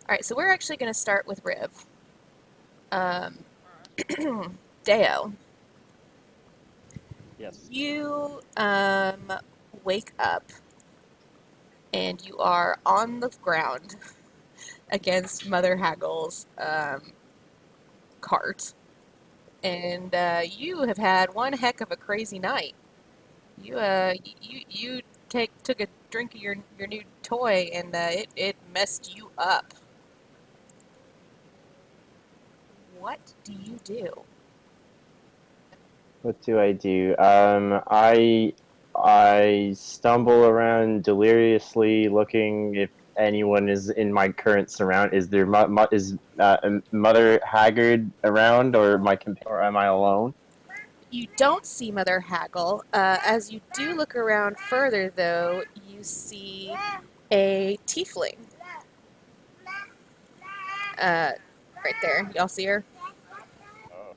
Alright, so we're actually going to start with Riv. Um, Deo, Yes. you wake up and you are on the ground against Mother Haggle's cart. And you have had one heck of a crazy night. You took a drink of your new toy and it messed you up. What do you do? What do I do? I stumble around deliriously looking if anyone is in my current surround. Is there is Mother Haggard around, or or am I alone? You don't see Mother Haggle. As you do look around further, though, you see a tiefling. Uh, right there. Y'all see her? Oh.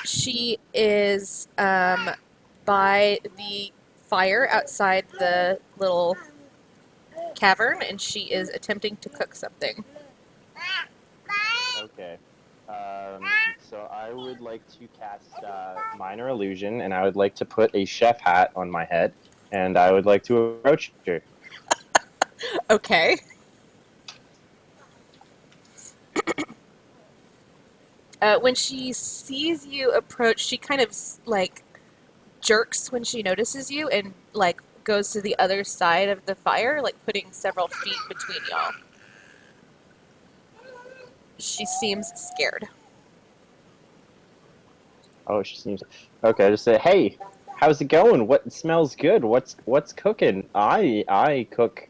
She is by the fire outside the little cavern, and she is attempting to cook something. Okay. So I would like to cast minor illusion, and I would like to put a chef hat on my head, and I would like to approach her. Okay. When she sees you approach, she kind of like jerks when she notices you and like goes to the other side of the fire, like putting several feet between y'all. She seems scared. Oh, she seems okay. I just say, "Hey, how's it going? What smells good? What's cooking? I cook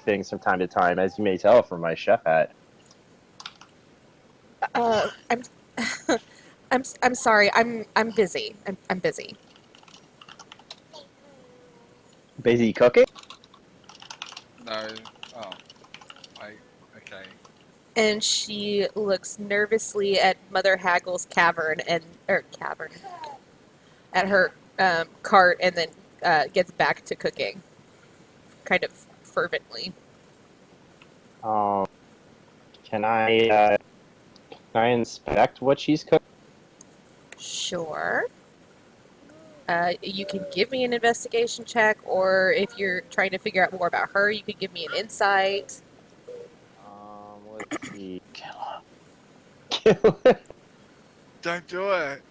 things from time to time, as you may tell from my chef hat. I'm I'm sorry. I'm busy. I'm busy. Busy cooking. No. Oh, I. Okay. And she looks nervously at Mother Haggle's cavern and or cavern at her cart, and then gets back to cooking, kind of fervently. Um, can I inspect what she's cooking? Sure. You can give me an investigation check, or if you're trying to figure out more about her, you can give me an insight. Let's see. Kill her. Don't do it.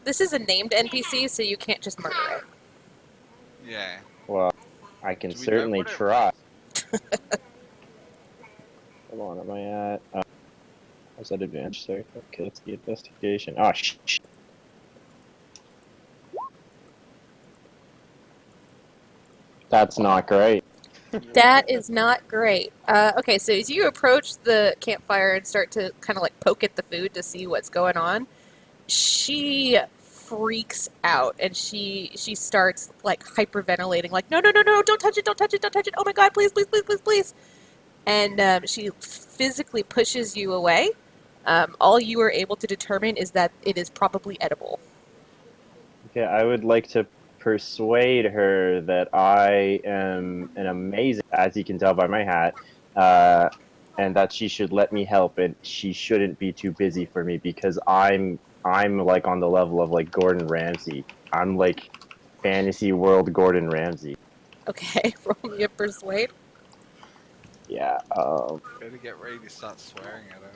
This is a named NPC, so you can't just murder it. Yeah. Well, I can Do we know certainly what it try. was? Hold on, am I at? What's that advantage? Sorry. Okay, let's the investigation. Oh, that's not great. That is not great. Okay, so as you approach the campfire and start to kind of like poke at the food to see what's going on, she freaks out and she starts like hyperventilating, like no no no no, don't touch it, don't touch it, don't touch it, oh my god, please please please please please. And she physically pushes you away. All you are able to determine is that it is probably edible. Okay, I would like to persuade her that I am an amazing, as you can tell by my hat, uh, and that she should let me help, and she shouldn't be too busy for me because I'm like on the level of like Gordon Ramsay. I'm like fantasy world Gordon Ramsay. Okay, roll me a persuade. Yeah. Better get ready to start swearing at her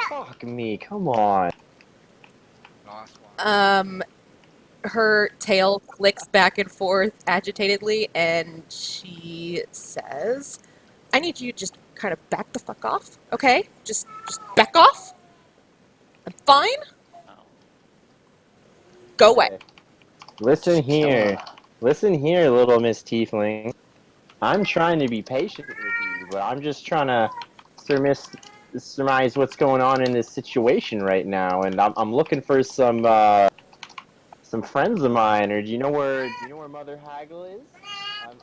Fuck me. Come on. then. Nice one. Um, her tail clicks back and forth agitatedly, and she says, "I need you to just kind of back the fuck off, okay? Just back off. I'm fine. Go away." Okay. Listen here. Listen here, little Miss Tiefling. I'm trying to be patient with you, but I'm just trying to surmise what's going on in this situation right now, and I'm looking for some friends of mine. Or do you know where Mother Haggle is?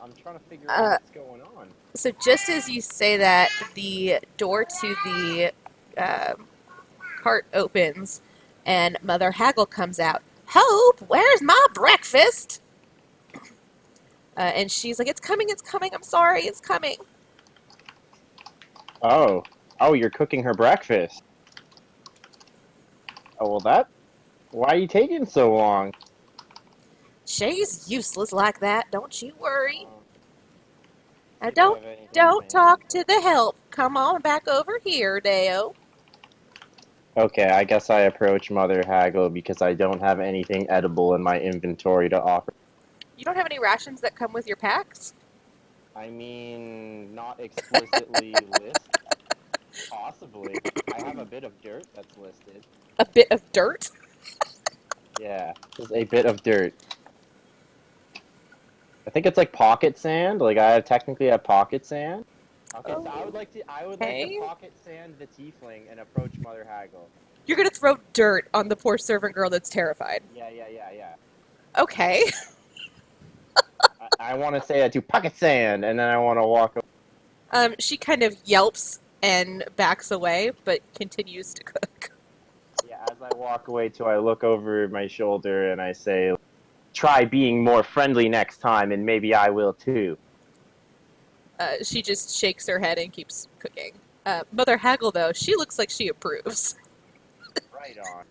I'm trying to figure out Uh, what's going on. so just as you say that, the door to the um, cart opens, and Mother Haggle comes out. Hope, where's my breakfast? And she's like, it's coming, I'm sorry, it's coming. Oh, you're cooking her breakfast. Oh, well, why are you taking so long? She's useless like that, don't you worry. See Now if I have anything in my don't talk to inventory. the help. Come on back over here, Deo. Okay, I guess I approach Mother Haggle because I don't have anything edible in my inventory to offer. You don't have any rations that come with your packs? I mean, not explicitly list. Possibly. I have a bit of dirt that's listed. A bit of dirt? Yeah, just a bit of dirt. I think it's like pocket sand. Like I technically have pocket sand. Okay, so I would like to Okay. pocket sand the tiefling and approach Mother Haggle. You're gonna throw dirt on the poor servant girl that's terrified. Yeah. Okay. I want to say that to pocket sand, and then I want to walk away. She kind of yelps and backs away, but continues to cook. Yeah, as I walk away too, I look over my shoulder and I say, try being more friendly next time, and maybe I will too. She just shakes her head and keeps cooking. Mother Haggle, though, she looks like she approves. Right on.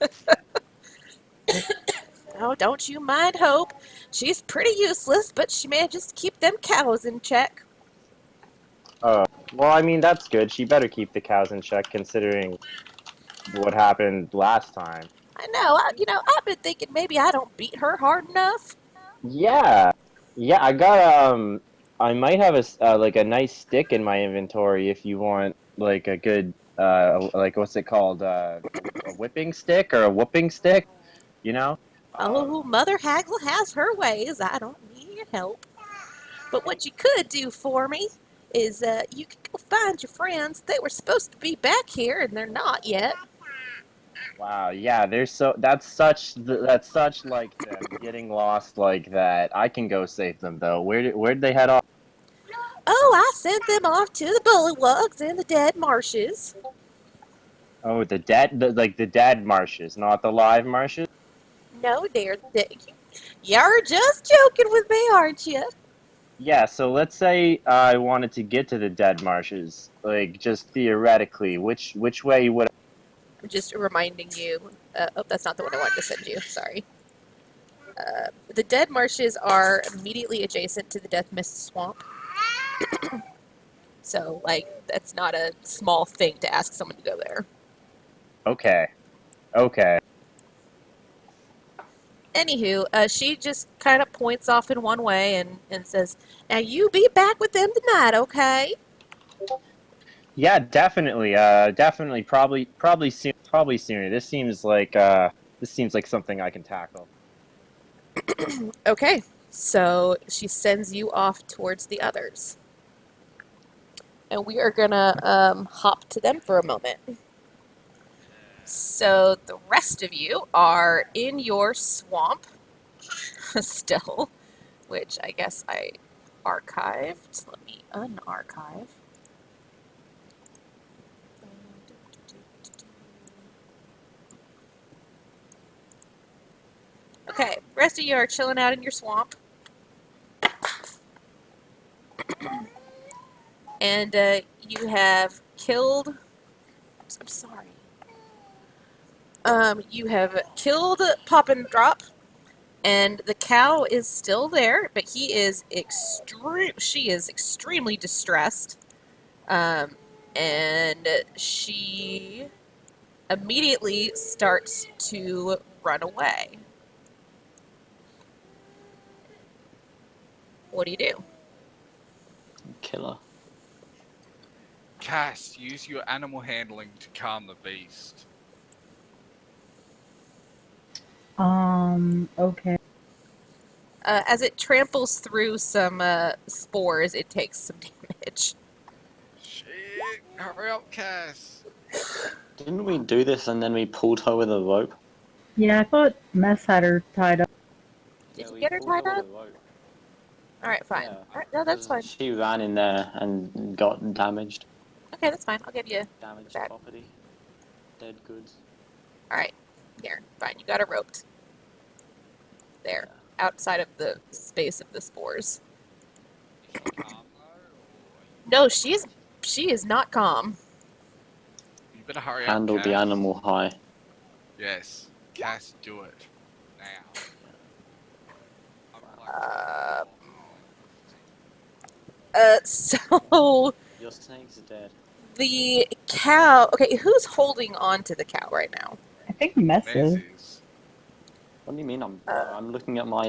Oh, don't you mind Hope. She's pretty useless, but she manages to keep them cows in check. Well, I mean, that's good. She better keep the cows in check, considering what happened last time. I know, I've been thinking maybe I don't beat her hard enough. Yeah, I got I might have like a nice stick in my inventory if you want like a good like what's it called a whipping stick or a whooping stick, you know? Oh, Mother Haggle has her ways. I don't need your help. But what you could do for me is you could go find your friends. They were supposed to be back here, and they're not yet. Wow, yeah, that's such like them getting lost like that. I can go save them though. Where'd they head off? Oh, I sent them off to the bullywugs in the dead marshes. Oh, the dead marshes, not the live marshes. No, dear, you're just joking with me, aren't you? Yeah, so let's say I wanted to get to the dead marshes, like just theoretically, which way would I'm just reminding you. Oh, that's not the one I wanted to send you. Sorry. The dead marshes are immediately adjacent to the Death Mist Swamp. So, like, that's not a small thing to ask someone to go there. Okay. Anywho, she just kind of points off in one way and says, now you be back with them tonight, okay? Yeah, definitely. Definitely. Probably soon. Probably sooner. This seems like something I can tackle. Okay, so she sends you off towards the others. And we are gonna hop to them for a moment. So the rest of you are in your swamp still, which I guess I archived. Let me unarchive. Okay, rest of you are chilling out in your swamp. And you have killed. I'm sorry. You have killed Pop and Drop, and the cow is still there, but he is she is extremely distressed. And she immediately starts to run away. What do you do? Killer. Cass, use your animal handling to calm the beast. Okay. As it tramples through some spores, it takes some damage. Shit, hurry up, Cass. Didn't we do this and then we pulled her with a rope? Yeah, I thought Mess had her tied up. Did you we get her pulled tied up? with a rope. Alright, fine. Yeah, Alright, no, that's 'cause fine. she ran in there and got damaged. Okay, that's fine. I'll give you Damaged that. property. Dead goods. Alright, here, fine. You got her roped. There, outside of the space of the spores. calm though, or No, she is not calm. you better hurry up, Handle the Cass. animal high. Yes, Cass, do it now. I would like Uh, to so Your snake's dead. the cow. Okay, who's holding on to the cow right now? I think messes. Mezes. What do you mean? I'm Uh, I'm looking at my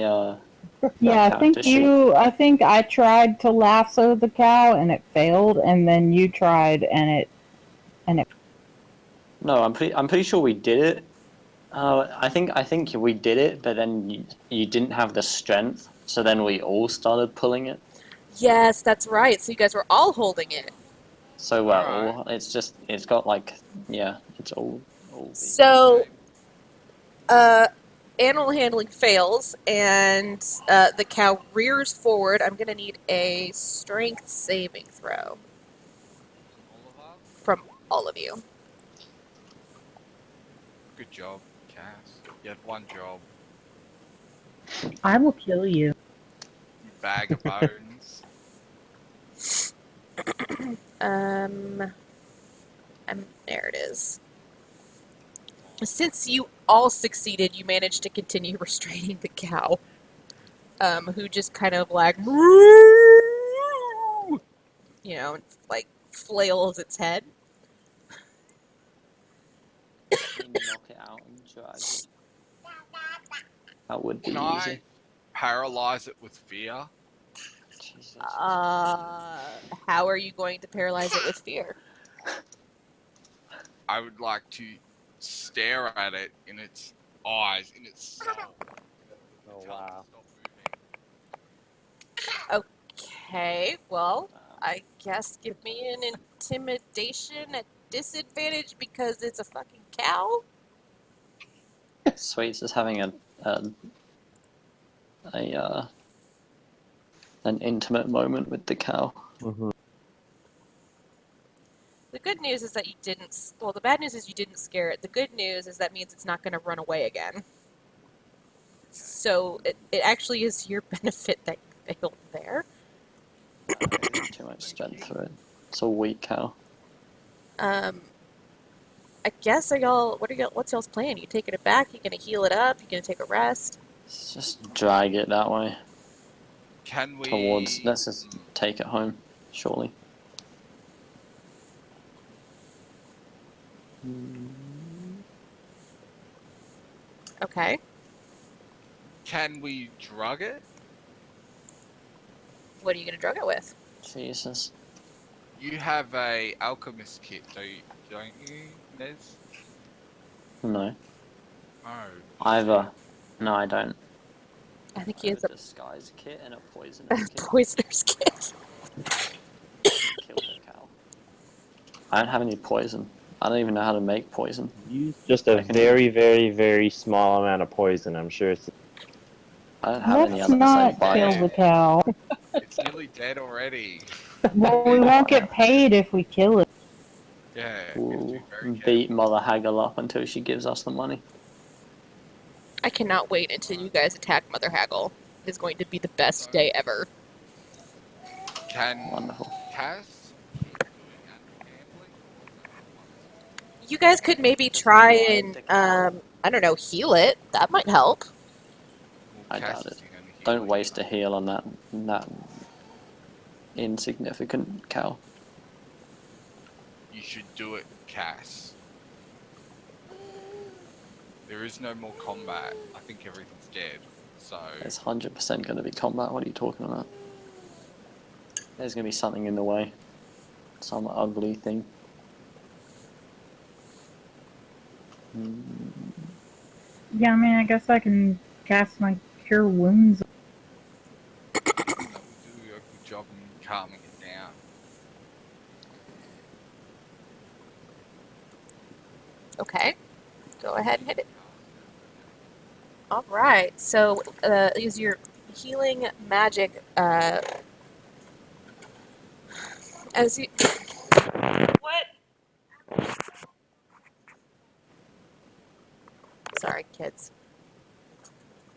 Yeah, I think character sheet. I think I tried to lasso the cow and it failed, and then you tried and it. No, I'm pretty sure we did it. I think we did it, but then you didn't have the strength, so then we all started pulling it. Yes, that's right. So you guys were all holding it. So Alright. it's got like yeah, it's all the So, animal handling fails, and the cow rears forward. I'm gonna need a strength saving throw All of us. from all of you. Good job, Cass. You had one job. I will kill you. You bag of bones. There it is. Since you all succeeded, you managed to continue restraining the cow, who just kind of like, like flails its head. knock it out and drag it. That would be Can easy. I paralyze it with fear? Jesus. How are you going to paralyze it with fear? I would like to stare at it in its eyes, in its soul. Oh Tell it wow. to stop moving. Okay, well, I guess give me an intimidation at disadvantage because it's a fucking cow. Sweets is having an intimate moment with the cow. Mm-hmm. The good news is that you didn't. Well, the bad news is you didn't scare it. The good news is that means it's not going to run away again. So it actually is to your benefit that you failed there. There's too much strength for it. It's a weak cow. I guess what's y'all's plan? You taking it back? You gonna heal it up? You gonna take a rest? Let's just drag it that way Can we? towards. Let's just take it home, surely. Okay. Can we drug it? What are you gonna drug it with? Jesus. You have a alchemist kit, don't you, Nez? No. Oh. No, I don't. I think I he have has a a disguise kit and a poisoner's kit. poisoner's kit. Kill the cow. I don't have any poison. I don't even know how to make poison. Use just a I can- very, very, very small amount of poison. I'm sure it's. I don't have any Let's other not side kill bite. the cow. It's nearly dead already. Well, we won't get paid if we kill it. Yeah, we have to be We'll very beat careful. Mother Haggle up until she gives us the money. I cannot wait until you guys attack Mother Haggle. It is going to be the best day ever. Can Wonderful. Cass keep doing animal handling? Or is that You guys could maybe Just try ride and the cow. I don't know, heal it. That might help. well, I Cass doubt it. isn't gonna heal Don't it waste a either. heal on that insignificant cow. You should do it, Cass. There is no more combat. I think everything's dead. So There's 100% going to be combat. What are you talking about? There's going to be something in the way. Some ugly thing. Yeah, I mean, I guess I can cast my cure wounds. that will do a good job in calming it down. Okay. Go ahead and hit it. All right. So use your healing magic as you. What? Sorry, kids.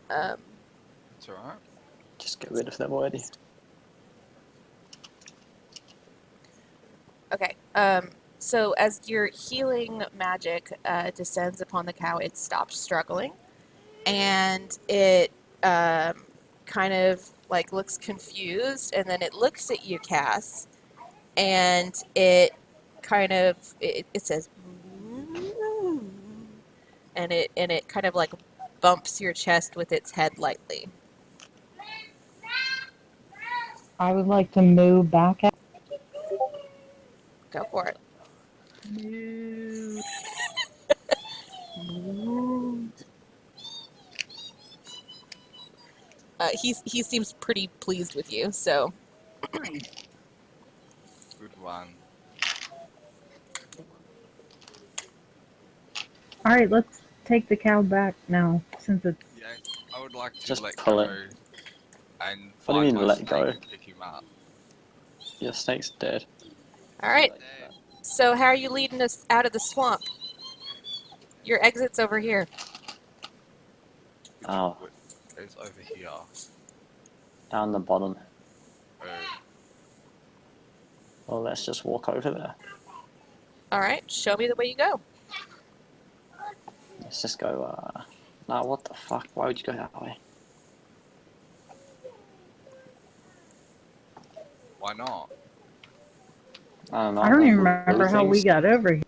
It's alright. Just get rid of them already. So as your healing magic descends upon the cow, it stops struggling, and it kind of like looks confused, and then it looks at you, Cass, and it says, and it kind of like bumps your chest with its head lightly. I would like to move back out. Go for it. He seems pretty pleased with you, so Good one. All right, let's take the cow back now, since it's. Yeah, I would like to Just let pull go it. and What do you find mean, my let snake go? and pick him up. Your snake's dead. all right. There. So how are you leading us out of the swamp? Your exit's over here. Oh, It's over here. down the bottom. Oh, Well, let's just walk over there. All right, show me the way you go. Let's just go, Nah, what the fuck? Why would you go that way? why not? I don't know. I don't like even blue remember how we things. got over here.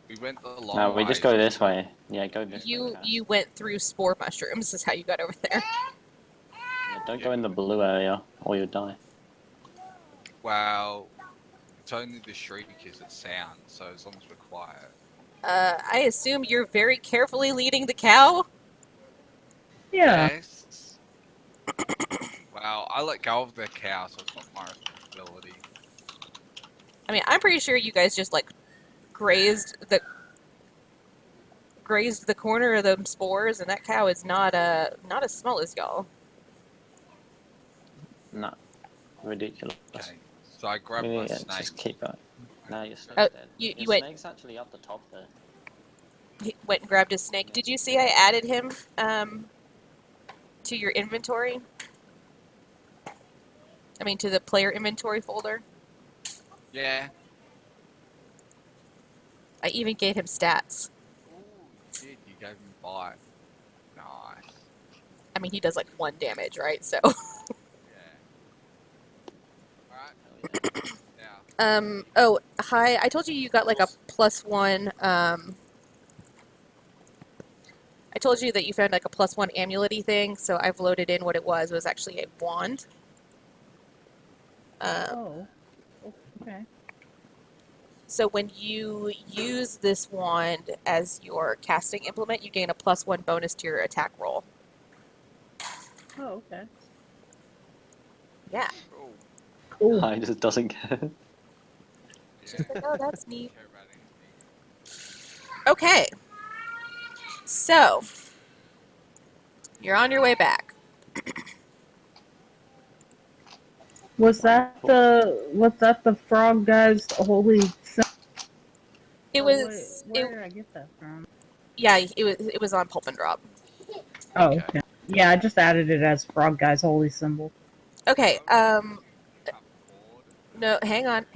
We went the long No, way. we just go this way. Yeah, go this way. You Cass. you went through spore mushrooms. Is how you got over there. Yeah, don't go in the blue area, or you'll die. Well, it's only the shriekers that sound, so as long as we're quiet. I assume you're very carefully leading the cow. Yeah. Yes. Well, I let go of the cow, so it's not my responsibility. I mean, I'm pretty sure you guys just like grazed the corner of the spores, and that cow is not as small as y'all. No, ridiculous. Okay. So I grabbed We my need to snake. just keep going. No, your snake's Oh, dead. you Your went- snake's actually up the top there. He went and grabbed his snake. Did you see I added him to your inventory? I mean, to the player inventory folder. Yeah. I even gave him stats. Ooh, you did. You gave him bite. Nice. I mean, he does like 1 damage, right? So, Yeah. Alright. Yeah. oh, hi. I told you you got like a +1. I told you that you found like a +1 amulet-y thing, so I've loaded in what it was. It was actually a wand. Oh. Okay. So when you use this wand as your casting implement, you gain a +1 bonus to your attack roll. Oh, okay. Yeah. Cool. Cool. I just doesn't get it. Yeah. Oh, that's neat. Care about anything. Okay. So, you're on your way back. Was that the frog guy's holy symbol? It Or was, Where did I get that from? yeah, it was on Pulp and Drop. Oh, Okay. okay. Yeah, I just added it as frog guy's holy symbol. Okay, Cut board. no, hang on.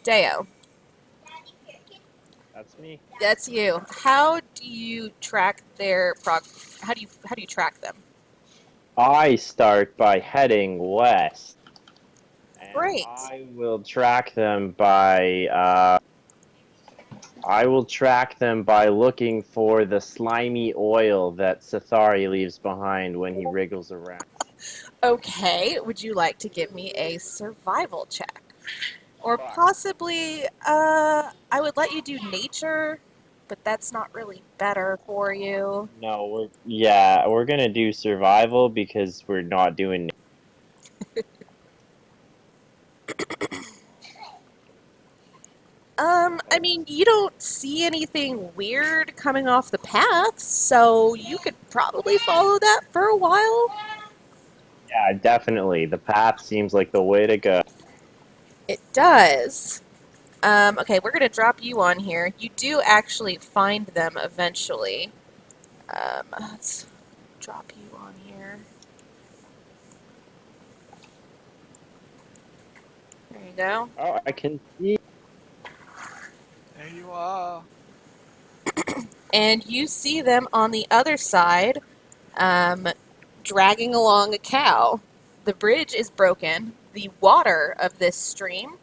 Deo, That's me. that's you. How do you track their how do you track them? I start by heading west. And Great. I will track them by looking for the slimy oil that Sathari leaves behind when he wriggles around. Okay, would you like to give me a survival check? Or possibly, I would let you do nature, but that's not really better for you. No, we're gonna do survival because we're not doing. I mean, you don't see anything weird coming off the path, so you could probably follow that for a while. Yeah, definitely. The path seems like the way to go. It does. Okay, we're gonna drop you on here. You do actually find them eventually. Let's drop you on here. There you go. Oh, I can see. There you are. And you see them on the other side, dragging along a cow. The bridge is broken. The water of this stream,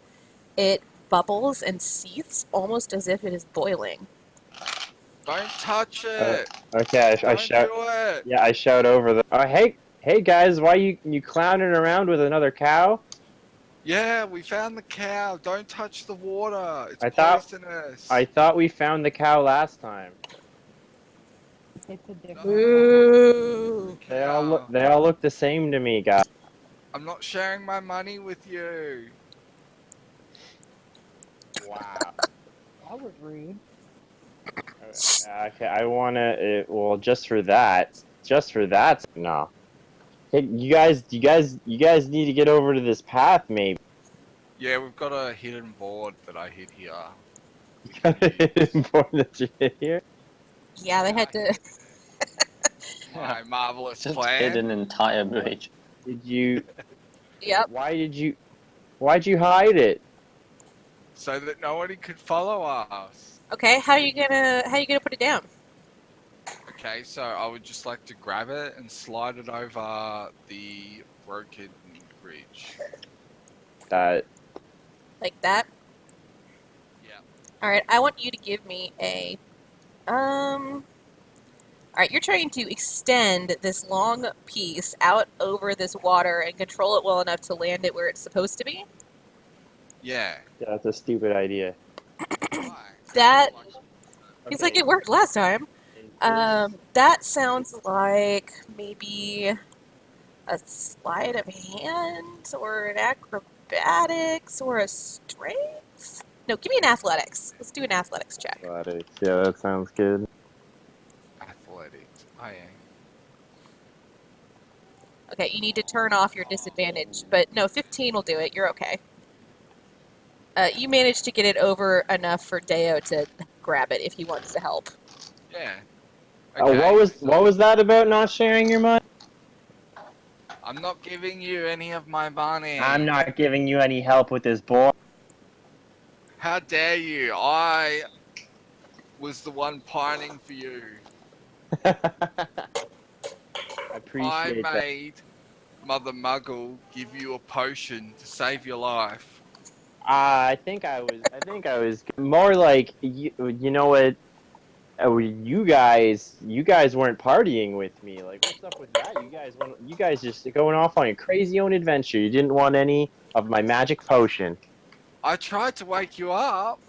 it bubbles and seethes almost as if it is boiling. Don't touch it. Okay, I Don't shout. do it. Yeah, I shout over the. Oh, hey guys, why you clowning around with another cow? Yeah, we found the cow. Don't touch the water. It's I thought poisonous. we found the cow last time. It's a different. Ooh. Cow. They all look the same to me, guys. I'm not sharing my money with you. Wow. That was rude. Okay, I wanna. Well, just for that. No. Hey, you guys need to get over to this path, maybe. Yeah, we've got a hidden board that I hid here. Important that you hit here. Yeah, they had to. My marvelous Just plan. hid an entire bridge. Did you? Yep. Why'd you hide it? So that nobody could follow us. Okay, how are you gonna put it down? Okay, so I would just like to grab it and slide it over the broken bridge. That. Like that? Yeah. Alright, I want you to give me a Alright, you're trying to extend this long piece out over this water and control it well enough to land it where it's supposed to be? Yeah. Yeah, that's a stupid idea. Why? That He's Okay. like, it worked last time. Is That sounds like maybe a sleight of hand or an acrobatics or a strength. No, give me an athletics. Let's do an athletics check. athletics. Yeah, that sounds good. Athletics. I am. Okay, you need to turn off your disadvantage, but no, 15 will do it. You're okay. You managed to get it over enough for Deo to grab it if he wants to help. Yeah. What was that about not sharing your money? I'm not giving you any of my money. I'm not giving you any help with this board. How dare you? I was the one pining for you. I I appreciate that. made Mother Muggle give you a potion to save your life. I think I was more like you know what? You guys weren't partying with me. Like, what's up with that? You guys just going off on a crazy own adventure. You didn't want any of my magic potion. I tried to wake you up.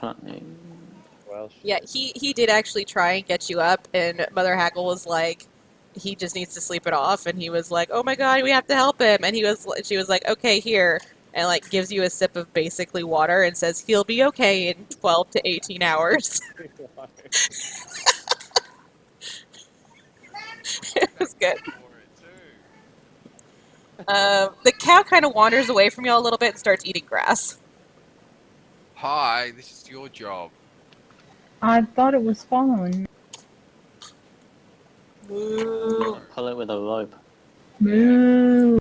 Well, Yeah, he did actually try and get you up, and Mother Haggle was like, he just needs to sleep it off, and he was like, oh my god, we have to help him, and she was like, okay, here, and like gives you a sip of basically water and says he'll be okay in 12 to 18 hours. It was good. The cow kind of wanders away from y'all a little bit and starts eating grass. Hi, this is your job. I thought it was following me. Moo. Pull it with a rope. Moo.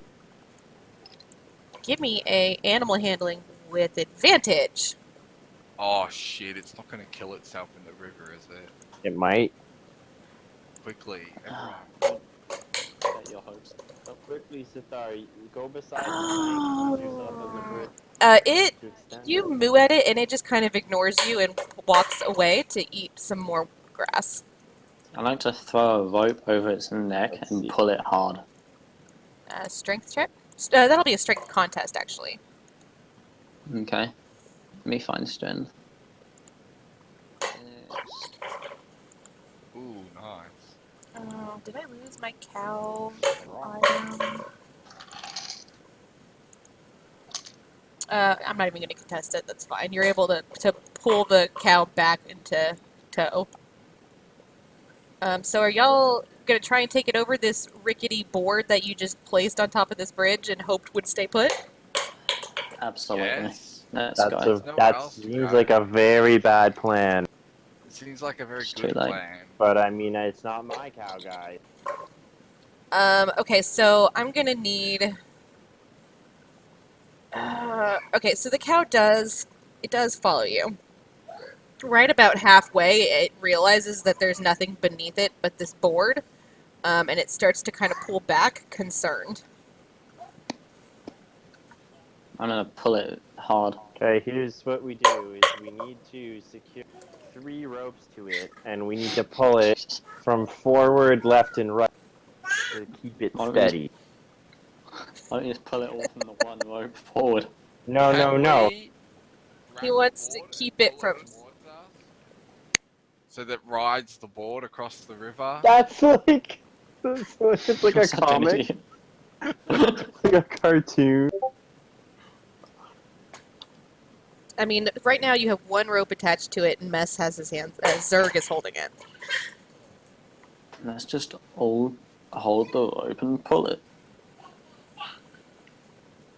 Give me a animal handling with advantage. Oh shit, it's not gonna kill itself in the river, is it? it might. Quickly, everyone. Set your hopes. So quickly, Sithar, go beside Oh. the yourself as a bridge It to extend You it. moo at it and it just kind of ignores you and walks away to eat some more grass. I like to throw a rope over its neck Let's and see. pull it hard. Strength check? That'll be a strength contest, actually. Okay. Let me find strength. Ooh, nice. Oh, did I lose my cow item? I'm not even going to contest it. That's fine. You're able to pull the cow back into tow. So are y'all going to try and take it over this rickety board that you just placed on top of this bridge and hoped would stay put? Absolutely. Yes. Let's That's go. nowhere that else to seems go. like a very bad plan. It seems like a very It's too good late. plan. But I mean, it's not my cow, guy. Okay, so I'm gonna need. Okay, so the cow does follow you. Right about halfway, it realizes that there's nothing beneath it but this board, and it starts to kind of pull back, concerned. I'm gonna pull it hard. Okay, here's what we do: is we need to secure 3 ropes to it, and we need to pull it Jesus. from forward, left, and right to keep it Why don't we just- steady. Why don't you just pull it all from the one rope forward? No, Can no, no. we grab He the wants to board and keep it pull from- towards us so that rides the board across the river? That's like it's like You're a such an comic, idiot. it's like a cartoon. I mean, right now you have one rope attached to it, and Mess has his hands. Zerg is holding it. Let's just all hold the rope and pull it.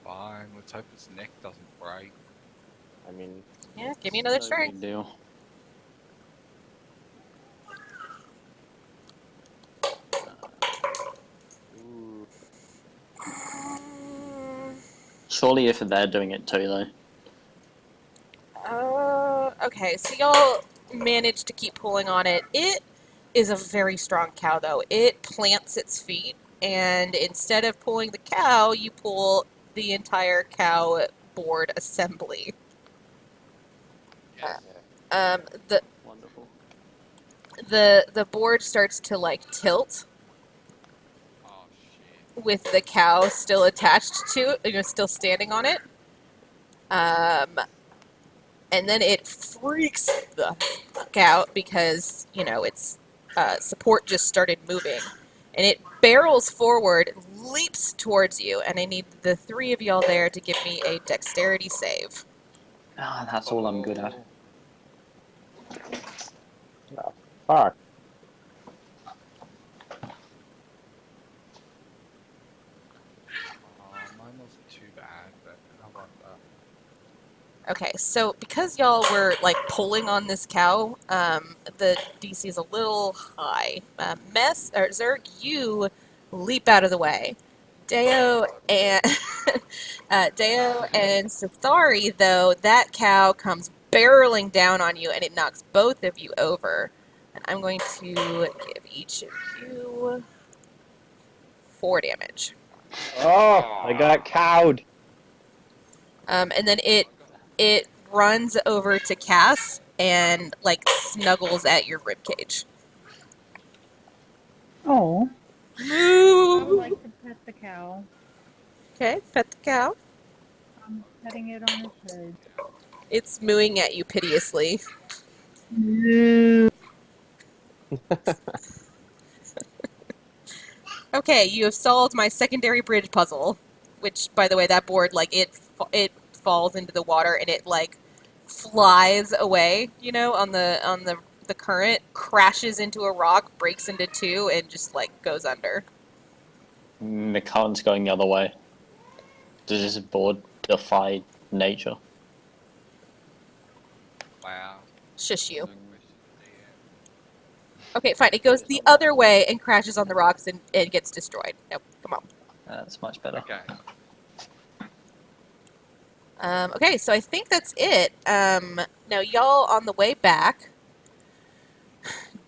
Fine, let's hope its neck doesn't break. I mean, Yeah, give me another No try. big deal. ooh, Surely if they're doing it too, though. Okay, so y'all managed to keep pulling on it. It is a very strong cow, though. It plants its feet, and instead of pulling the cow, you pull the entire cow board assembly. Yes. The Wonderful. the board starts to like tilt Oh shit. with the cow still attached to it, still standing on it. And then it freaks the fuck out because, its support just started moving. And it barrels forward, leaps towards you, and I need the 3 of y'all there to give me a dexterity save. Ah, that's all I'm good at. fuck. Mine wasn't too bad, but how about that? Okay, so because y'all were like pulling on this cow, the DC is a little high. Mess or Zerg, you leap out of the way. Deo and Deo and Sithari, though, that cow comes barreling down on you and it knocks both of you over. And I'm going to give each of you 4 damage. Oh, I got cowed. And then it runs over to Cass and like snuggles at your ribcage. Oh, I would Moo! like to pet the cow. Okay, pet the cow. I'm petting it on its head. It's mooing at you piteously. Okay, you have solved my secondary bridge puzzle, which, by the way, that board, like, it falls into the water and it, like, flies away, on the current, crashes into a rock, breaks into 2, and just, like, goes under. The current's going the other way. Does this board defy nature? Wow. Shush you. Good question, Dan. Okay, fine. It goes the other way and crashes on the rocks and gets destroyed. Nope, come on. That's much better. Okay. Okay, so I think that's it. Now, y'all on the way back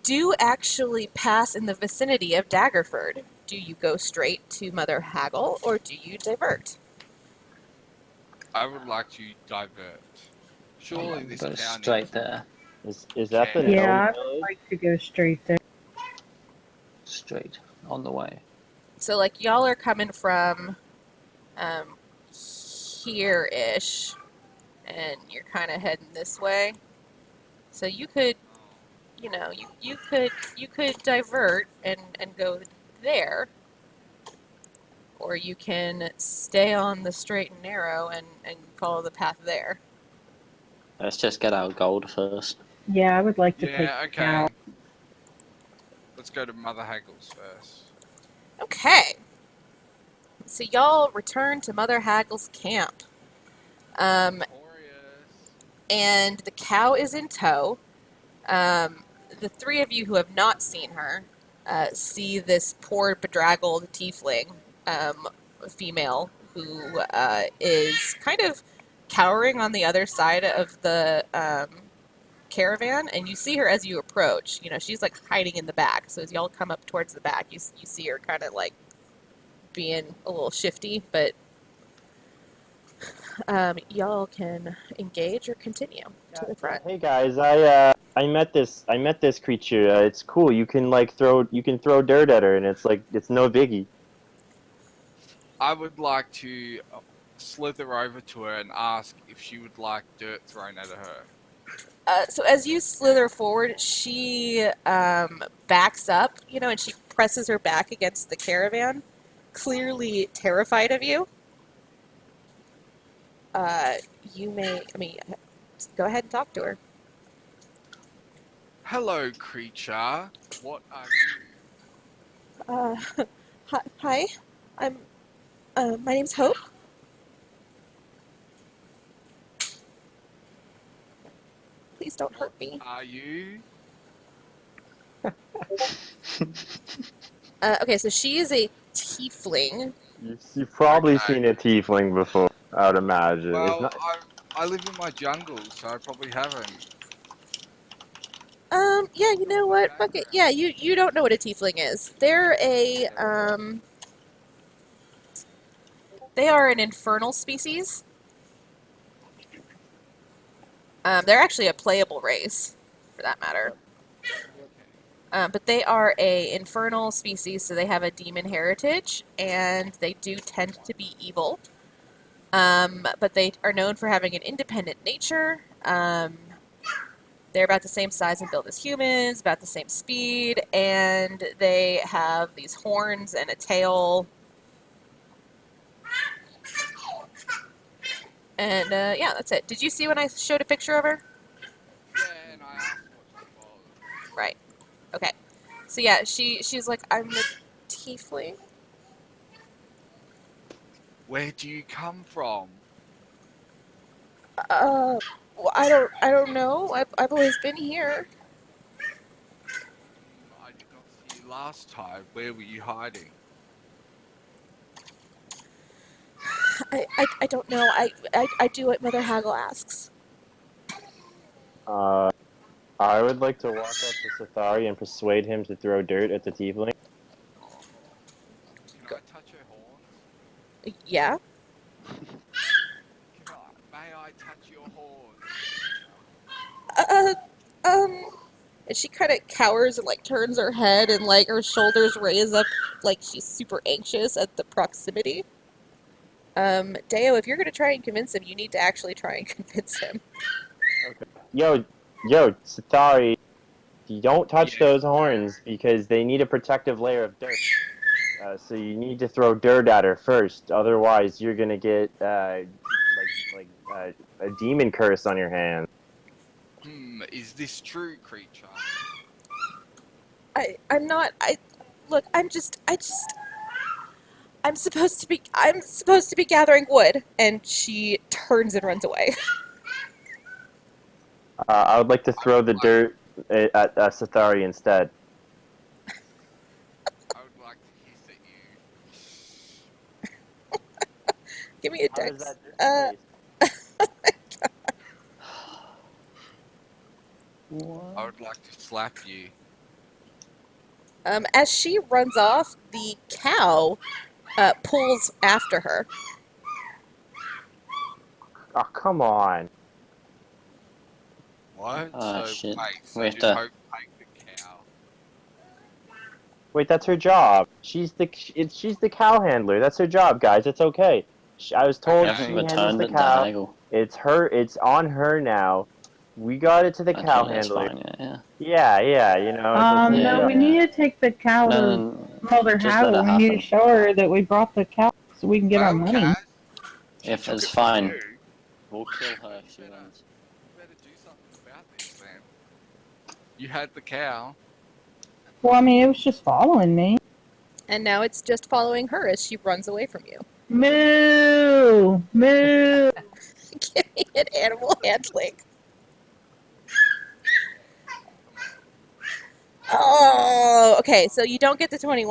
do actually pass in the vicinity of Daggerford. Do you go straight to Mother Haggle, or do you divert? I would like to divert. Surely this Go cow straight needs- there. Is that the Okay. Yeah, gnome I would village? like to go straight there. Straight on the way. So, like, y'all are coming from here-ish, and you're kind of heading this way. So you could, you could divert and go there, or you can stay on the straight and narrow and follow the path there. Let's just get our gold first. Yeah, I would like to take Yeah, the okay. cow. Let's go to Mother Haggle's first. Okay. So y'all return to Mother Haggle's camp. Glorious. And the cow is in tow. The 3 of you who have not seen her see this poor bedraggled tiefling female who is kind of cowering on the other side of the caravan, and you see her as you approach. You know, she's like hiding in the back. So as y'all come up towards the back, you see her kind of like being a little shifty, but y'all can engage or continue to the front. Hey guys, I met this creature. It's cool. You can throw dirt at her, and it's no biggie. I would like to slither over to her and ask if she would like dirt thrown at her. So as you slither forward, she backs up, you know, and she presses her back against the caravan, clearly terrified of you. Go ahead and talk to her. Hello, creature. What are you? Hi. I'm, my name's Hope. Please don't hurt me. Are you? Okay, so she is a tiefling. You've probably Okay. seen a tiefling before, I would imagine. It's Well, not. I live in my jungle, so I probably haven't. Yeah, you know what? Fuck it. Yeah, you don't know what a tiefling is. They are an infernal species. They're actually a playable race, for that matter. But they are a infernal species, so they have a demon heritage, and they do tend to be evil. But they are known for having an independent nature. They're about the same size and build as humans, about the same speed, and they have these horns and a tail. And yeah, that's it. Did you see when I showed a picture of her? Yeah, and I asked what she was. Right. Okay. So yeah, she's like, I'm the tiefling. Where do you come from? Well, I don't know. I've always been here. I did not see you last time. Where were you hiding? I don't know. I do what Mother Haggle asks. I would like to walk up to Sathari and persuade him to throw dirt at the tiefling. Can I touch her horns? Yeah. May I touch your horns? And she kind of cowers and like turns her head and like her shoulders raise up like she's super anxious at the proximity. Deo, if you're gonna try and convince him, you need to actually try and convince him. Okay. Yo, Sathari, you don't touch those horns because they need a protective layer of dirt. So you need to throw dirt at her first. Otherwise, you're gonna get a demon curse on your hands. Is this true, creature? I'm supposed to be gathering wood, and she turns and runs away. I would like to throw the dirt at Sathari instead. I would like to hiss at you. Give me a How dex. does that taste? I would like to slap you. As she runs off, the cow pulls after her. Oh, come on. What? Ah, so, shit. Wait, so We have did to- Hope take the cow? Wait, that's her job. She's the cow handler. That's her job, guys. It's okay. I was We told Okay. she haven't handles returned the it to cow. Haggle. It's on her now. We got it to the cow Okay, that's handler. fine, yeah. Yeah, you know. Yeah, No, we yeah. need to take the cow No, to no, Mother just let Haggle. it We need to happen. show her that we brought the cow so we can get our Well, money. Kaz, If took it's it from fine. you. We'll kill her if she You runs. better do something about this, then. You had the cow. Well, I mean, it was just following me. And now it's just following her as she runs away from you. Moo! Moo! Give me an animal handling. Oh, okay. So you don't get the 20,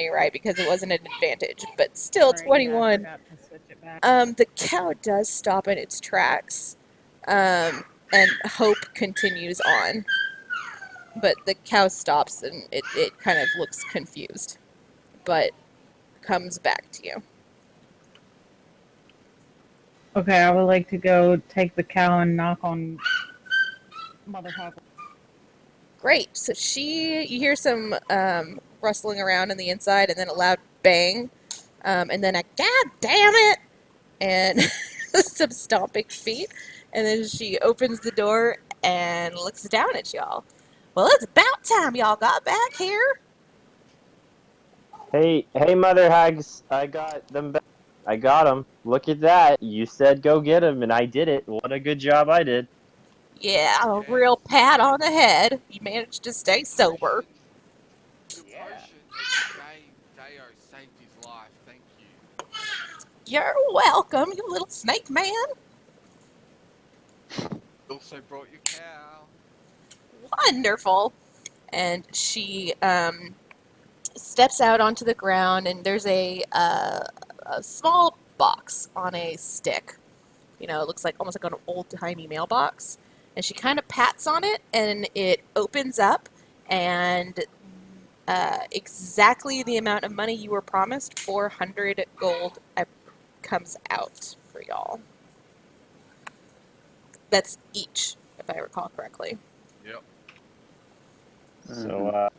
right? Because it wasn't an advantage, but still Sorry, 21. yeah, I forgot to switch it The cow does stop in its tracks, and Hope continues on. But the cow stops and it kind of looks confused, but comes back to you. Okay, I would like to go take the cow and knock on Mother Haggle. Great. So you hear some rustling around in the inside, and then a loud bang, and then a God damn it, and some stomping feet, and then she opens the door and looks down at y'all. Well, it's about time y'all got back here. Hey, Mother Hags, I got them back. I got them. Look at that. You said go get them, and I did it. What a good job I did. Yeah, a real pat on the head. You managed to stay sober. The potion that you gave Deo saved his life. Thank you. You're welcome, you little snake man. Also brought your cow. Wonderful. And she steps out onto the ground, and there's a small box on a stick. You know, it looks like almost like an old-timey mailbox. And she kind of pats on it, and it opens up, and exactly the amount of money you were promised, 400 gold, comes out for y'all. That's each, if I recall correctly. Yep. So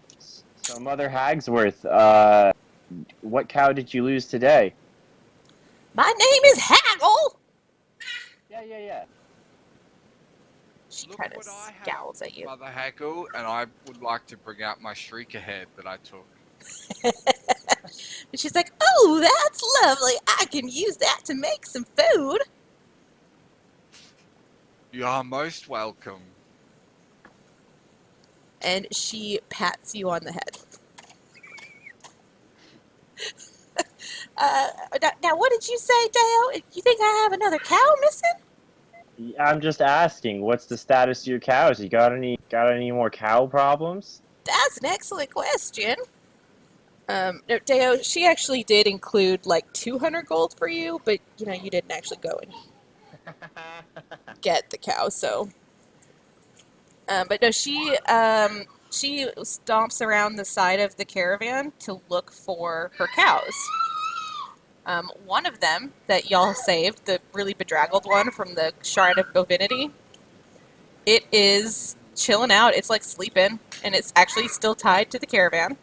Mother Hagsworth, what cow did you lose today? My name is Haggle! Yeah. She Look kind of what I have, scowls at you. Mother Haggle, and I would like to bring out my shrieker head that I took. And she's like, oh, that's lovely. I can use that to make some food. You are most welcome. And she pats you on the head. Now, what did you say, Dale? You think I have another cow missing? I'm just asking, what's the status of your cows? You got any more cow problems? That's an excellent question. No, Deo, she actually did include like 200 gold for you, but you know you didn't actually go and get the cow, so. But no, she stomps around the side of the caravan to look for her cows. One of them that y'all saved, the really bedraggled one from the Shrine of Bovinity, it is chilling out. It's like sleeping, and it's actually still tied to the caravan.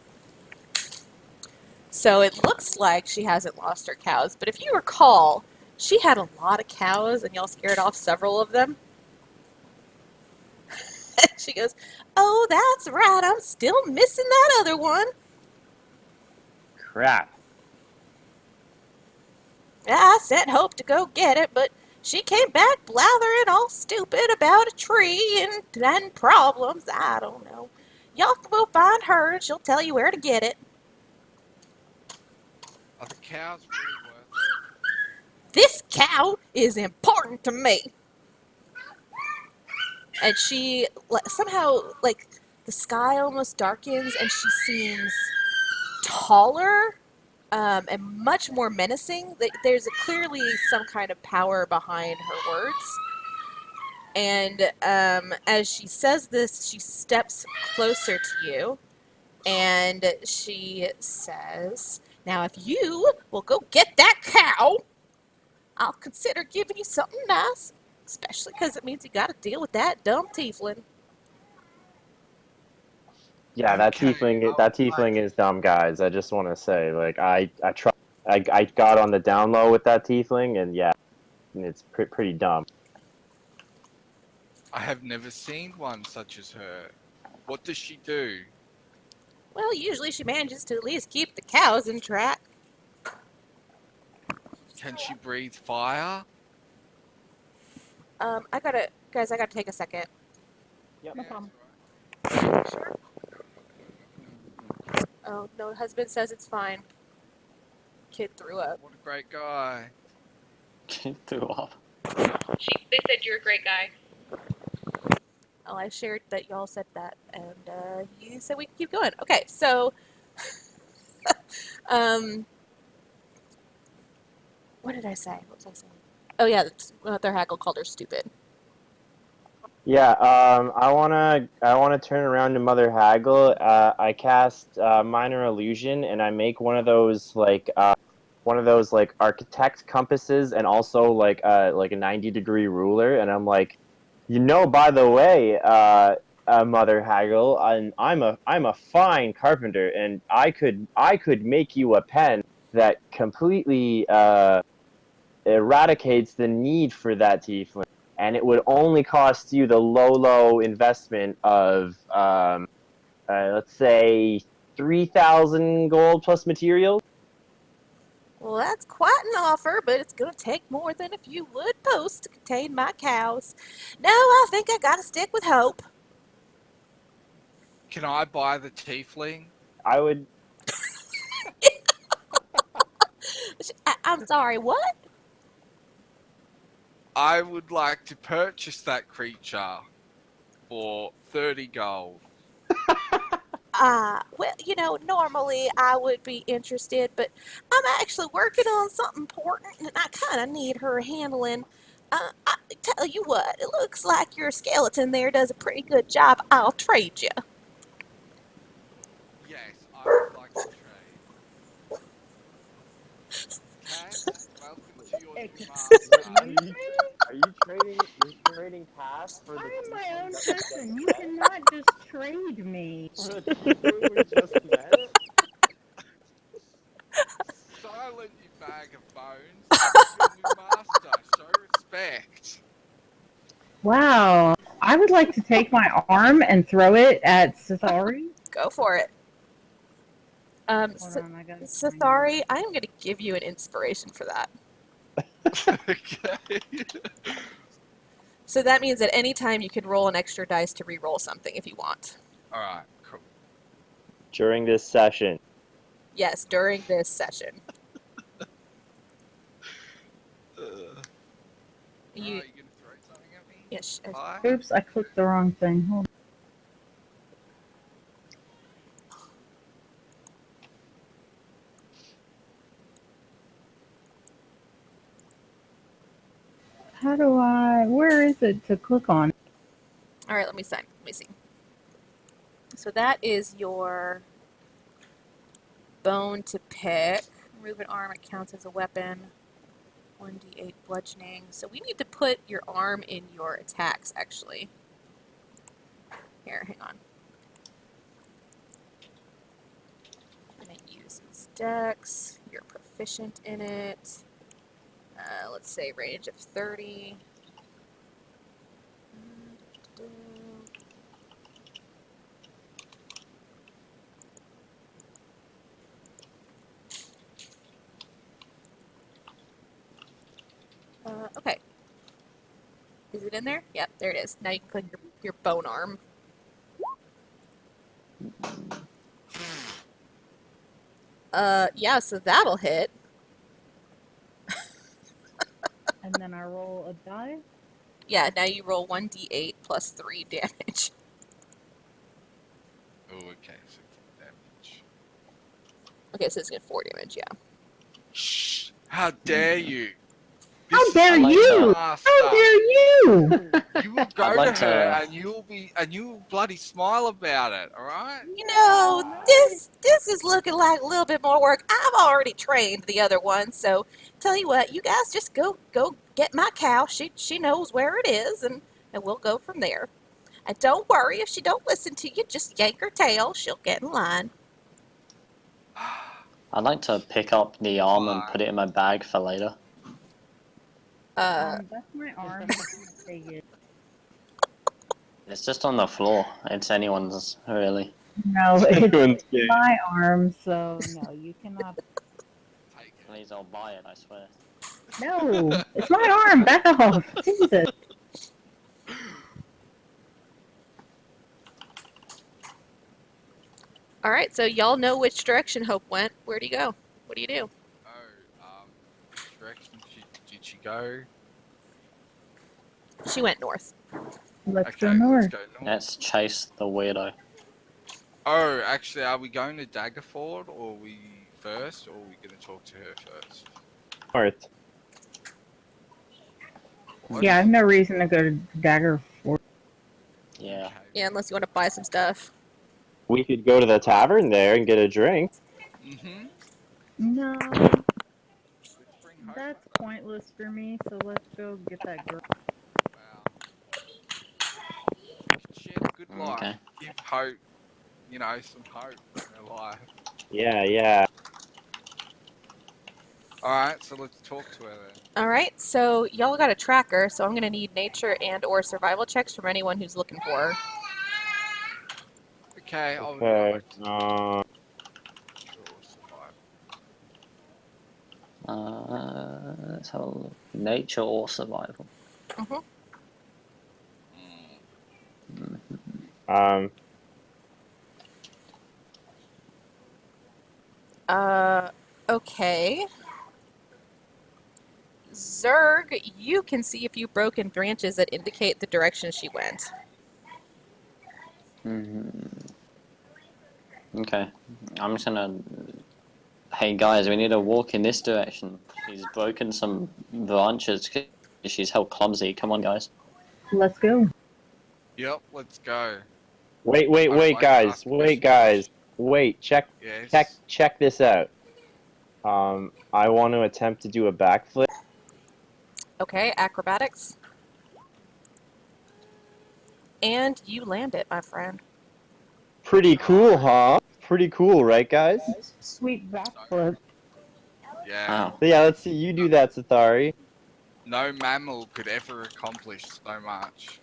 So it looks like she hasn't lost her cows. But if you recall, she had a lot of cows, and y'all scared off several of them. She goes, oh, that's right. I'm still missing that other one. Crap. I sent Hope to go get it, but she came back blathering all stupid about a tree and problems. I don't know. Y'all can go find her, and she'll tell you where to get it. Are the cows really worth it? This cow is important to me. And she somehow, like, the sky almost darkens, and she seems taller and much more menacing. There's clearly some kind of power behind her words. And as she says this, she steps closer to you, and she says, now if you will go get that cow, I'll consider giving you something nice, especially because it means you got to deal with that dumb tiefling. Yeah, that Okay, tiefling is dumb, guys. I just want to say, like, I got on the down low with that tiefling, and yeah, it's pretty dumb. I have never seen one such as her. What does she do? Well, usually she manages to at least keep the cows in track. Can she breathe fire? I gotta take a second. Yep. No problem. Sure. Oh, no, husband says it's fine. Kid threw up. What a great guy. Threw up. They said you're a great guy. Oh, I shared that y'all said that, and you said we can keep going. Okay, so, What did I say? What was I saying? Oh yeah, Mother Haggle called her stupid. Yeah, I wanna turn around to Mother Haggle. I cast minor illusion, and I make one of those like architect compasses, and also like a 90-degree ruler. And I'm like, by the way, Mother Haggle, I'm a fine carpenter, and I could make you a pen that completely eradicates the need for that tiefling, and it would only cost you the low investment of let's say 3,000 gold plus materials. Well, that's quite an offer, but it's going to take more than a few wood posts to contain my cows. No, I think I got to stick with hope. Can I buy the tiefling? I would. I'm sorry, what? I would like to purchase that creature for 30 gold. Well, normally I would be interested, but I'm actually working on something important and I kind of need her handling. I tell you what, it looks like your skeleton there does a pretty good job. I'll trade you. Yes, I would like to trade. Cat, welcome to your new master. Are you trading? You're trading cash for the I am my tiefling own that we person. You just met? cannot just trade me. For the tiefling we just met? Silent, you bag of bones. This is your new master. Show respect. Wow. I would like to take my arm and throw it at Sithari. Go for it. Hold on, I gotta find it. Sithari, I am going to give you an inspiration for that. Okay. So that means at any time you can roll an extra dice to re-roll something if you want. Alright, cool. During this session. Yes, during this session. You You, gonna throw something at me? yes. Hi? Oops, I clicked the wrong thing. Hold on. Where is it to click on? All right, let me see. So that is your bone to pick. Remove an arm, it counts as a weapon. 1d8 bludgeoning. So we need to put your arm in your attacks, actually. Here, hang on. And it uses dex. You're proficient in it. Let's say range of 30. Okay. Is it in there? Yep, there it is. Now you can click your bone arm. Yeah, so that'll hit. And then I roll a die. Yeah, now you roll 1d8 plus 3 damage. Oh, okay, so 4 damage. Okay, so it's gonna 4 damage, yeah. Shh! How dare you! How This dare is my you! master. How dare you! You will go I'd to like her to- and you will bloody smile about it, alright? This is looking like a little bit more work. I've already trained the other one, so tell you what, you guys just go get my cow. She knows where it is, and we'll go from there. And don't worry if she don't listen to you. Just yank her tail. She'll get in line. I'd like to pick up the arm and put it in my bag for later. That's my arm. Take it. It's just on the floor. It's anyone's, really. No, it's my arm, so no, you cannot. Take it. Please, I'll buy it, I swear. No, it's my arm. Back off. Jesus. All right, so y'all know which direction Hope went. Where do you go? What do you do? Which direction did she go? She went north. Let's Okay, go north. let's go north. Let's chase the weirdo. Oh, actually, are we going to Daggerford, or are we first, or are we going to talk to her first? North. Yeah, I have no reason to go to Dagger Fort. Yeah. Yeah, unless you want to buy some stuff. We could go to the tavern there and get a drink. Mm-hmm. No, Let's bring hope. that's pointless for me, so let's go get that girl. Wow. You could share the good life. Okay. Give hope, some hope in her life. Yeah. Alright, so let's talk to her then. All right, so y'all got a tracker, so I'm gonna need nature and/or survival checks from anyone who's looking for her. Okay, I would Okay. like to survive. Let's have a look. Nature or survival. Mm-hmm. um. Okay. Zerg, you can see a few broken branches that indicate the direction she went. Okay. I'm just gonna. Hey guys, we need to walk in this direction. She's broken some branches 'cause she's hell clumsy. Come on, guys. Let's go. Yep, let's go. Wait, I would like to guys. ask Wait, questions. guys. Wait. Check Yes. this out. I want to attempt to do a backflip. Okay, acrobatics. And you land it, my friend. Pretty cool, huh? Pretty cool, right, guys? Sweet backflip. Yeah. Wow. So yeah, let's see you do that, Sathari. No mammal could ever accomplish so much.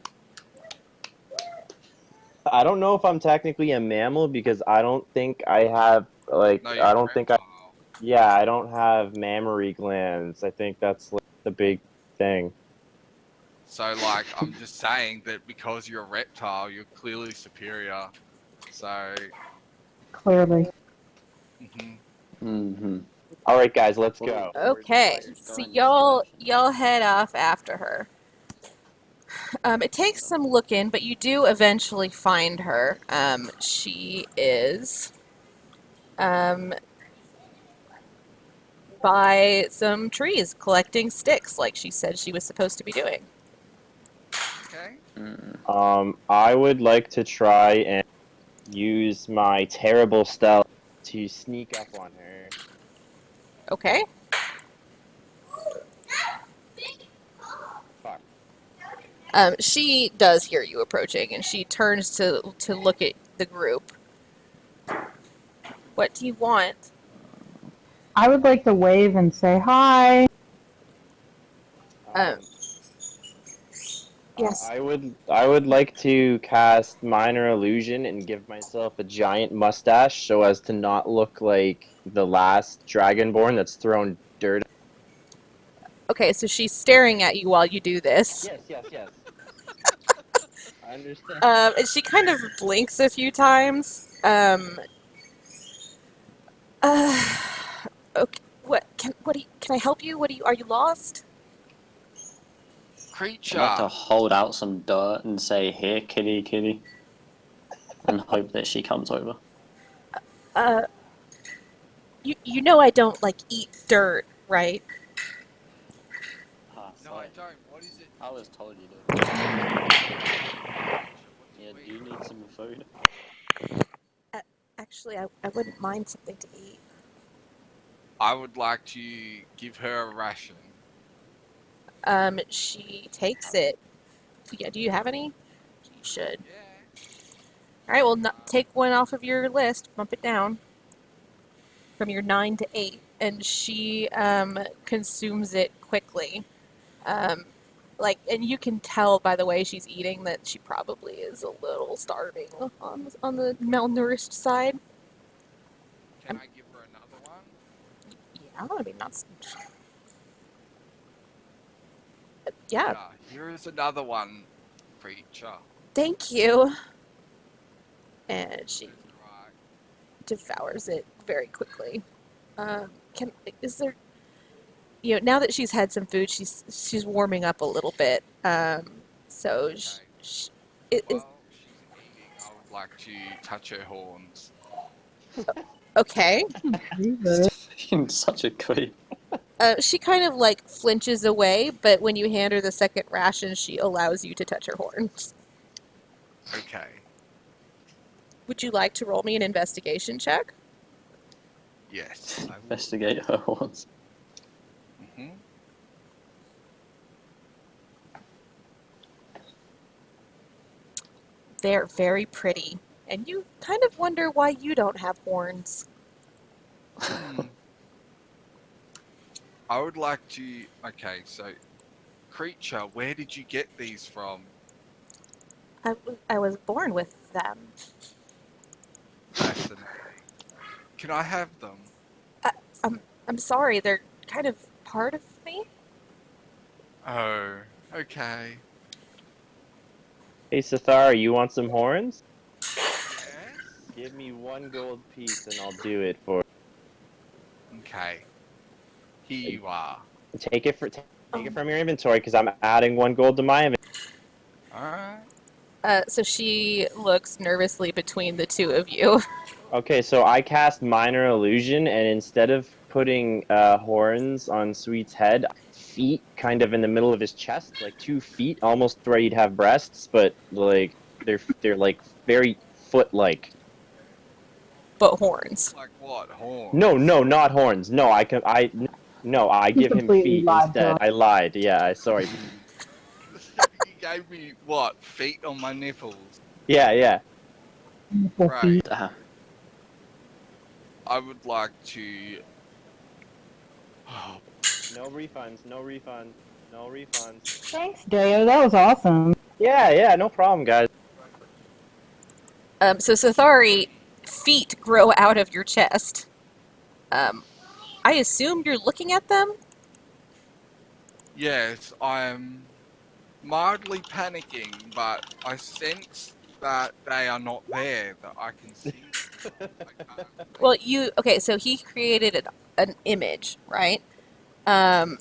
I don't know if I'm technically a mammal because I don't think I have like No, you're I don't think I reptile. yeah, I don't have mammary glands. I think that's like the big thing. So, like, I'm just saying that because you're a reptile, you're clearly superior. So, Clearly. All right, guys, let's go. Okay, so y'all head off after her. It takes some looking, but you do eventually find her. She is by some trees collecting sticks like she said she was supposed to be doing. okay. I would like to try and use my terrible stealth to sneak up on her. Okay. Fuck. She does hear you approaching, and she turns to look at the group. What do you want? I would like to wave and say hi. Yes. I would like to cast minor illusion and give myself a giant mustache so as to not look like the last dragonborn that's thrown dirt. Okay, so she's staring at you while you do this. Yes. I understand. And she kind of blinks a few times. Okay. Can I help you? Are you lost? Creature. I'd like to hold out some dirt and say, "Here, kitty, kitty," and hope that she comes over. You know I don't like eat dirt, right? Ah, No, I sorry. don't. What is it? I was told you did. What Yeah, do do you you eat? need some food? Actually, I wouldn't mind something to eat. I would like to give her a ration. She takes it. Yeah, do you have any? You should. Yeah. All right, well, take one off of your list. Bump it down from your 9 to 8, and she consumes it quickly. And you can tell by the way she's eating that she probably is a little starving on the malnourished side. Can I give her another one? Yeah, I mean, not. Yeah, Here is another one, creature. thank you. And she Right. devours it very quickly. Is there? Now that she's had some food, she's warming up a little bit. So Okay. is While she's eating, I would like to touch her horns. okay. Jesus. Such a creep. She kind of like flinches away, but when you hand her the second ration, she allows you to touch her horns. Okay. Would you like to roll me an investigation check? Yes. I will. Investigate her horns. Mhm. They're very pretty, and you kind of wonder why you don't have horns. Hmm. I would like to. Okay, so creature, where did you get these from? I was born with them. Fascinating. Can I have them? I'm sorry, they're kind of part of me. Oh, okay. Hey, Sathara, you want some horns? Yes. Give me 1 gold piece and I'll do it for Okay. Here you are. Take it from your inventory because I'm adding 1 gold to my inventory. Alright. So she looks nervously between the two of you. Okay, so I cast Minor Illusion, and instead of putting horns on Sweet's head, feet kind of in the middle of his chest, like 2 feet, almost where you'd have breasts, but like they're like very foot-like. But horns. Like what? Horns? No, not horns. No, I give him completely feet lied to instead. us. I lied. Yeah, sorry. You gave me what? Feet on my nipples. Yeah. Nipple Right. feet. I would like to. Oh, No refunds. Thanks, Deo. That was awesome. Yeah, no problem, guys. So Sathari, feet grow out of your chest. I assume you're looking at them? yes, I am mildly panicking, but I sense that they are not there. That I can see. I can't. Well, okay, so he created an image, right?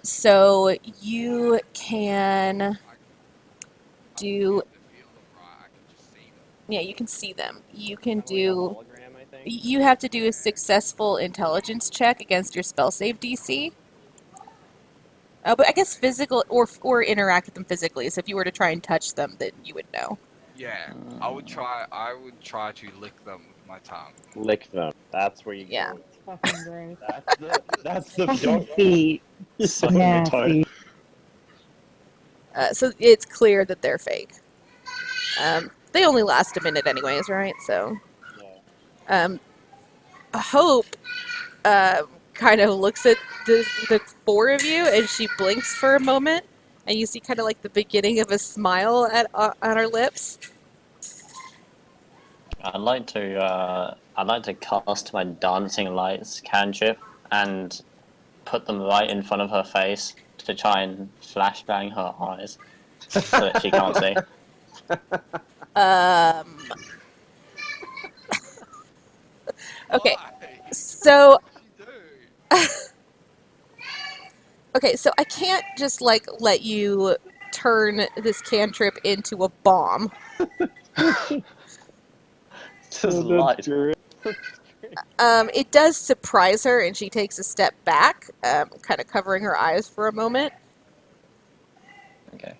So you can do, yeah, you can see them. You can do, Hologram, I think. you have to do a successful intelligence check against your spell save DC. But I guess physical or interact with them physically. So if you were to try and touch them, then you would know. Yeah, I would try. I would try to lick them with my tongue. Lick them. That's where you Yeah. go. Fucking gross. That's the Fucking feet. Sucking the Nasty. So it's clear that they're fake. They only last a minute anyways, right? So, Hope kind of looks at the 4 of you, and she blinks for a moment, and you see kind of like the beginning of a smile on her lips. I'd like to cast my dancing lights cantrip and put them right in front of her face to try and flashbang her eyes so that she can't see. Okay, Why? so What did you do? okay, so I can't just like let you turn this cantrip into a bomb. Just light. It does surprise her, and she takes a step back, kind of covering her eyes for a moment. Okay.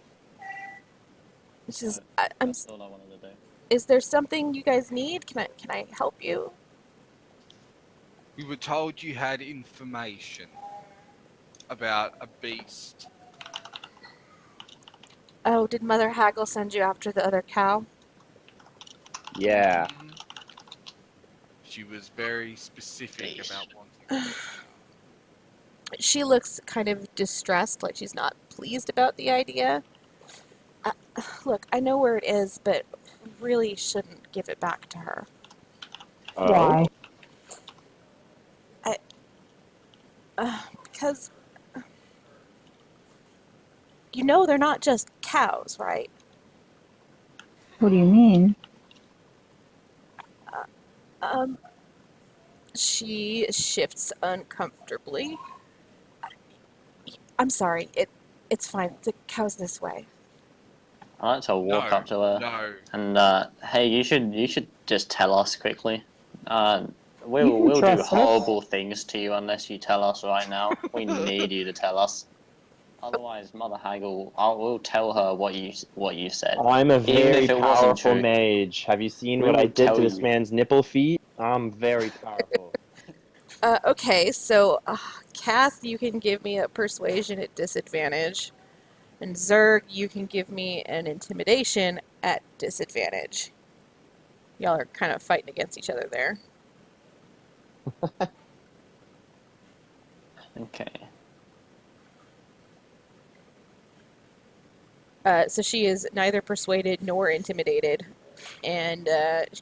She says, That's all I wanted to do. "Is there something you guys need? Can I help you?" We were told you had information about a beast. Oh, did Mother Haggle send you after the other cow? Yeah. She was very specific about wanting. She looks kind of distressed, like she's not pleased about the idea. Look, I know where it is, but really shouldn't give it back to her. Why? Because, you know, they're not just cows, right? What do you mean? She shifts uncomfortably. I'm sorry, it's fine. The cow's this way. I like to walk up to her No. and hey, you should just tell us quickly. can We'll do trust us. horrible things to you unless you tell us right now. We need you to tell us. Otherwise, Mother Haggle, we'll tell her what you said. I'm a Even very if it wasn't powerful true, mage. Have you seen we what I will did tell to this you. man's nipple feet? I'm very powerful. Okay, so Kath, you can give me a persuasion at disadvantage, and Zerg, you can give me an intimidation at disadvantage. Y'all are kind of fighting against each other there. Okay. So she is neither persuaded nor intimidated, and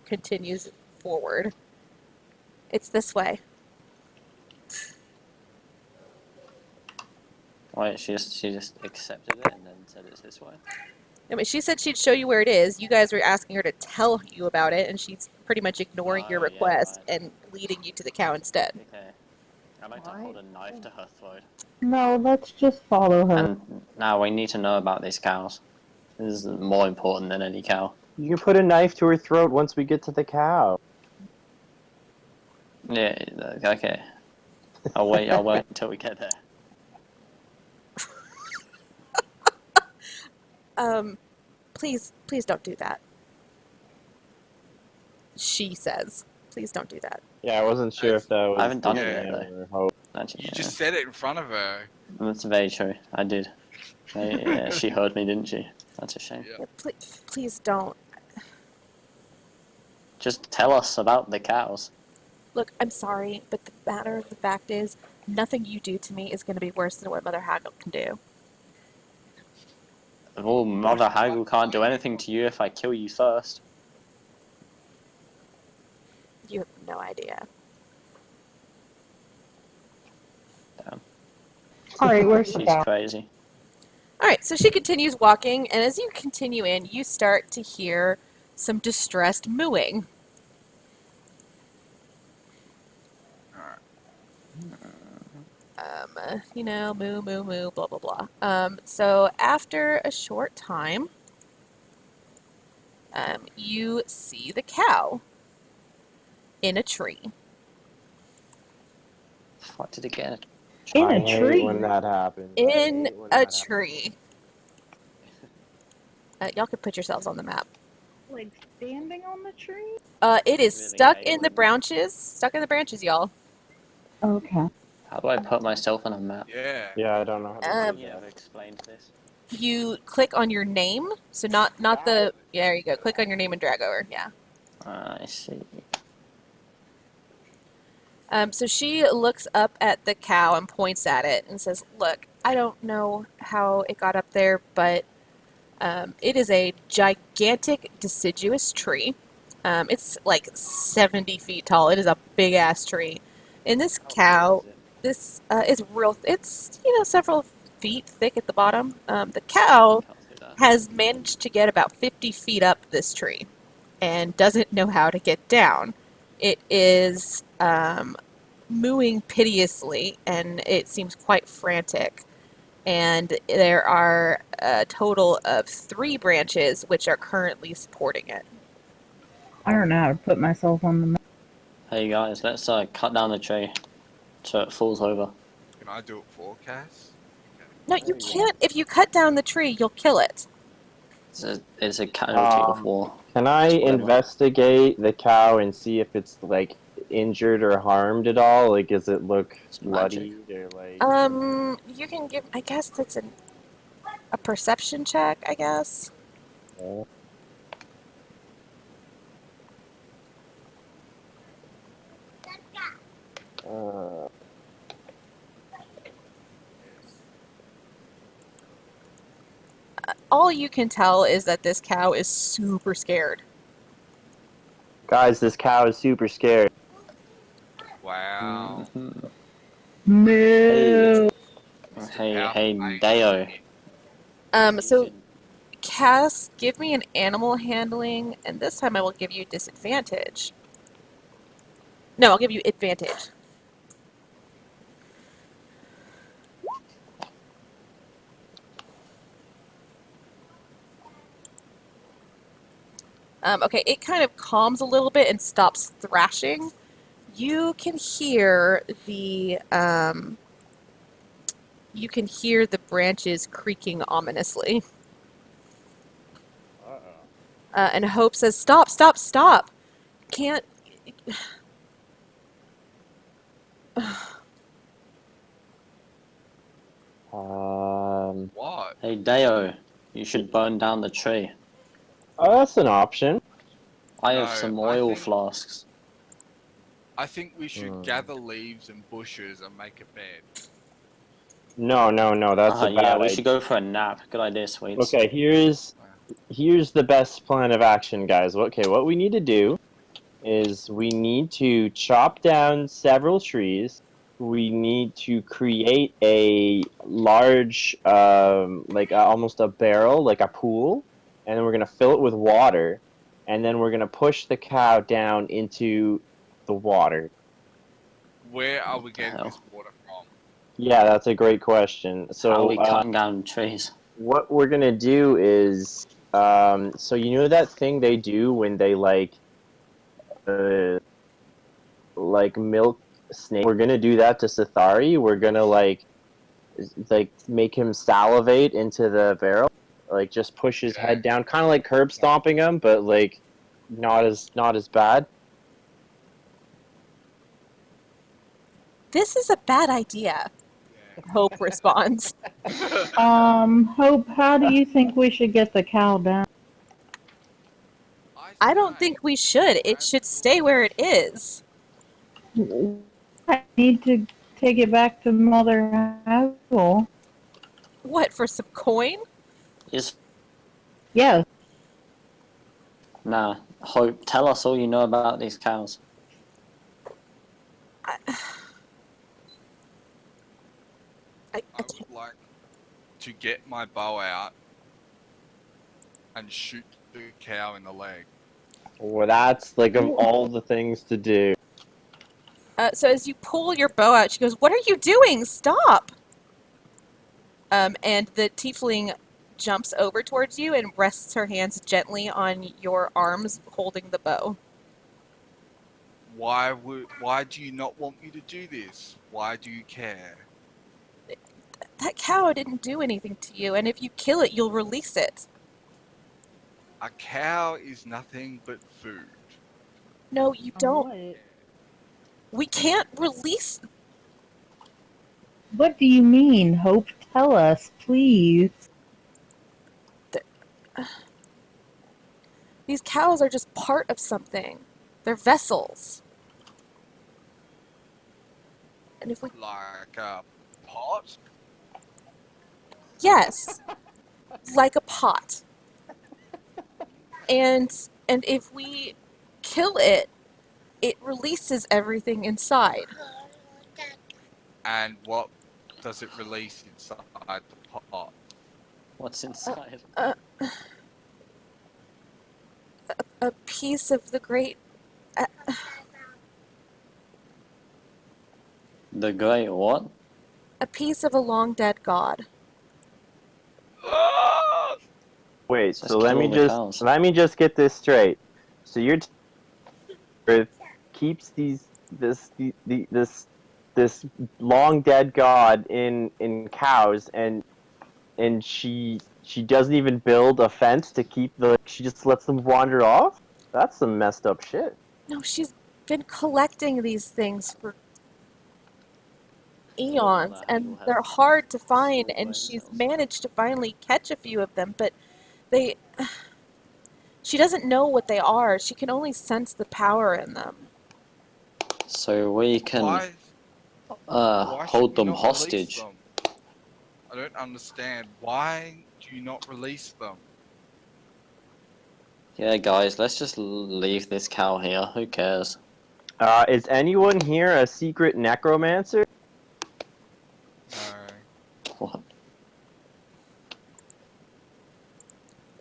continues forward. It's this way. Wait, she just accepted it and then said it's this way. I mean, she said she'd show you where it is. You guys were asking her to tell you about it, and she's pretty much ignoring your Oh, yeah, request right. and leading you to the cow instead. Okay. I'd like to hold a knife to her throat. No, let's just follow her. And now we need to know about these cows. This is more important than any cow. You can put a knife to her throat once we get to the cow. Yeah, okay. I'll wait until we get there. Please don't do that. She says, please don't do that. Yeah, I wasn't sure if that was. I haven't done it the yet, plan or hope. Actually, You yeah. just said it in front of her. That's very true. I did. Yeah, she heard me, didn't she? That's a shame. Yeah. Yeah, please don't. Just tell us about the cows. Look, I'm sorry, but the matter of the fact is, nothing you do to me is going to be worse than what Mother Haggle can do. Well, Mother Haggle can't do anything to you if I kill you first. You have no idea. Damn, Alright, where's the she's cow? crazy. Alright, so she continues walking, and as you continue in, you start to hear some distressed mooing. Moo, moo, moo, blah, blah, blah. So after a short time, you see the cow in a tree. What did it get? In I a hate tree? when that happens. I In hate when a that happens. tree. Y'all could put yourselves on the map. Like standing on the tree? It is Really stuck hate in the when- branches. Stuck in the branches, y'all. Okay. How do I put myself on a map? Yeah. Yeah, I don't know how to Um, do You that. ever explained this? You click on your name, so not the. Yeah, there you go. Click on your name and drag over. Yeah. I see. So she looks up at the cow and points at it and says, "Look, I don't know how it got up there, but it is a gigantic deciduous tree. It's like 70 feet tall. It is a big ass tree. And this cow, this is real. It's several feet thick at the bottom. The cow has managed to get about 50 feet up this tree and doesn't know how to get down. It is mooing piteously, and it seems quite frantic. And there are a total of 3 branches which are currently supporting it. I don't know how to put myself on the map. Hey guys, let's cut down the tree so it falls over. Can I do it for Cass? No, you can't. If you cut down the tree, you'll kill it. It's a casualty of war. Can I Just whatever. investigate the cow and see if it's like injured or harmed at all? Like, does it look It's bloody magic. or like? You can give. I guess that's a perception check. I guess. Uh, All you can tell is that this cow is super scared. guys, this cow is super scared. Wow. Mhm. No. Hey, Deo. So Cass, give me an animal handling, and this time I will give you disadvantage. No, I'll give you advantage. Okay, it kind of calms a little bit and stops thrashing. You can hear the branches creaking ominously. And Hope says, "Stop! Stop! Stop! Can't." What? Hey, Deo, you should burn down the tree. Oh, that's an option. I have No, some I oil think- flasks. I think we should gather leaves and bushes and make a bed. No, that's a bad Yeah, we idea. should go for a nap. Good idea, Sweets. Okay, here's the best plan of action, guys. Okay, what we need to do is we need to chop down several trees. We need to create a large, almost a barrel, like a pool, and then we're gonna fill it with water, and then we're gonna push the cow down into the water. Where are we getting hell? this water from? Yeah, that's a great question. How are So, we cutting down trees? what we're gonna do is, so you know that thing they do when they milk snake. We're gonna do that to Sithari. We're gonna make him salivate into the barrel, like just push his head down, kind of like curb stomping him, but like not as bad. This is a bad idea. Hope responds. Hope, how do you think we should get the cow down? I don't think we should. It should stay where it is. I need to take it back to Mother Haggle. What, for some coin? Is Yes. Nah, Hope, tell us all you know about these cows. I I would like to get my bow out and shoot the cow in the leg. Well, that's like of all the things to do. So as you pull your bow out, she goes, "What are you doing? Stop!" And the tiefling jumps over towards you and rests her hands gently on your arms, holding the bow. Why do you not want me to do this? Why do you care? That cow didn't do anything to you, and if you kill it, you'll release it. A cow is nothing but food. No, you don't. We can't release. What do you mean, Hope? Tell us, please. These cows are just part of something. They're vessels. And if we... Like a pot? Yes. Like a pot. And if we kill it, it releases everything inside. And what does it release inside the pot? What's inside? A piece of the great... The great what? a piece of a long-dead god. Wait, Let's so let kill me the just cows. let me just get this straight. So your Earth keeps this long dead god in cows, and she doesn't even build a fence to keep she just lets them wander off? That's some messed up shit. No, she's been collecting these things for eons, Mother and Haggle has they're hard to find, small and brain she's cells. managed to finally catch a few of them, but they... She doesn't know what they are. She can only sense the power in them. So we can Why should hold we them not release hostage. them? I don't understand. Why do you not release them? Yeah, guys, let's just leave this cow here. Who cares? Is anyone here a secret necromancer? No. What?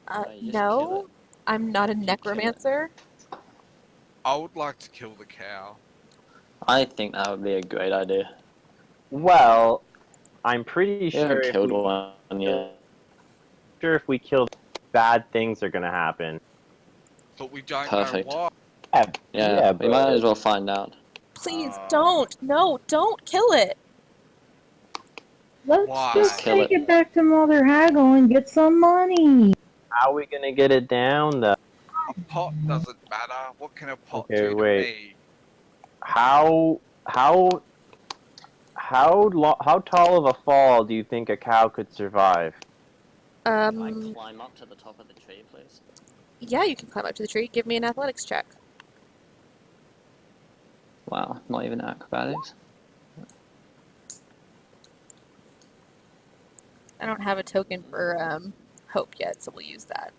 You just kill No, it. I'm not a kill it. necromancer. I would like to kill the cow. I think that would be a great idea. Well, I'm pretty We sure haven't if killed we, one yet. kill, bad things are gonna happen. But we don't Perfect. know why. Yeah, Yeah, we might but as well find out. Please don't. No, don't kill it. Let's Why? just Kill take it. it back to Mother Haggle and get some money. How are we gonna get it down, though? A pot doesn't matter. What can a pot Okay, do to wait. me? How tall of a fall do you think a cow could survive? Can I climb up to the top of the tree, please? Yeah, you can climb up to the tree. Give me an athletics check. Wow, not even acrobatics. I don't have a token for hope yet, so we'll use that.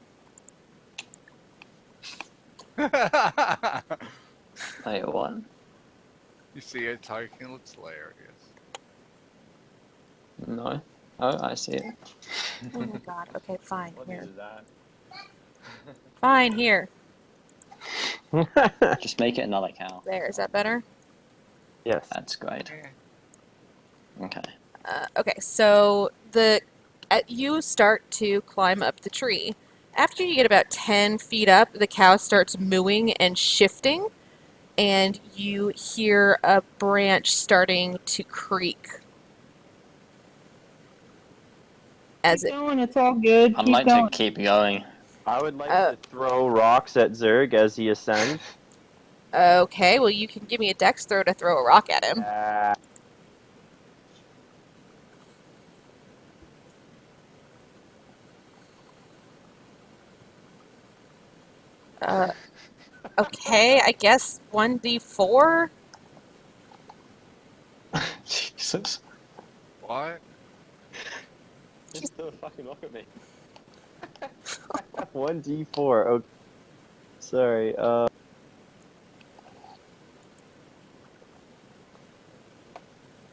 Wait, what? You see a token, looks hilarious. No. Oh, I see it. Oh my god. Okay, fine. Here. that? Fine, here. Just make it another cow. There. Is that better? Yes. That's great. Yeah. Okay. Okay, so you start to climb up the tree. After you get about 10 feet up, the cow starts mooing and shifting, and you hear a branch starting to creak. As Keep it going, it's all good. I'd Keep like going. to keep going. I would like to throw rocks at Zerg as he ascends. Okay, well you can give me a dex throw to throw a rock at him. Okay, I guess 1d4. Jesus. What? Just throw a fucking rock at me. 1d4. Okay. Sorry.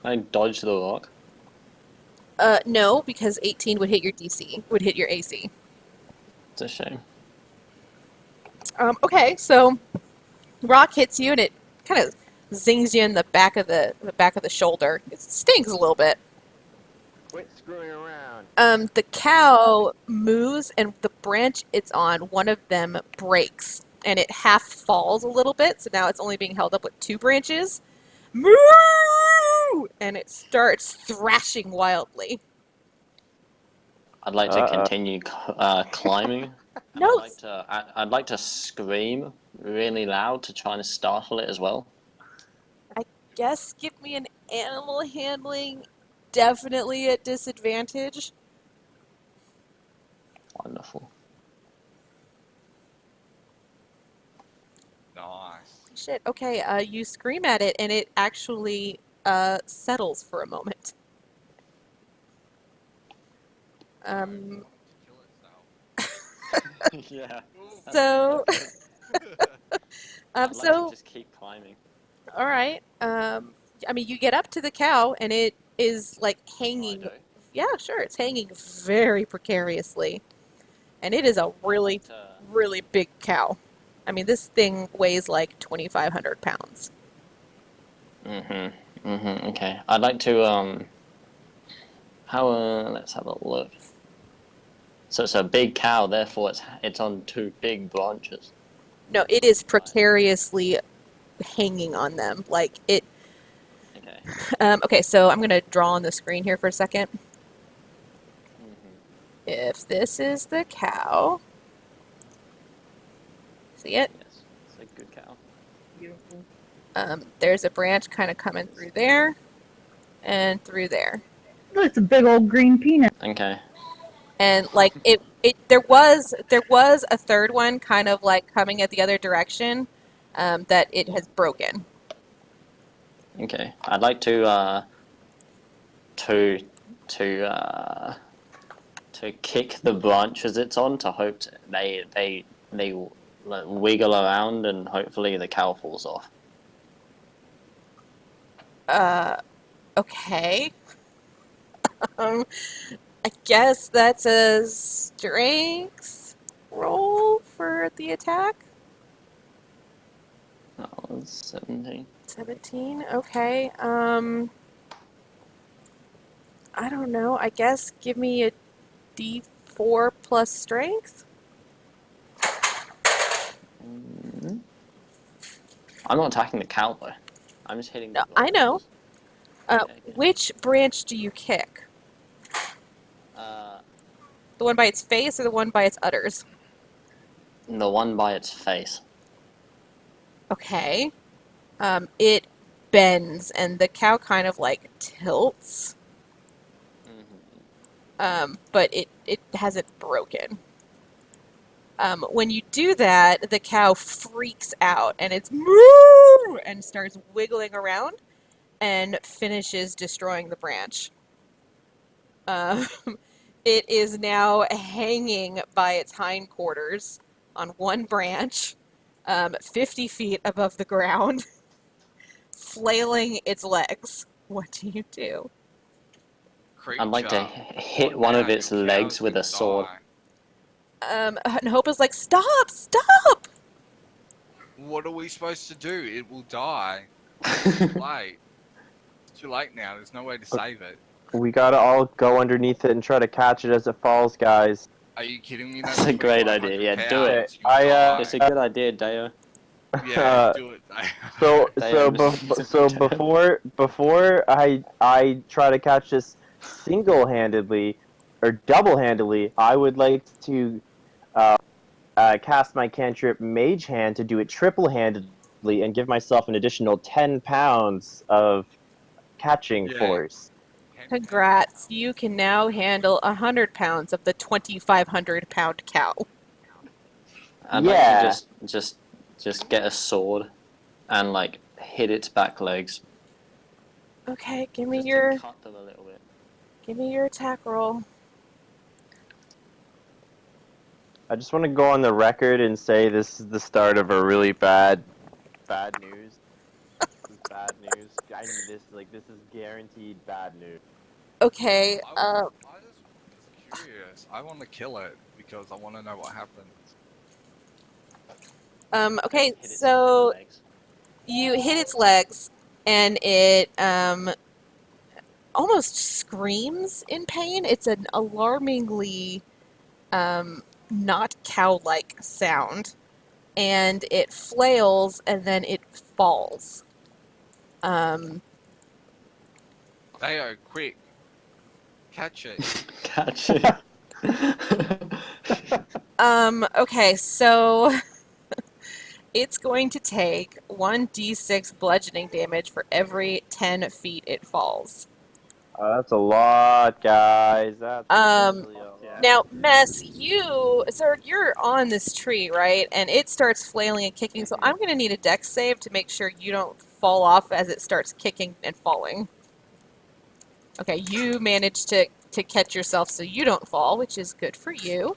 I dodged the rock. No, because 18 would hit your DC, would hit your AC. It's a shame. Okay, so rock hits you and it kind of zings you in the back of the shoulder. It stings a little bit. Quit screwing around. The cow moves and the branch it's on, one of them breaks and it half falls a little bit, so now it's only being held up with two branches. Moo! And it starts thrashing wildly. I'd like to continue climbing. No. I'd like to scream really loud to try and startle it as well. Guess give me an animal handling, definitely at disadvantage. Wonderful. Nice. Shit, okay, you scream at it and it actually settles for a moment. To kill itself. Yeah. So, I'd like so, to just keep climbing. all right. I mean, you get up to the cow and it is like hanging. Righto. Yeah, sure, it's hanging very precariously, and it is a really, really big cow. I mean, this thing weighs like 2,500 pounds. Okay. I'd like to let's have a look. So it's a big cow, therefore it's on two big branches. No, it is precariously hanging on them. Like it. Okay. Okay, so I'm gonna draw on the screen here for a second. If this is the cow, see it? Yes, it's a good cow. Beautiful. There's a branch kind of coming through there and through there. Look, it's a big old green peanut. Okay. And like there was a third one kind of like coming at the other direction that it has broken. Okay. I'd like to kick the branches it's on to hope they like, wiggle around and hopefully the cow falls off. Okay. I guess that's a strength roll for the attack. That was 17. 17. Okay. I don't know. I guess give me a D4 plus strength. I'm not attacking the cow though. I'm just hitting No, the I know. branches. Yeah, Which branch do you kick? okay. The one by its face or the one by its udders? The one by its face. Okay. It bends and the cow kind of like tilts, but it hasn't broken. When you do that, the cow freaks out and it's moo and starts wiggling around and finishes destroying the branch. Um, it is now hanging by its hindquarters on one branch, 50 feet above the ground, flailing its legs. What do you do? I'd like to Creature, hit put one of down, its your legs cows with will a sword. die. And Hope is like, stop, stop! What are we supposed to do? It will die. It's too late. It's too late now. There's no way to save it. We gotta all go underneath it and try to catch it as it falls, guys. Are you kidding me? That's a great idea. 2,500 Yeah, do cows. it. You'll I, die. It's a good idea, Deo. Yeah, do it. So Damn, before I try to catch this single-handedly or double-handedly, I would like to cast my cantrip Mage Hand to do it triple-handedly and give myself an additional 10 pounds of catching Yeah. force. Congrats, you can now handle 100 pounds of the 2,500-pound cow. I'd Yeah. like to just get a sword and like hit its back legs. Okay, give Just me to cut them a little bit. your attack roll. I just want to go on the record and say this is the start of a really bad news. This is bad news. I need this. This is guaranteed bad news. Okay, I just curious. I want to kill it because I want to know what happens. okay, Hit its so legs. you hit its legs, and it almost screams in pain. It's an alarmingly not cow-like sound, and it flails, and then it falls. Theo, quick. Catch it. Catch it. Okay, so it's going to take 1d6 bludgeoning damage for every 10 feet it falls. That's a lot, guys. That's really a lot. Now, Mess, sir, you're on this tree, right? And it starts flailing and kicking, so I'm going to need a dex save to make sure you don't fall off as it starts kicking and falling. Okay, you managed to catch yourself so you don't fall, which is good for you.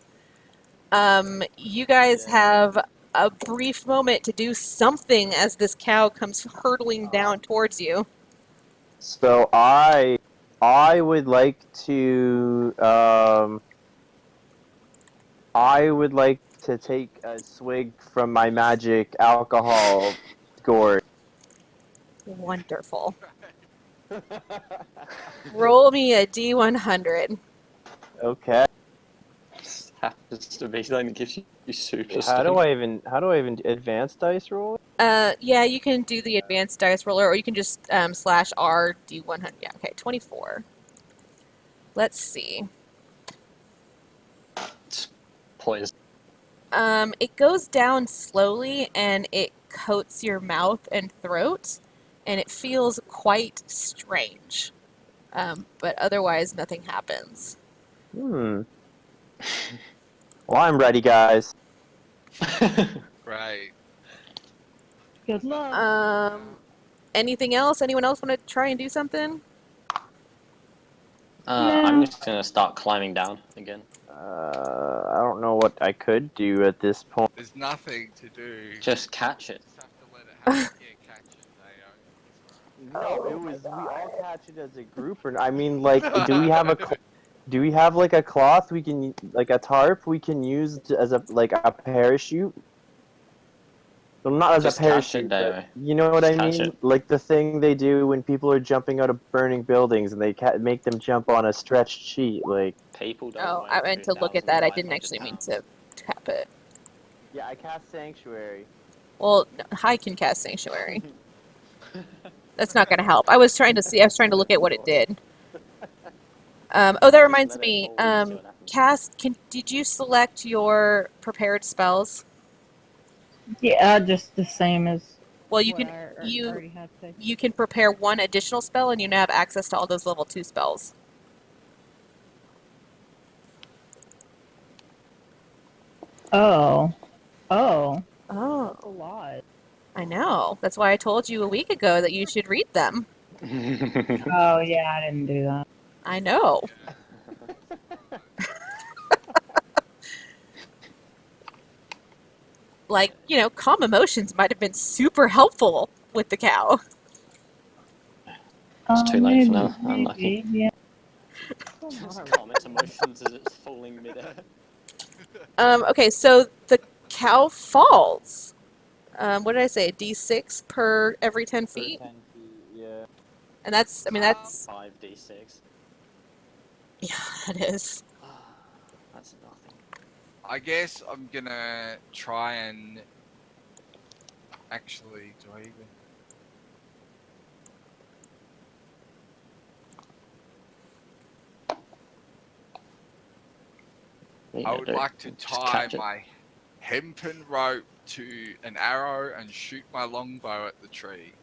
You guys have a brief moment to do something as this cow comes hurtling down towards you. So I would like to take a swig from my magic alcohol gourd. Wonderful. Roll me a D100. Okay. Happens to be something that gives you super How do strength. I even advanced dice roll? Yeah, you can do the advanced dice roller, or you can just slash R D100. Yeah, okay, 24. Let's see. It's poison. It goes down slowly, and it coats your mouth and throat, and it feels quite strange. But otherwise, nothing happens. Well, I'm ready, guys. Great. Good luck. Anything else? Anyone else want to try and do something? I'm just gonna start climbing down again. I don't know what I could do at this point. There's nothing to do. Just catch it. Just have to let it happen. Yeah, catch it, Theo. No, it was we all catch it as a group, or I mean, do we have like a cloth we can like a tarp we can use as a parachute? Well, not as Just a catch it, parachute, but David. you know what I Just catch mean? it. Like the thing they do when people are jumping out of burning buildings and they make them jump on a stretched sheet, like. People don't Oh, weigh I meant to look at that. I didn't 2,500 actually mean pounds. to tap it. Yeah, I cast Sanctuary. Well, no, I can cast Sanctuary. That's not going to help. I was trying to look at what it did. Oh, that reminds me. Cass, did you select your prepared spells? Yeah, just the same as Well, you what can I you already had to. you can prepare one additional spell, and you now have access to all those level 2 spells. Oh. Oh, That's a lot. I know. That's why I told you a week ago that you should read them. Oh, yeah, I didn't do that. I know. Like, calm emotions might have been super helpful with the cow. It's too late for now. Maybe, Unlucky. yeah. Just calm its emotions as it's falling midair. Okay, so the cow falls. What did I say? D6 per every 10 feet? 10 feet, yeah. And that's 5d6. yeah, that is. That's nothing. I guess I'm gonna try and actually do I even I would like to tie my hempen rope to an arrow and shoot my longbow at the tree.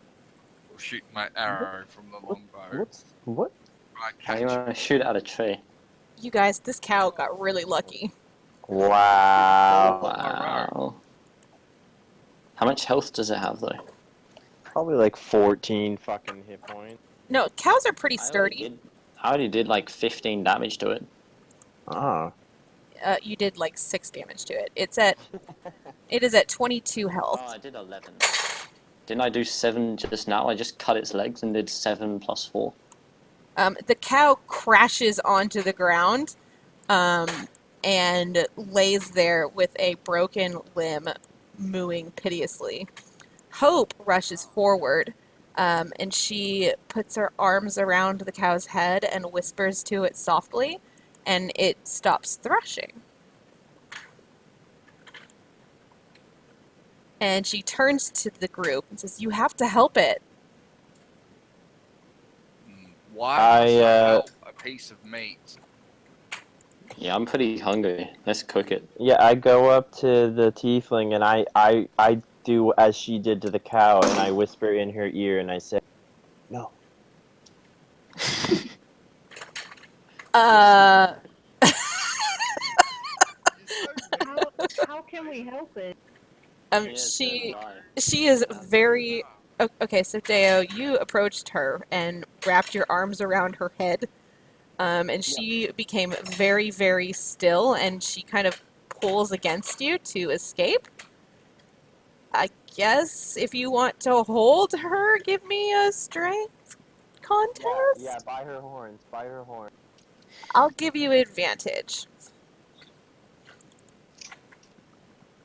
Or shoot my arrow from the longbow. What? I How you catch want to shoot at a tree? You guys, this cow got really lucky. Wow. Wow. How much health does it have, though? Probably like 14 fucking hit points. No, cows are pretty sturdy. I already did like 15 damage to it. Ah. You did like 6 damage to it. It is at 22 health. Oh, I did 11. Didn't I do 7 just now? I just cut its legs and did 7 plus 4. The cow crashes onto the ground and lays there with a broken limb, mooing piteously. Hope rushes forward, and she puts her arms around the cow's head and whispers to it softly, and it stops thrashing. And she turns to the group and says, "You have to help it." Why must I help a piece of meat? Yeah, I'm pretty hungry. Let's cook it. Yeah, I go up to the tiefling and I do as she did to the cow, and I whisper in her ear and I say, "No." How can we help it? She is very... Okay, so Deo, you approached her and wrapped your arms around her head, and she became very, very still, and she kind of pulls against you to escape. I guess if you want to hold her, give me a strength contest? Yeah, by her horns, by her horns. I'll give you advantage.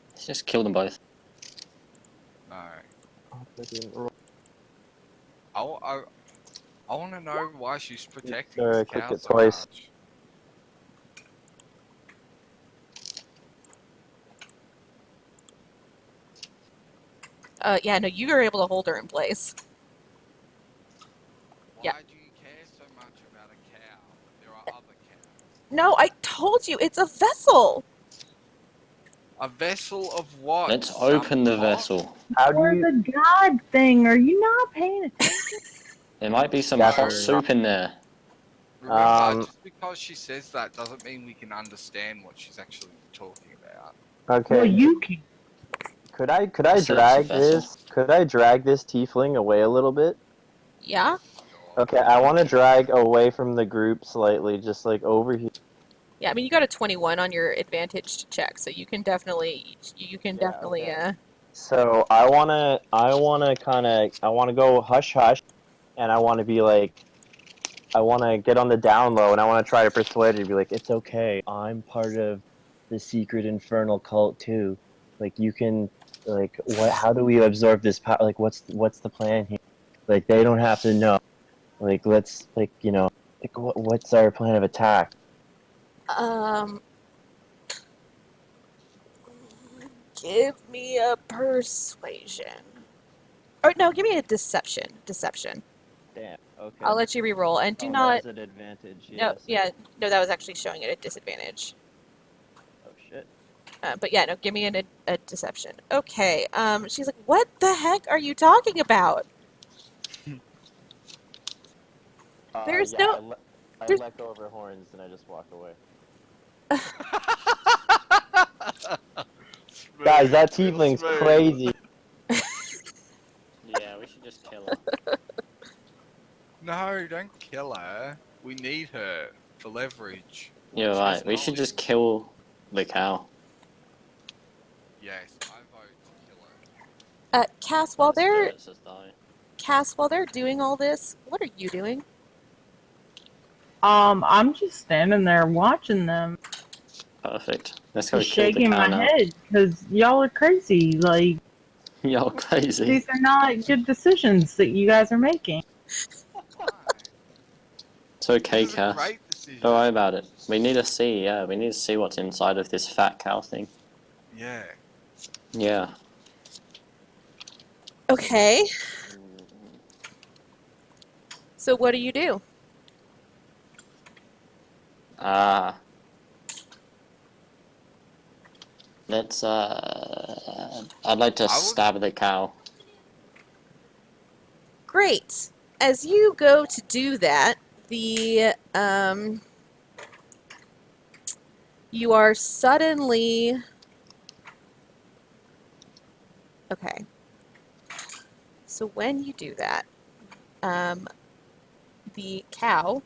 Let's just kill them both. No. I want to know why she's protecting Sure, this click cow it so twice. much. Yeah, no, you were able to hold her in place. Why do you care so much about a cow? There are other cows. No, I told you, it's a vessel. A vessel of what? Let's Some open the pot? vessel. How do Or you... the god thing. Are you not paying attention? There might be some Yeah, hot soup in there. Remember, just because she says that doesn't mean we can understand what she's actually talking about. Okay. Well, you can. Could I So it's a drag vessel. this? Could I drag this tiefling away a little bit? Yeah? Okay, I want to drag away from the group slightly, just like over here. Yeah, I mean, you got a 21 on your advantage check, so you can definitely, Okay. So I wanna go hush hush, and I wanna be like, I wanna get on the down low, and I wanna try to persuade her to be like, it's okay, I'm part of the secret infernal cult too. Like you can, like, what? How do we absorb this power? Like, what's the plan here? Like they don't have to know. Like let's like like what's our plan of attack? Give me a persuasion. Or no, give me a deception. Deception. Damn. Okay. I'll let you re-roll, and do Oh, not. that was an advantage. No, Yes. yeah, no, that was actually showing it a disadvantage. Oh shit. But yeah, no, give me a deception. Okay. She's like, what the heck are you talking about? There's Yeah. no. I There's. let go of her horns and I just walk away. Guys, that Smooth, real tiefling's smooth. crazy. Yeah, we should just kill her. No, don't kill her. We need her for leverage. You're She's right. We should just kill the cow. Yes, I vote to kill her. Cass, while they're doing all this, what are you doing? I'm just standing there watching them, Perfect. Let's go just kill the shaking cow my now. head because y'all are crazy. Like, You're crazy. these are not good decisions that you guys are making. Why? It's okay, This is a Cass. great decision. Don't worry about it. We need to see, yeah, we need to see what's inside of this fat cow thing. Yeah. Yeah. Okay. So what do you do? Let's, I'd like to stab the cow. Great. As you go to do that, you are suddenly... Okay. So when you do that, the cow...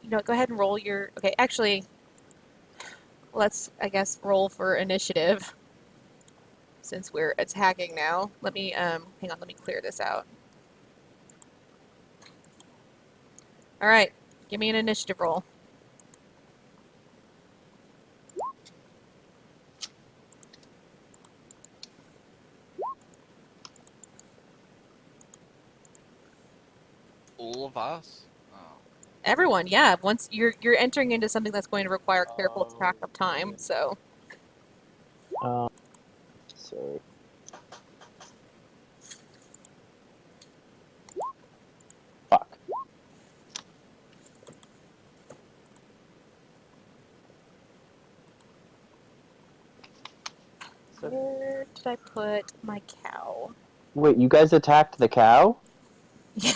go ahead and roll your... Okay, actually, let's, I guess, roll for initiative. Since we're attacking now. Let me, hang on, let me clear this out. Alright, give me an initiative roll. All of us? Oh. Everyone, yeah. Once you're entering into something that's going to require careful track of time, so. Sorry. Fuck. Where did I put my cow? Wait, you guys attacked the cow? Yeah.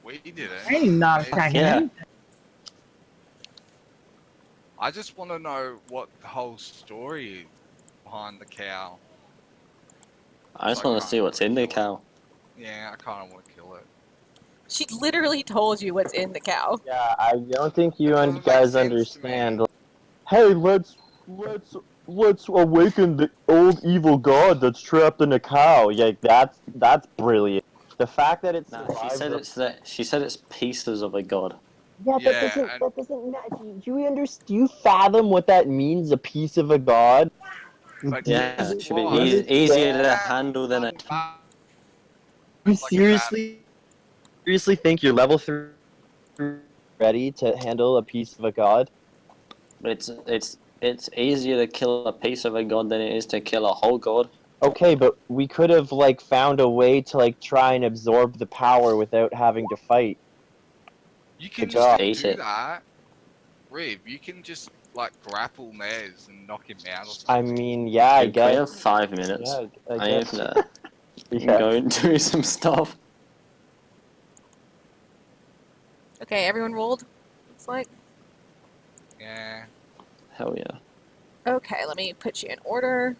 We did it. I am not attacking Yeah. anything. I just want to know what the whole story is behind the cow. I just want to see what's in the cow. Yeah, I kind of want to kill it. She literally told you what's in the cow. Yeah, I don't think you That doesn't make guys sense to me. understand. Hey, let's awaken the old evil god that's trapped in a cow. Yeah, that's brilliant. The fact that it No, survives. she said it's pieces of a god. Yeah, Yeah, that doesn't matter. Do you fathom what that means? A piece of a god. but Yeah, guess it should be what? easier to That handle than a... You like that. seriously think you're level 3 ready to handle a piece of a god? It's easier to kill a piece of a god than it is to kill a whole god. Okay, but we could have found a way to try and absorb the power without having to fight. You can Good job. still Eat do it. that. Riv, you can just grapple Nez and knock him out or I something. mean, yeah, I Can we have guess. 5 minutes? Yeah, I I need guess. to Yeah. go and do some stuff. Okay, everyone rolled? Looks like. Yeah. Hell yeah. Okay, let me put you in order.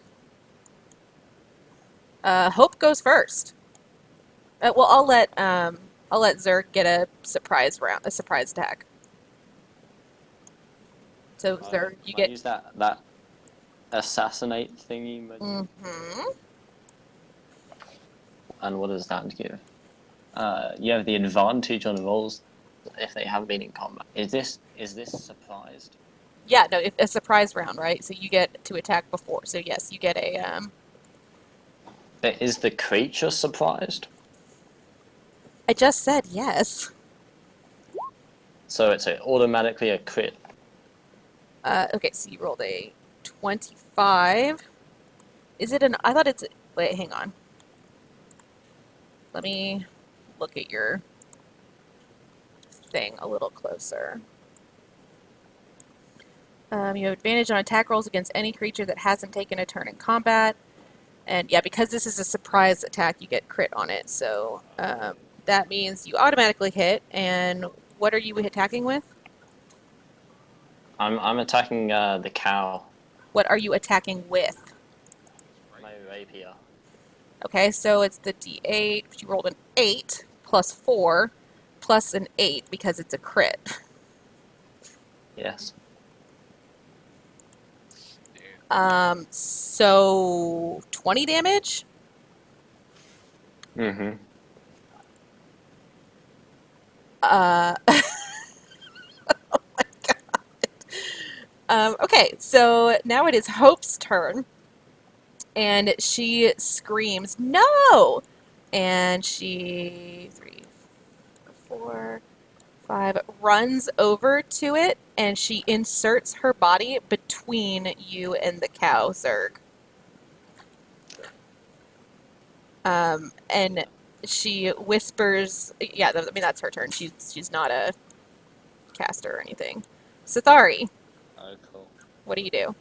Hope goes first. Well, I'll let Zerk get a surprise attack. So Zerk, you Can I get. use that assassinate thingy? Mm-hmm. And what does that give? You have the advantage on rolls if they have been in combat. Is this surprised? Yeah, no, a surprise round, right? So you get to attack before. So yes, you get a. But is the creature surprised? I just said yes. So it's automatically a crit. Okay, so you rolled a 25. Is it an? I thought it's. Wait, hang on. Let me look at your thing a little closer. You have advantage on attack rolls against any creature that hasn't taken a turn in combat. And yeah, because this is a surprise attack, you get crit on it. So that means you automatically hit. And what are you attacking with? I'm attacking the cow. What are you attacking with? My rapier. Okay, so it's the d8. You rolled an 8 plus 4 plus an 8 because it's a crit. Yes. So 20 damage? Mm-hmm. Oh my god. Okay, so now it is Hope's turn. And she screams, "No!" And she, 3, 4, 5, runs over to it, and she inserts her body between you and the cow, Zerg. And she whispers, yeah, I mean, that's her turn. She's not a caster or anything. Sathari, Oh, cool. what do you do?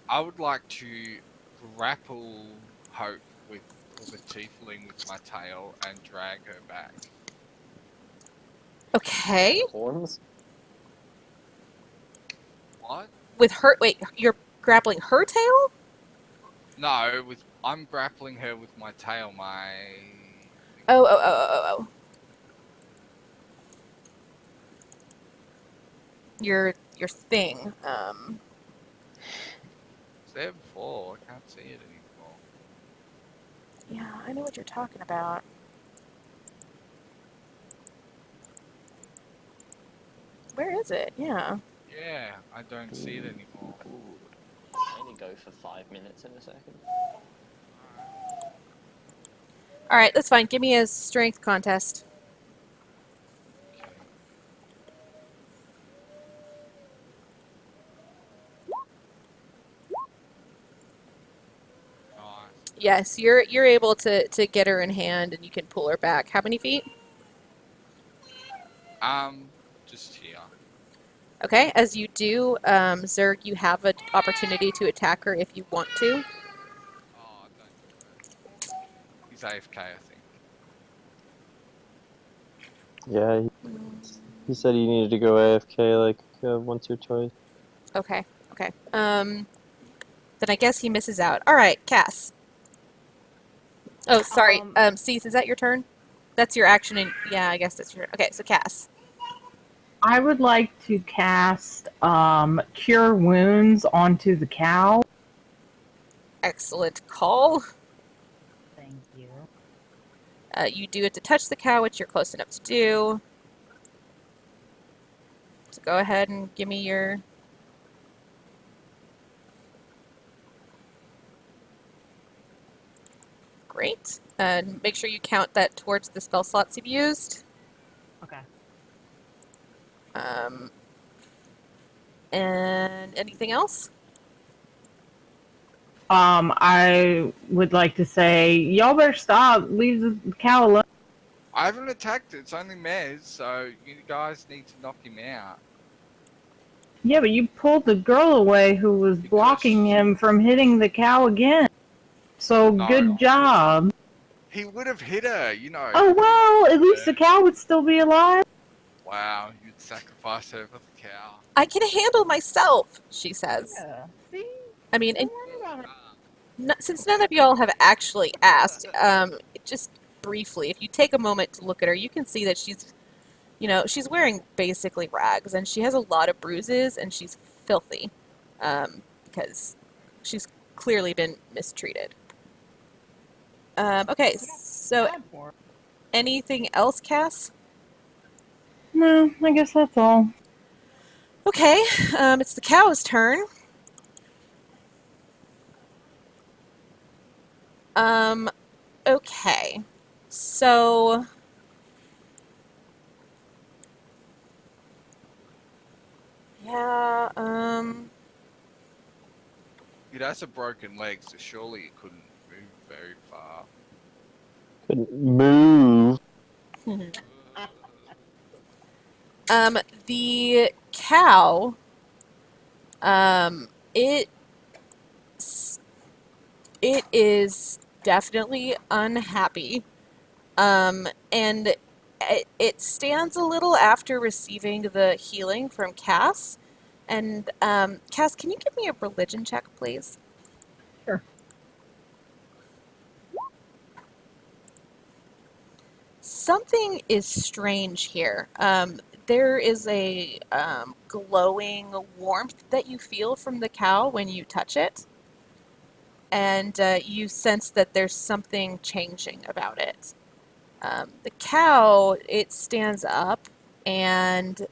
I would like to grapple Hope with the tiefling with my tail and drag her back. Okay. Horns? What? With her, wait, you're grappling her tail? No, I'm grappling her with my tail. Oh. Your thing. It's there before. I can't see it anymore. Yeah, I know what you're talking about. Where is it? Yeah. Yeah, I don't see it anymore. Ooh. I only go for 5 minutes in a second. All right, that's fine. Give me a strength contest. Okay. Nice. Yes, you're able to get her in hand, and you can pull her back. How many feet? Just here. Okay, as you do, Zerg, you have an opportunity to attack her if you want to. Oh, don't do it. He's AFK, I think. Yeah, he said he needed to go AFK like once or twice. Okay. Then I guess he misses out. All right, Cass. Oh, sorry. Cease, is that your turn? That's your action, and yeah, I guess that's your. Okay, so Cass. I would like to cast Cure Wounds onto the cow. Excellent call. Thank you. You do it to touch the cow, which you're close enough to do. So go ahead and give me your. Great. And make sure you count that towards the spell slots you've used. Okay. And anything else? I would like to say, y'all better stop. Leave the cow alone. I haven't attacked it. It's only Mez, so you guys need to knock him out. Yeah, but you pulled the girl away who was Because blocking him from hitting the cow again. So No. good job. He would have hit her, you know. Oh well, at least the cow would still be alive. Wow, you'd sacrifice her for the cow. I can handle myself, she says. Yeah. See? I mean, and Don't worry about it. since none of y'all have actually asked, just briefly, if you take a moment to look at her, you can see that she's, she's wearing basically rags, and she has a lot of bruises, and she's filthy, because she's clearly been mistreated. Okay, so anything else, Cass? No, I guess that's all. Okay, it's the cow's turn. Okay. So yeah, It has a broken leg, so surely it couldn't move very far. Move. The cow, it is definitely unhappy. And it stands a little after receiving the healing from Cass. And Cass, can you give me a religion check, please? Sure. Something is strange here. There is a glowing warmth that you feel from the cow when you touch it, and you sense that there's something changing about it. The cow, it stands up, and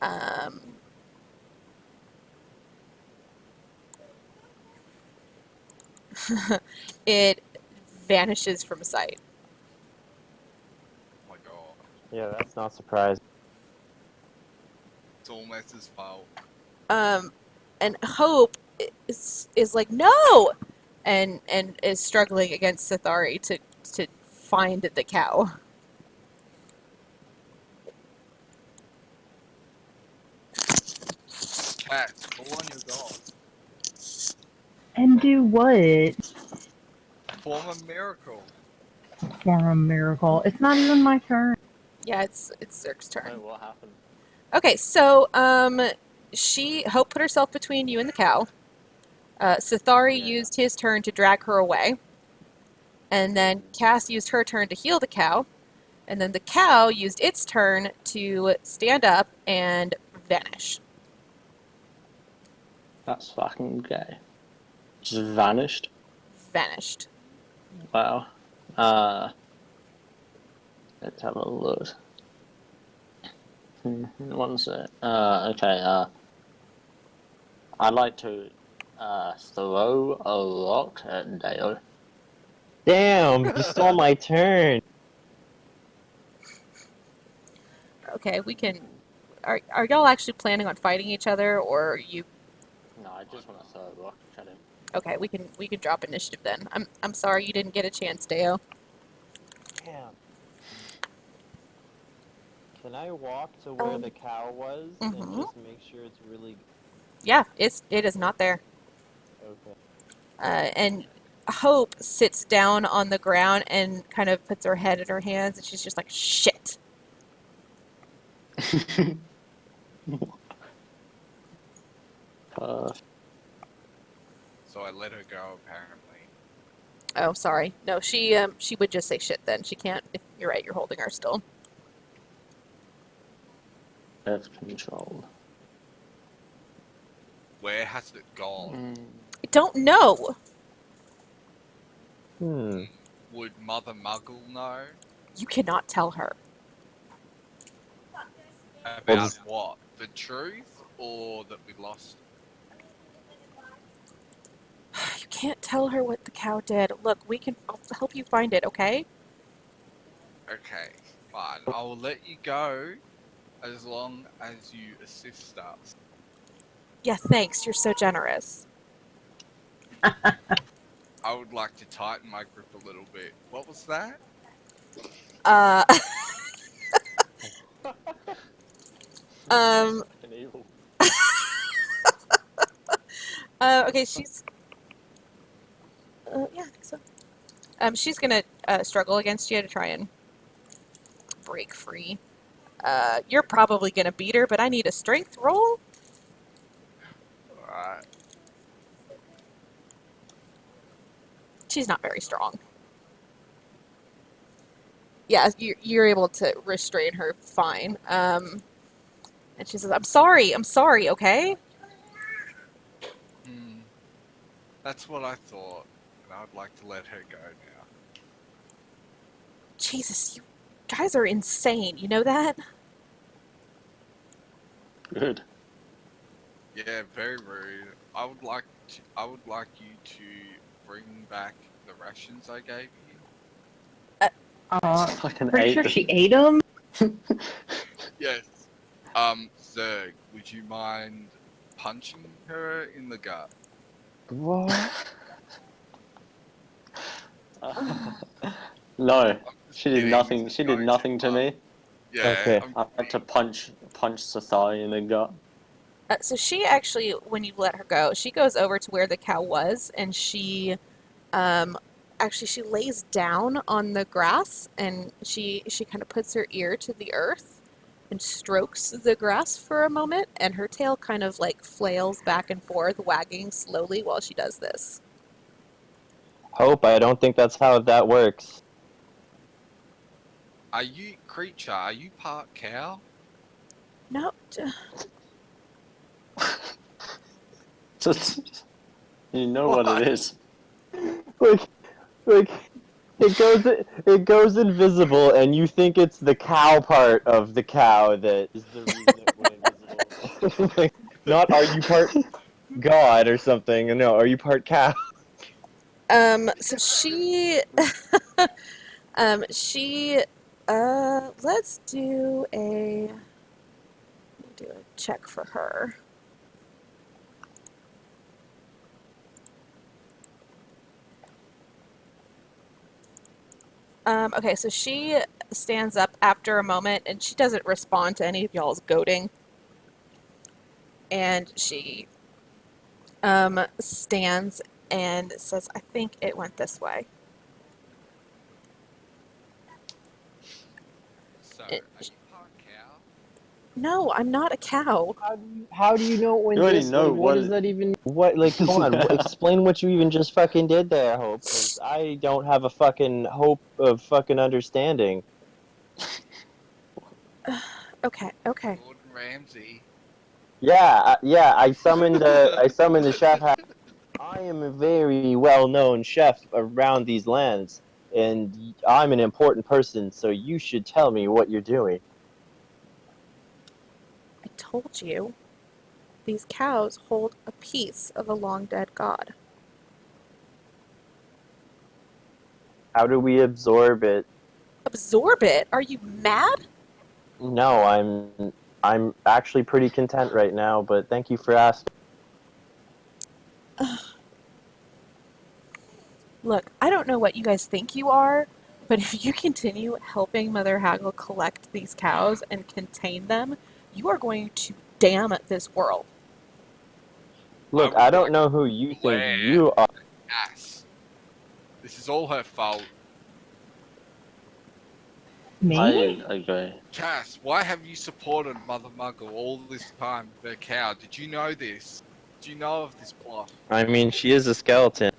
um, it vanishes from sight. Oh my god. Yeah, that's not surprising. It's almost his fault. And Hope is like, no, and is struggling against Sithari to find the cow. Cat, call on your god. And do what? Form a miracle. Form a miracle. It's not even my turn. Yeah, it's Zerk's turn. Wait, what happened? Okay, so Hope put herself between you and the cow. Sithari Yeah. used his turn to drag her away, and then Cass used her turn to heal the cow, and then the cow used its turn to stand up and vanish. That's fucking gay. Just vanished. Vanished. Wow. Let's have a look. One sec. Okay. I'd like to throw a rock at Dale. Damn, you stole my turn. Okay, we can. Are y'all actually planning on fighting each other, or you? No, I just want to throw a rock at him. Okay, we can drop initiative then. I'm sorry you didn't get a chance, Deo. Damn. Can I walk to where the cow was and just make sure it's really Yeah, it is not there. okay? And Hope sits down on the ground and kind of puts her head in her hands, and she's just like, shit. So I let her go, apparently. Oh, sorry. No, she would just say shit then. She can't. If you're right, you're holding her still. Earth control. Where has it gone? I don't know. Would Mother Muggle know? You cannot tell her. About what? The truth, or that we lost? You can't tell her what the cow did. Look, I'll help you find it, okay? Okay, fine. I will let you go as long as you assist us. Yeah, thanks. You're so generous. I would like to tighten my grip a little bit. What was that? Okay, she's... yeah, I think so. She's gonna struggle against you to try and break free. You're probably gonna beat her, but I need a strength roll. Alright. She's not very strong. Yeah, you're able to restrain her fine. And she says, I'm sorry, okay? That's what I thought, and I'd like to let her go now. Jesus, you guys are insane, you know that? Good. Yeah, very rude. I would like you to bring back the rations I gave you. Fucking Pretty ate sure them. she ate them. Yes. Zerg, would you mind punching her in the gut? What? No, just she did kidding, nothing. this is She did going nothing too to far. me. Yeah, Okay. I had to punch the thigh in the gut. So she actually, when you let her go, she goes over to where the cow was, and um, she lays down on the grass, and she kind of puts her ear to the earth and strokes the grass for a moment, and her tail kind of like flails back and forth, wagging slowly while she does this. Hope, I don't think that's how that works. Are you part cow? No, Just, you know what What? it is. Like, it goes invisible, and you think it's the cow part of the cow that is the reason it went invisible. Like, not are you part god or something? No, are you part cow? so she, let's do a check for her. Okay, so she stands up after a moment, and she doesn't respond to any of y'all's goading. And she stands and says, I think it went this way. So, are It, you part cow? no, I'm not a cow. How do you know when You already this? know Like, what what. does that even? What? Like, come on, explain what you even just fucking did there, Hope. 'Cause I don't have a fucking hope of fucking understanding. Okay, okay. Gordon Ramsay. Yeah, yeah. I summoned the chef. I am a very well-known chef around these lands, and I'm an important person. So you should tell me what you're doing. I told you. These cows hold a piece of a long dead god. How do we absorb it? Absorb it? Are you mad? No, I'm actually pretty content right now. But thank you for asking. Look, I don't know what you guys think you are, but if you continue helping Mother Haggle collect these cows and contain them, you are going to damn this world. Look, would I don't like know who you think Blair you are. ass. This is all her fault. Me? I agree. Cass, why have you supported Mother Muggle all this time with her cow? Did you know this? Did you know of this plot? I mean, she is a skeleton.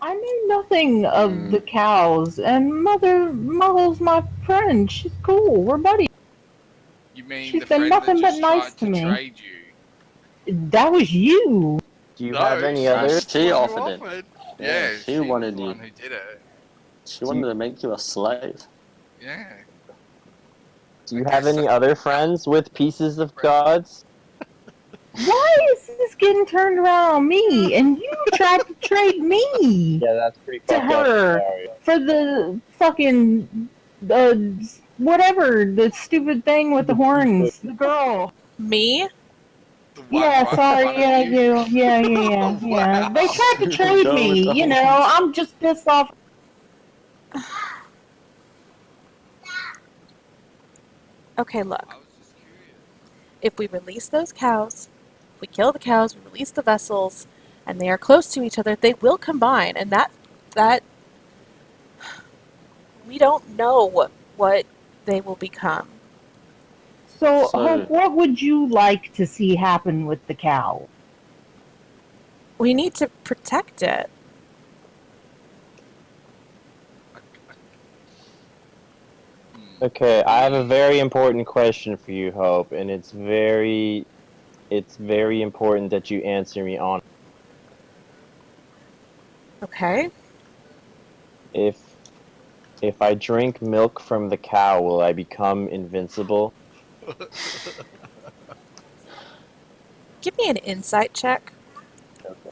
I knew nothing of the Mm. cows, and Mother Muggle's my friend. She's cool. We're buddies. You mean She's the been friend that nothing but just nice tried to to me. trade you? That was you. Do you have No, any she other? was the She one who offered it. offered. Yeah, Yeah, she she was wanted the one you. who did it. She Do you, wanted to make you a slave. Yeah. do I you have guess any that's other how friends with pieces of friends. gods? Why is this getting turned around on me? And you tried to trade me Yeah, that's pretty to fucked up. her Sorry. for the fucking whatever the stupid thing with the horns. The girl. Me? The one Yeah, right in sorry. front Yeah, of you. you. Yeah. They Wow. tried to trade Go with me. the You know, horns. I'm just pissed off. Okay, look. I was just curious. If we release those cows, if we kill the cows, we release the vessels, and they are close to each other, they will combine, and that we don't know what they will become. So, So, Hope, what would you like to see happen with the cow? We need to protect it. Okay, I have a very important question for you, Hope, and it's very important that you answer me on. Okay? If if I drink milk from the cow, will I become invincible? Give me an insight check. Okay.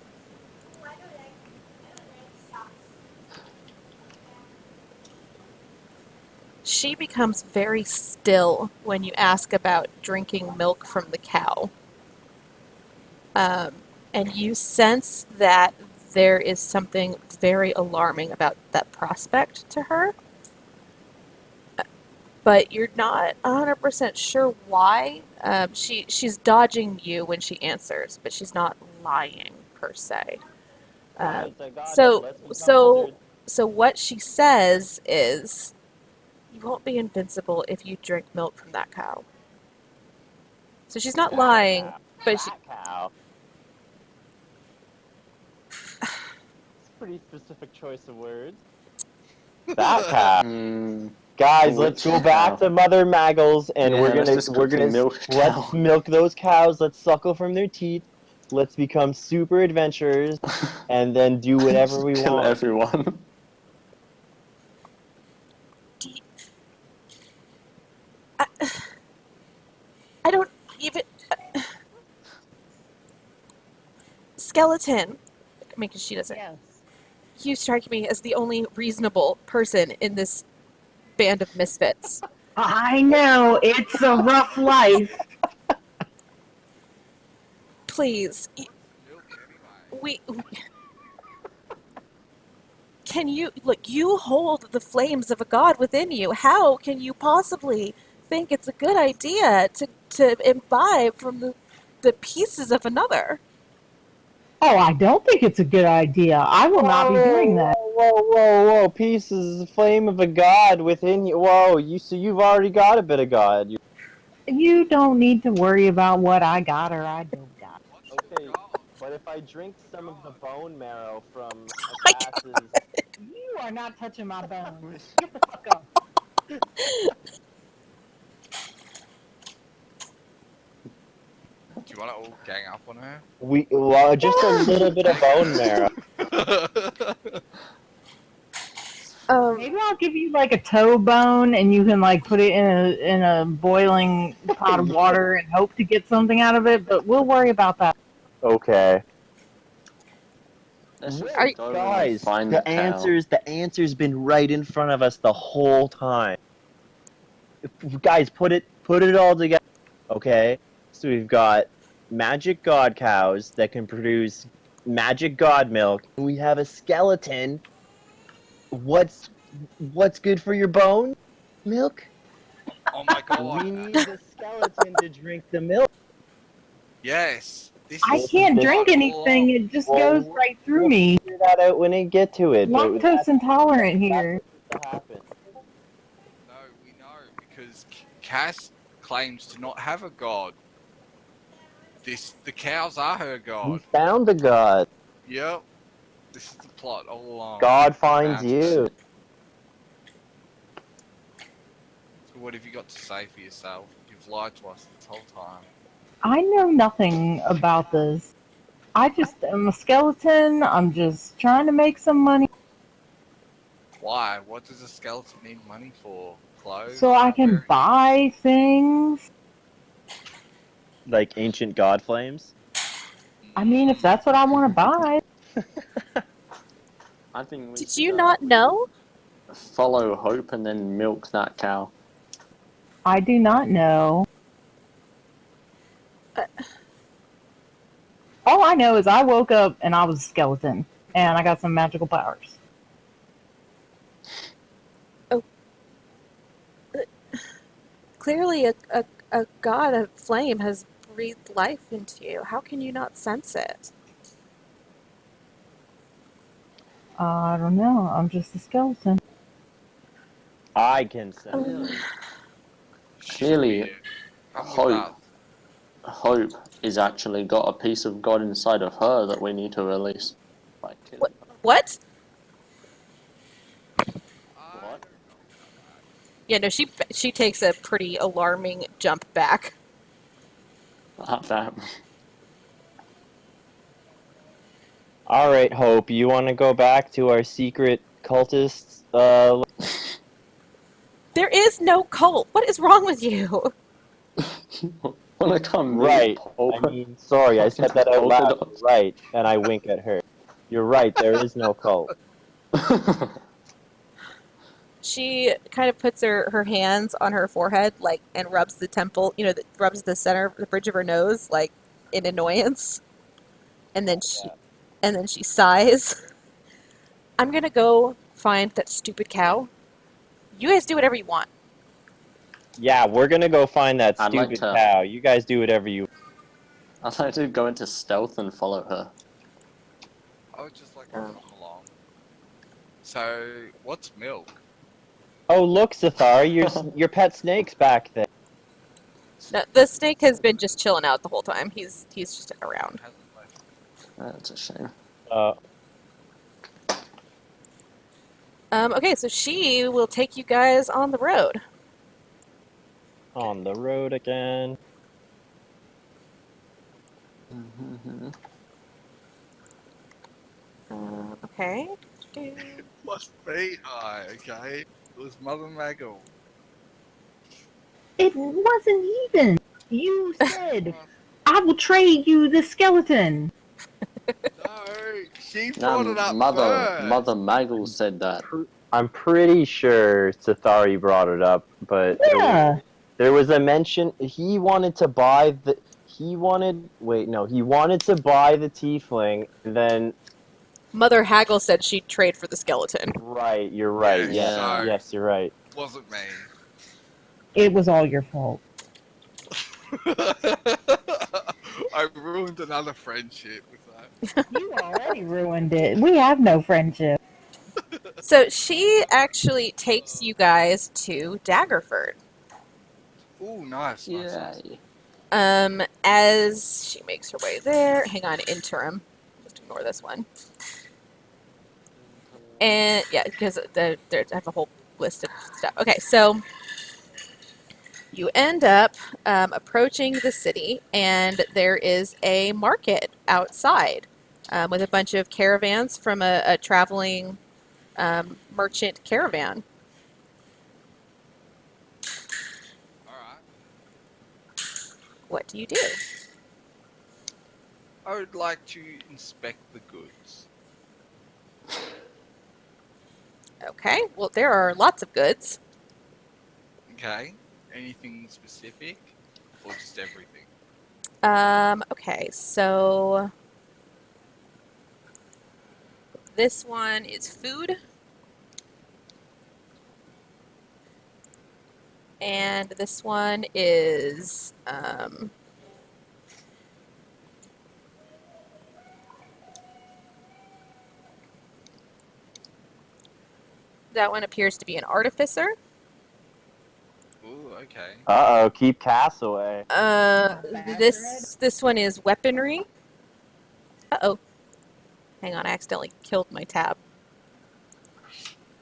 She becomes very still when you ask about drinking milk from the cow. And you sense that there is something very alarming about that prospect to her. But you're not 100% sure why. She's dodging you when she answers, but she's not lying per se. So so what she says is, you won't be invincible if you drink milk from that cow. So she's not lying, but she. Cow. It's a pretty specific choice of words. That cow. Guys, let's go back to Mother Haggle's, and let's milk those cows. Let's suckle from their teeth. Let's become super adventurers, and then do whatever we kill want. everyone. I don't even. Skeleton. I mean, 'cause she doesn't. Yes. You strike me as the only reasonable person in this band of misfits. I know, it's a rough life. Please. We can you look, you hold the flames of a god within you. How can you possibly think it's a good idea to imbibe from the pieces of another? Oh, I don't think it's a good idea. I will not be doing that. Whoa. Pieces of the flame of a god within you. Whoa, so you've already got a bit of god. You don't need to worry about what I got or I don't got. Okay, but if I drink some of the bone marrow from my a cass's... You are not touching my bones. Get the fuck up. Do you want to all gang up on her? Just a little bit of bone marrow. Maybe I'll give you like a toe bone, and you can like put it in a boiling pot of water and hope to get something out of it. But we'll worry about that. Okay. Guys, the answer's been right in front of us the whole time. Guys, put it all together. Okay? So we've got magic god cows that can produce magic god milk. We have a skeleton. What's good for your bone? Milk? Oh my god. We need the skeleton to drink the milk. Yes. I can't drink anything. It just goes right through me. Figure that out when I get to it. Lactose intolerant here. That's what happens. No, we know, because Cass claims to not have a god. The cows are her We god. found the god. Yep. This is the plot all along. God finds you. So what have you got to say for yourself? You've lied to us this whole time. I know nothing about this. I just am a skeleton. I'm just trying to make some money Why? What does a skeleton need money for? Clothes? so I can buy things. Like ancient god flames? I mean, if that's what I want to buy. I think we Did should, you not know? follow Hope and then milk that cow. I do not know. All I know is I woke up and I was a skeleton, and I got some magical powers. Clearly, a god of flame has breathed life into you. How can you not sense it? I don't know. I'm just a skeleton. I can sense it. Clearly, Come with Hope. us. Hope is actually got a piece of God inside of her that we need to release. By killing her. What? What? Yeah, no, she takes a pretty alarming jump back. That. Alright, Hope, you want to go back to our secret cultists? There is no cult. What is wrong with you? Wanna come Right. Hope? I mean, sorry, I said that out loud. Polka Right, and I wink at her. You're right, there is no cult. dots. She kind of puts her hands on her forehead, like, and rubs the temple, rubs the center, the bridge of her nose, like, in annoyance. And then and then she sighs. I'm gonna go find that stupid cow. You guys do whatever you want. Yeah, we're gonna go find that I'd like stupid to- cow. You guys do whatever you. I'd like to go into stealth and follow her. I would just like to come along. So, what's milk? Oh, look, Zathar, your pet snake's back there. No, the snake has been just chilling out the whole time. He's just around. Hasn't left. That's a shame. Okay, so she will take you guys on the road. On the road again. Okay. Must be high, okay? It was Mother Haggle. It wasn't even. You said, I will trade you the skeleton. No, she brought it up Mother first. Haggle said that. I'm pretty sure Sathari brought it up, but Yeah. there was a mention. He wanted to buy the. He wanted to buy the tiefling, and then. Mother Haggle said she'd trade for the skeleton. Right, you're right. Yeah. so Yes, you're right. wasn't me. It was all your fault. I ruined another friendship with that. You already ruined it. We have no friendship. So she actually takes you guys to Daggerford. Ooh, nice. Yeah. As she makes her way there, hang on, interim. Just ignore this one. And yeah, because I have a whole list of stuff. Okay, so you end up approaching the city, and there is a market outside with a bunch of caravans from a traveling merchant caravan. Alright. What do you do? I would like to inspect the goods. Okay, well, there are lots of goods. Okay. Anything specific? Or just everything? Okay, so this one is food. And this one is that one appears to be an artificer. Ooh, okay. Uh-oh, keep Cass away. This one is weaponry. Uh-oh. Hang on, I accidentally killed my tab.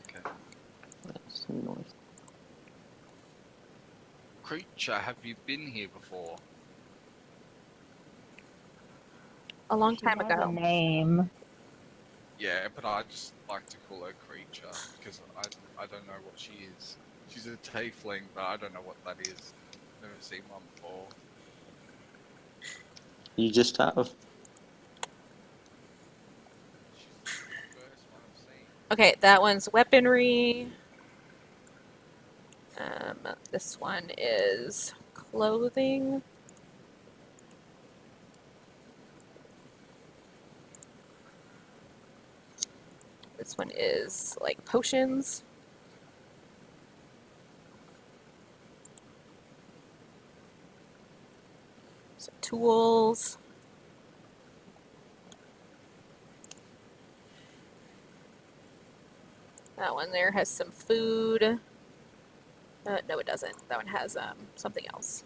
Okay. Creature, have you been here before? A long She time has a ago. name. Yeah, but I just like to call her creature because I don't know what she is. She's a tiefling, but I don't know what that is. Never seen one before. You just have. She's the first one I've seen. Okay, that one's weaponry. This one is clothing. This one is like potions. Some tools. That one there has some food. No, it doesn't. That one has something else.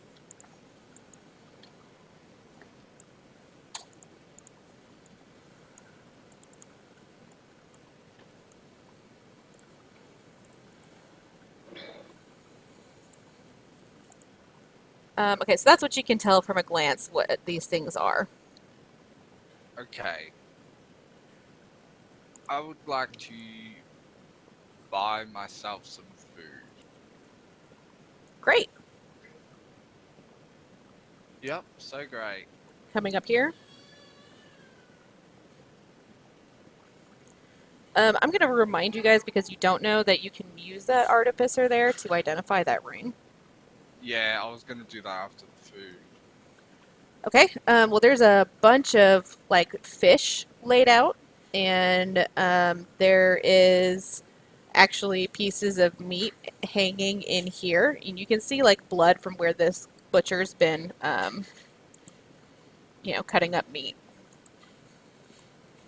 Okay, so that's what you can tell from a glance what these things are. Okay. I would like to buy myself some food. Great. Yep, so great. Coming up here. I'm going to remind you guys, because you don't know, that you can use that artificer there to identify that rune. Yeah, I was gonna do that after the food. Okay. Well, there's a bunch of like fish laid out, and there is actually pieces of meat hanging in here, and you can see like blood from where this butcher's been, cutting up meat.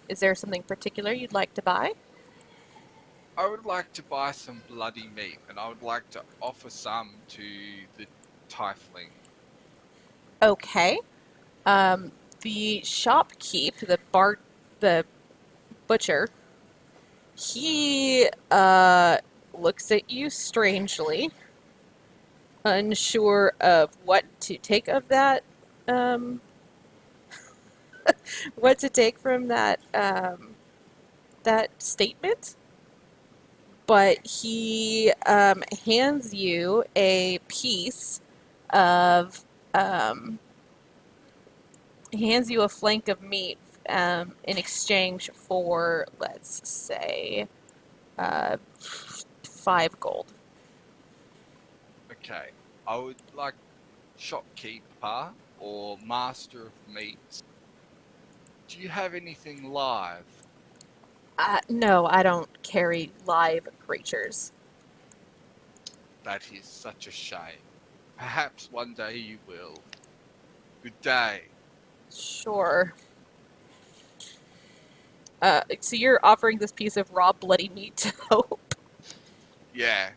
Is there something particular you'd like to buy? I would like to buy some bloody meat, and I would like to offer some to the tiefling. Okay. The shopkeep, the butcher, he looks at you strangely, unsure of what to take of that, um, what to take from that statement. But he hands you a piece of he hands you a flank of meat in exchange for, let's say, 5 gold. Okay, I would like shopkeeper or master of meats. Do you have anything live? No, I don't carry live creatures. That is such a shame. Perhaps one day you will. Good day. Sure. So you're offering this piece of raw bloody meat to Hope. Yeah.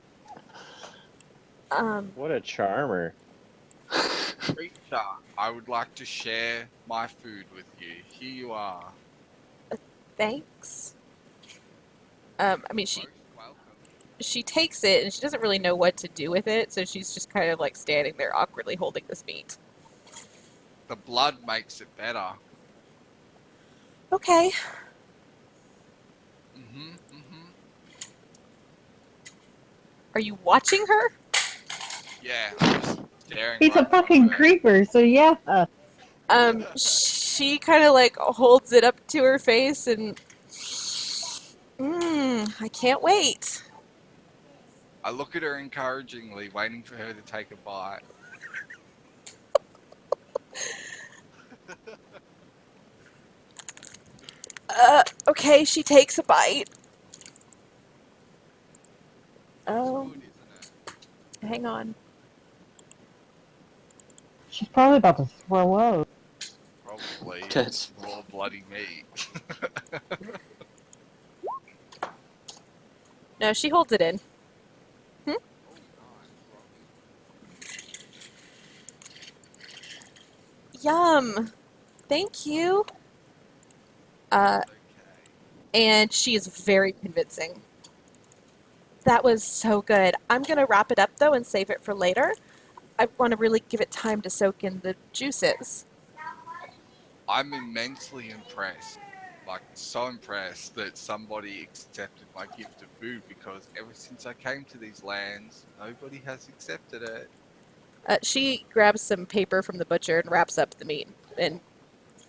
What a charmer. Creature, I would like to share my food with you. Here you are. Thanks. She Most welcome. she takes it and she doesn't really know what to do with it, so she's just kind of like standing there awkwardly holding this meat. The blood makes it better. Okay. Are you watching her? Yeah, I'm just staring. He's right a fucking at her. creeper, so yeah. She kind of like holds it up to her face and I can't wait. I look at her encouragingly, waiting for her to take a bite. Okay, she takes a bite. Oh, Good, isn't it? hang on. She's probably about to throw up. Probably. Good. It's raw bloody meat. No, she holds it in. Oh, nice. Yum. Thank you. Okay. And she is very convincing. That was so good. I'm going to wrap it up, though, and save it for later. I want to really give it time to soak in the juices. I'm immensely impressed. Like, so impressed that somebody accepted my gift of food, because ever since I came to these lands, nobody has accepted it. She grabs some paper from the butcher and wraps up the meat. And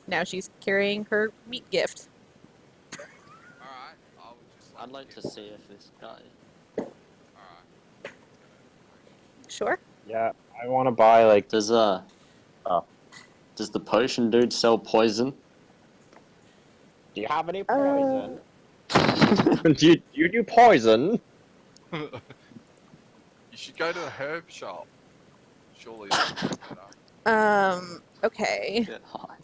now she's carrying her meat gift. Alright, I would just I'd like to see if this guy. Alright. Sure. Yeah, I want to buy like. Does the potion dude sell poison? Do you have any poison? do you do poison? You should go to the herb shop. Surely that's better. Okay. Get high.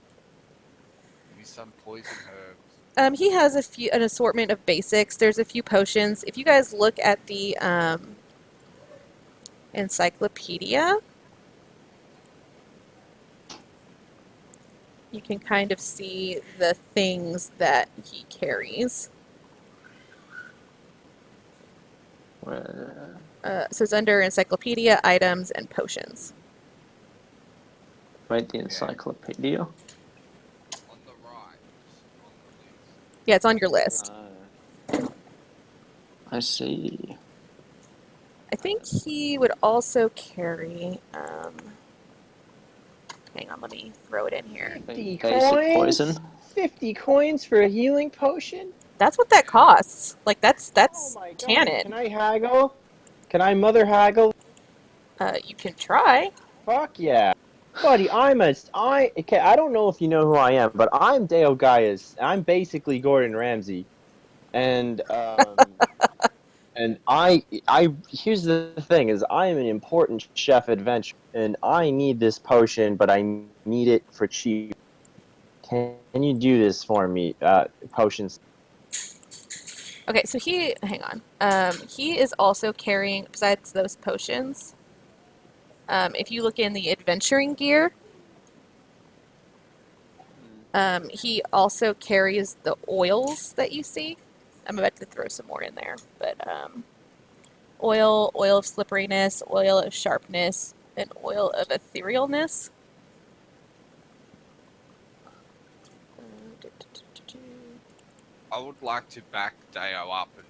Give me some poison herbs. He has an assortment of basics. There's a few potions. If you guys look at the encyclopedia, you can kind of see the things that he carries. So it's under encyclopedia, items, and potions. Wait, the encyclopedia? On the right. On the list. Yeah, it's on your list. I see. I think he would also carry. Hang on, let me throw it in here. 50 Basic coins? poison. 50 coins for a healing potion? That's what that costs. Like that's Oh my God. canon. Can I haggle? Can I Mother Haggle? You can try. Fuck yeah. Buddy, okay, I don't know if you know who I am, but I'm Dale Gaius. I'm basically Gordon Ramsay. And, and here's the thing, is I am an important chef adventurer, and I need this potion, but I need it for cheap. Can you do this for me, potions? Okay, so hang on. He is also carrying, besides those potions, if you look in the adventuring gear, he also carries the oils that you see. I'm about to throw some more in there, but oil of slipperiness, oil of sharpness, and oil of etherealness. I would like to back Deo up and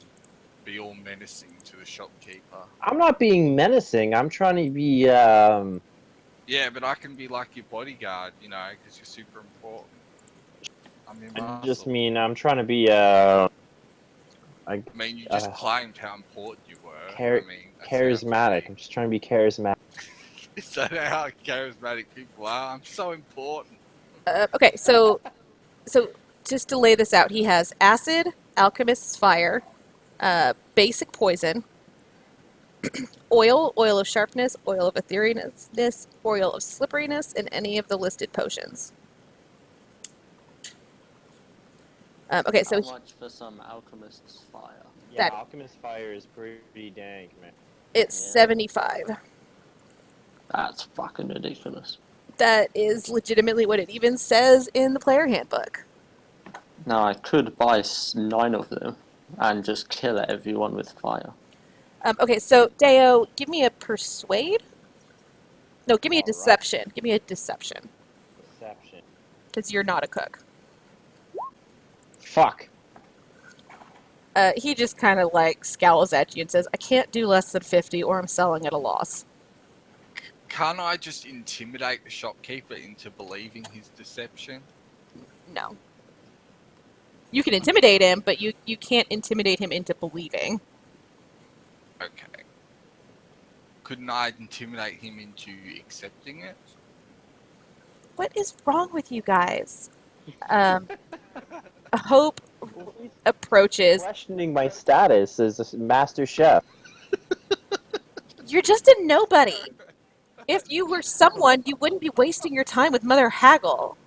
be all menacing to the shopkeeper. I'm not being menacing. I'm trying to be, Yeah, but I can be like your bodyguard, you know, because you're super important. I'm your I muscle. just mean I'm trying to be, I mean, you just claimed how important you were. I mean, charismatic. I'm just trying to be charismatic. Is that how charismatic people are? I'm so important. Okay, so just to lay this out, he has acid, alchemist's fire, basic poison, oil of sharpness, oil of etherealness, oil of slipperiness, and any of the listed potions. Okay, so how much for some alchemist's fire? Yeah, alchemist's fire is pretty dank, man. It's 75. That's fucking ridiculous. That is legitimately what it even says in the player handbook. Now I could buy 9 of them and just kill everyone with fire. Okay, so Deo, give me a persuade. No, give me a deception. Give me a deception. Deception. Because you're not a cook. Fuck. He just kind of like scowls at you and says, I can't do less than 50 or I'm selling at a loss. Can't I just intimidate the shopkeeper into believing his deception? No. You can intimidate him, but you can't intimidate him into believing. Okay. Couldn't I intimidate him into accepting it? What is wrong with you guys? Hope approaches. Questioning my status as a master chef. You're just a nobody. If you were someone, you wouldn't be wasting your time with Mother Haggle.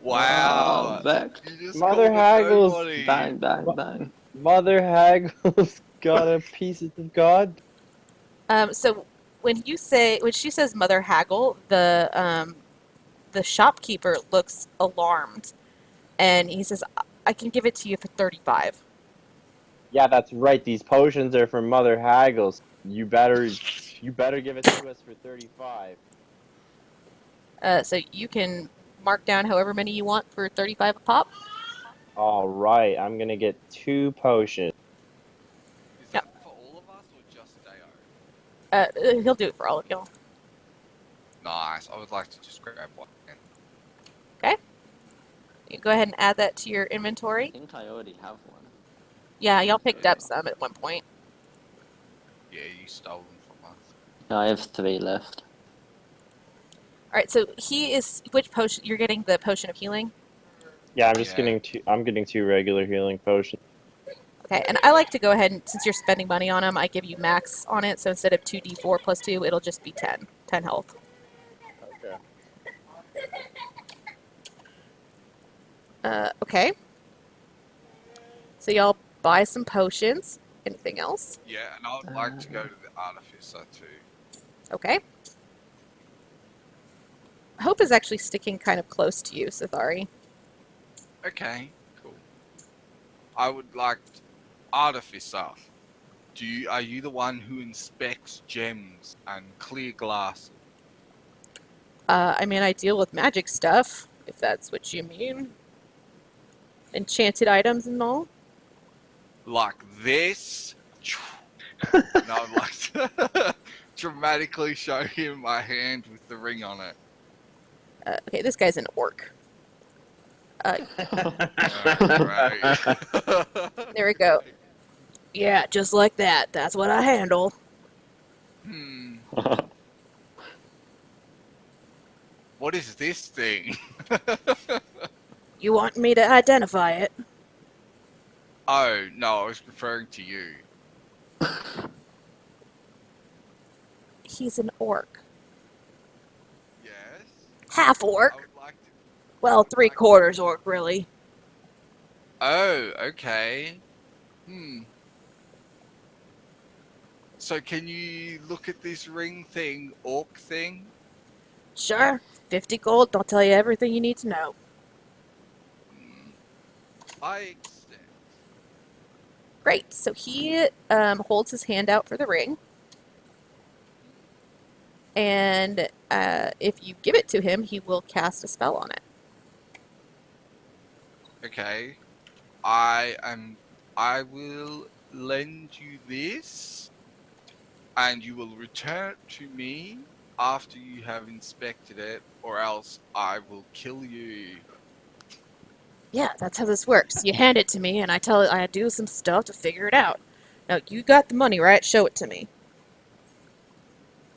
Wow. You just Mother Haggle's bang, bang, bang. Mother Haggle's got a piece of God. So when she says Mother Haggle, the shopkeeper looks alarmed, and he says, "I can give it to you for 35." Yeah, that's right. These potions are from Mother Haggle's. You better give it to us for 35. So you can mark down however many you want for 35 a pop. All right, I'm gonna get 2 potions. Is that for all of us or just Deo? He'll do it for all of y'all. Nice. I would like to just grab one. Okay. You go ahead and add that to your inventory. I think I already have one. Yeah, y'all picked up some at one point. Yeah, you stole them from us. No, I have 3 left. All right. So which potion? You're getting the potion of healing. Yeah, I'm getting 2 regular healing potions. Okay, and I like to go ahead and, since you're spending money on them, I give you max on it. So instead of 2d4 plus 2, it'll just be 10 health. Okay. Okay. So y'all buy some potions. Anything else? Yeah, and I would like to go to the artificer too. Okay. Hope is actually sticking kind of close to you, Sithari. Okay, cool. I would like artificer. Are you the one who inspects gems and clear glass? I mean, I deal with magic stuff, if that's what you mean. Enchanted items and all. Like this? And I would like to dramatically show him my hand with the ring on it. Okay, this guy's an orc. Right. There we go. Yeah, just like that. That's what I handle. What is this thing? You want me to identify it? Oh, no, I was referring to you. He's an orc. Yes? Half I orc. would like to... Well, would like to- 3/4 orc, really. Oh, okay. So can you look at this ring thing, orc thing? Sure. 50 gold, I'll tell you everything you need to know. I accept. Great. So he holds his hand out for the ring. And if you give it to him, he will cast a spell on it. Okay. I will lend you this, and you will return it to me after you have inspected it, or else I will kill you. Yeah, that's how this works. You hand it to me, and I do some stuff to figure it out. Now, you got the money, right? Show it to me.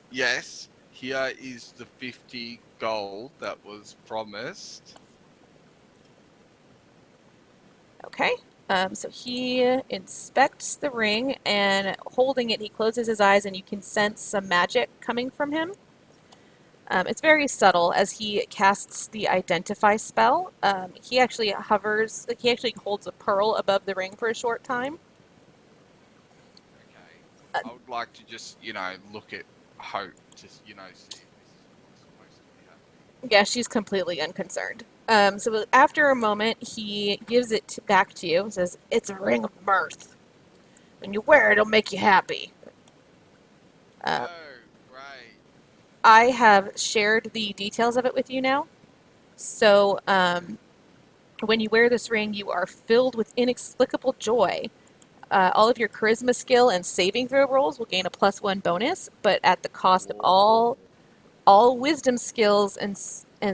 Yes, here is the 50 gold that was promised. Okay. So he inspects the ring, and holding it, he closes his eyes, and you can sense some magic coming from him. It's very subtle as he casts the identify spell. He actually hovers, like he actually holds a pearl above the ring for a short time. Okay. I would like to just, look at Hope to, see if this is what's supposed to be happening. Yeah, she's completely unconcerned. So after a moment, he gives it back to you and says, "It's a ring of mirth. When you wear it, it'll make you happy." Oh, right. I have shared the details of it with you now. So when you wear this ring, you are filled with inexplicable joy. All of your charisma skill and saving throw rolls will gain a +1 bonus, but at the cost of all wisdom skills and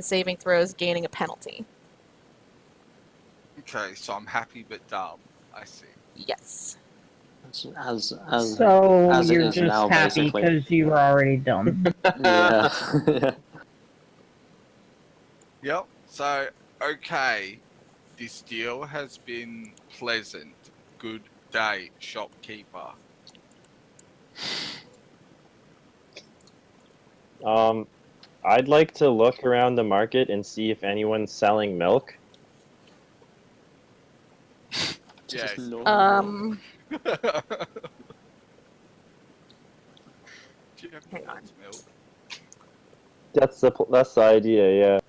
saving throws gaining a penalty. Okay, so I'm happy but dumb. I see. Yes. As So as it you're is just now, happy basically. because you were already done. Yeah. Yep. So, okay. This deal has been pleasant. Good day, shopkeeper. I'd like to look around the market and see if anyone's selling milk. Yes. Um, Do you have Hang on. milk? That's the idea, yeah.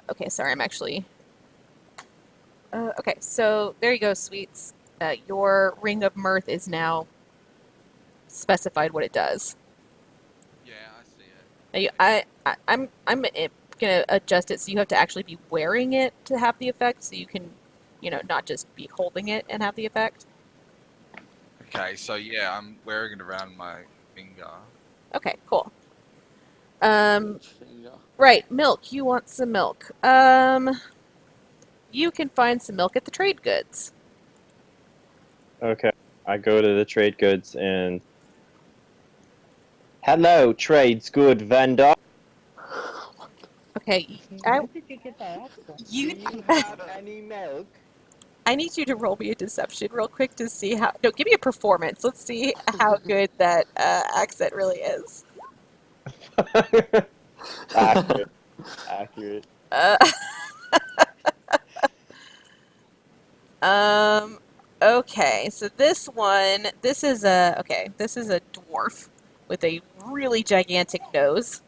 Okay, sorry, I'm actually... okay, so there you go, sweets. Your ring of mirth is now specified what it does. Yeah, I see it. Now I'm gonna adjust it so you have to actually be wearing it to have the effect, so you can, not just be holding it and have the effect. Okay, so yeah, I'm wearing it around my finger. Okay, cool. Right, milk. You want some milk. You can find some milk at the trade goods. Okay, I go to the trade goods and... Hello, trades good vendor. Okay, Where did you get that accent? Do you have any milk? I need you to roll me a deception real quick to see how... No, give me a performance. Let's see how good that accent really is. Accurate. Accurate. Okay, so this is a dwarf with a really gigantic nose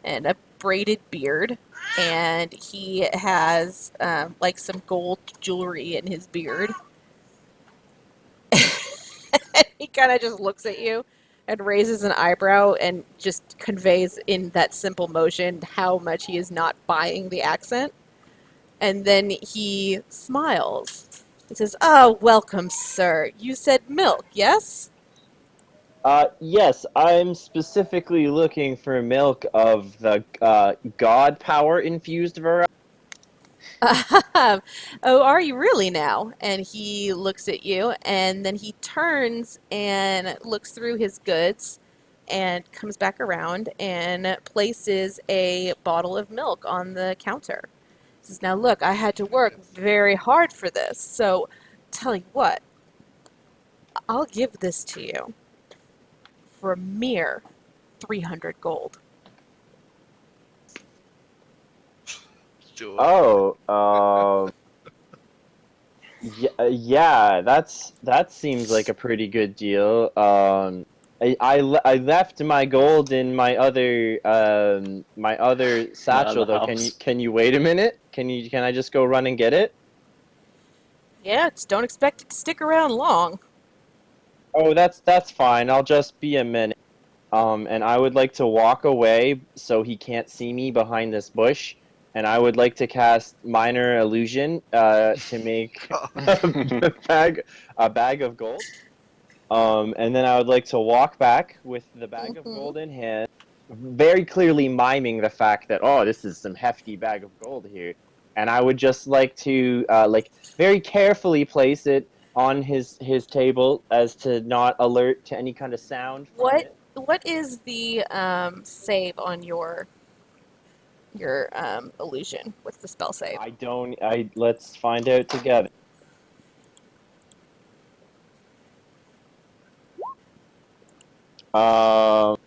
and a braided beard, and he has like some gold jewelry in his beard. He kind of just looks at you and raises an eyebrow and just conveys in that simple motion how much he is not buying the accent. And then he smiles. He says, "Oh, welcome, sir. You said milk, yes?" Yes, I'm specifically looking for milk of the god power infused variety. Oh, are you really now? And he looks at you, and then he turns and looks through his goods and comes back around and places a bottle of milk on the counter. He says, now look, I had to work very hard for this, so tell you what, I'll give this to you for a mere 300 gold. Do it. Oh, yeah, that seems like a pretty good deal. I left my gold in my other satchel though. house. Can you wait a minute? Can I just go run and get it? Yeah, just don't expect it to stick around long. Oh, that's fine. I'll just be a minute. And I would like to walk away so he can't see me behind this bush. And I would like to cast minor illusion to make a bag of gold. And then I would like to walk back with the bag of gold in hand, very clearly miming the fact that, oh, this is some hefty bag of gold here. And I would just like to very carefully place it on his table as to not alert to any kind of sound from it. What is the save on your illusion? What's the spell save? Let's find out together. The